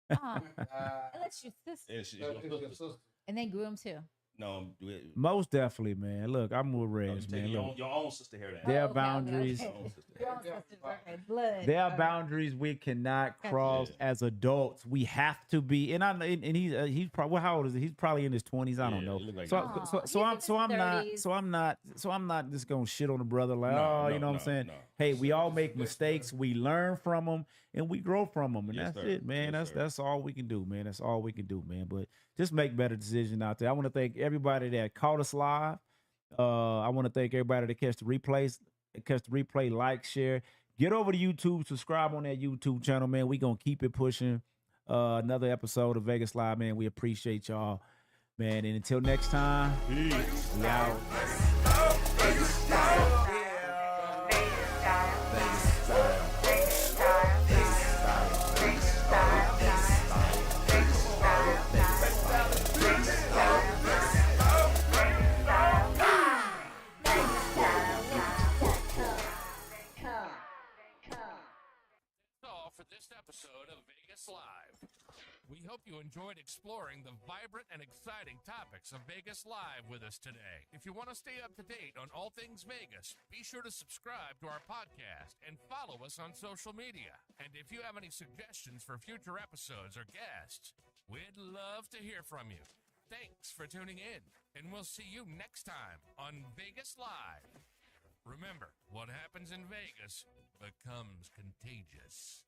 Unless your sister. It's your sister. And they grew them too. No, Most definitely, man. Look, I'm with Reds, man. Your own sister hair down. There are boundaries. Blood. There are boundaries we cannot cross as adults. We have to be, and he's probably, how old is he? He's probably in his 20s. I don't know. Like So I'm not just gonna shit on the brother like, you know what I'm saying? No. Hey, we all make mistakes. We learn from them and we grow from them, and Yes, that's sir. it, man. Yes, That's all we can do, man. That's all we can do, man. But just make better decisions out there. I want to thank everybody that caught us live. I want to thank everybody that catch the replay, like, share. Get over to YouTube, subscribe on that YouTube channel, man. We gonna keep it pushing. Another episode of Vegas Live, man. We appreciate y'all, man. And until next time, peace. We out. Episode of Vegas Live. We hope you enjoyed exploring the vibrant and exciting topics of Vegas Live with us today. If you want to stay up to date on all things Vegas, be sure to subscribe to our podcast and follow us on social media. And if you have any suggestions for future episodes or guests, we'd love to hear from you. Thanks for tuning in, and we'll see you next time on Vegas Live. Remember, what happens in Vegas becomes contagious.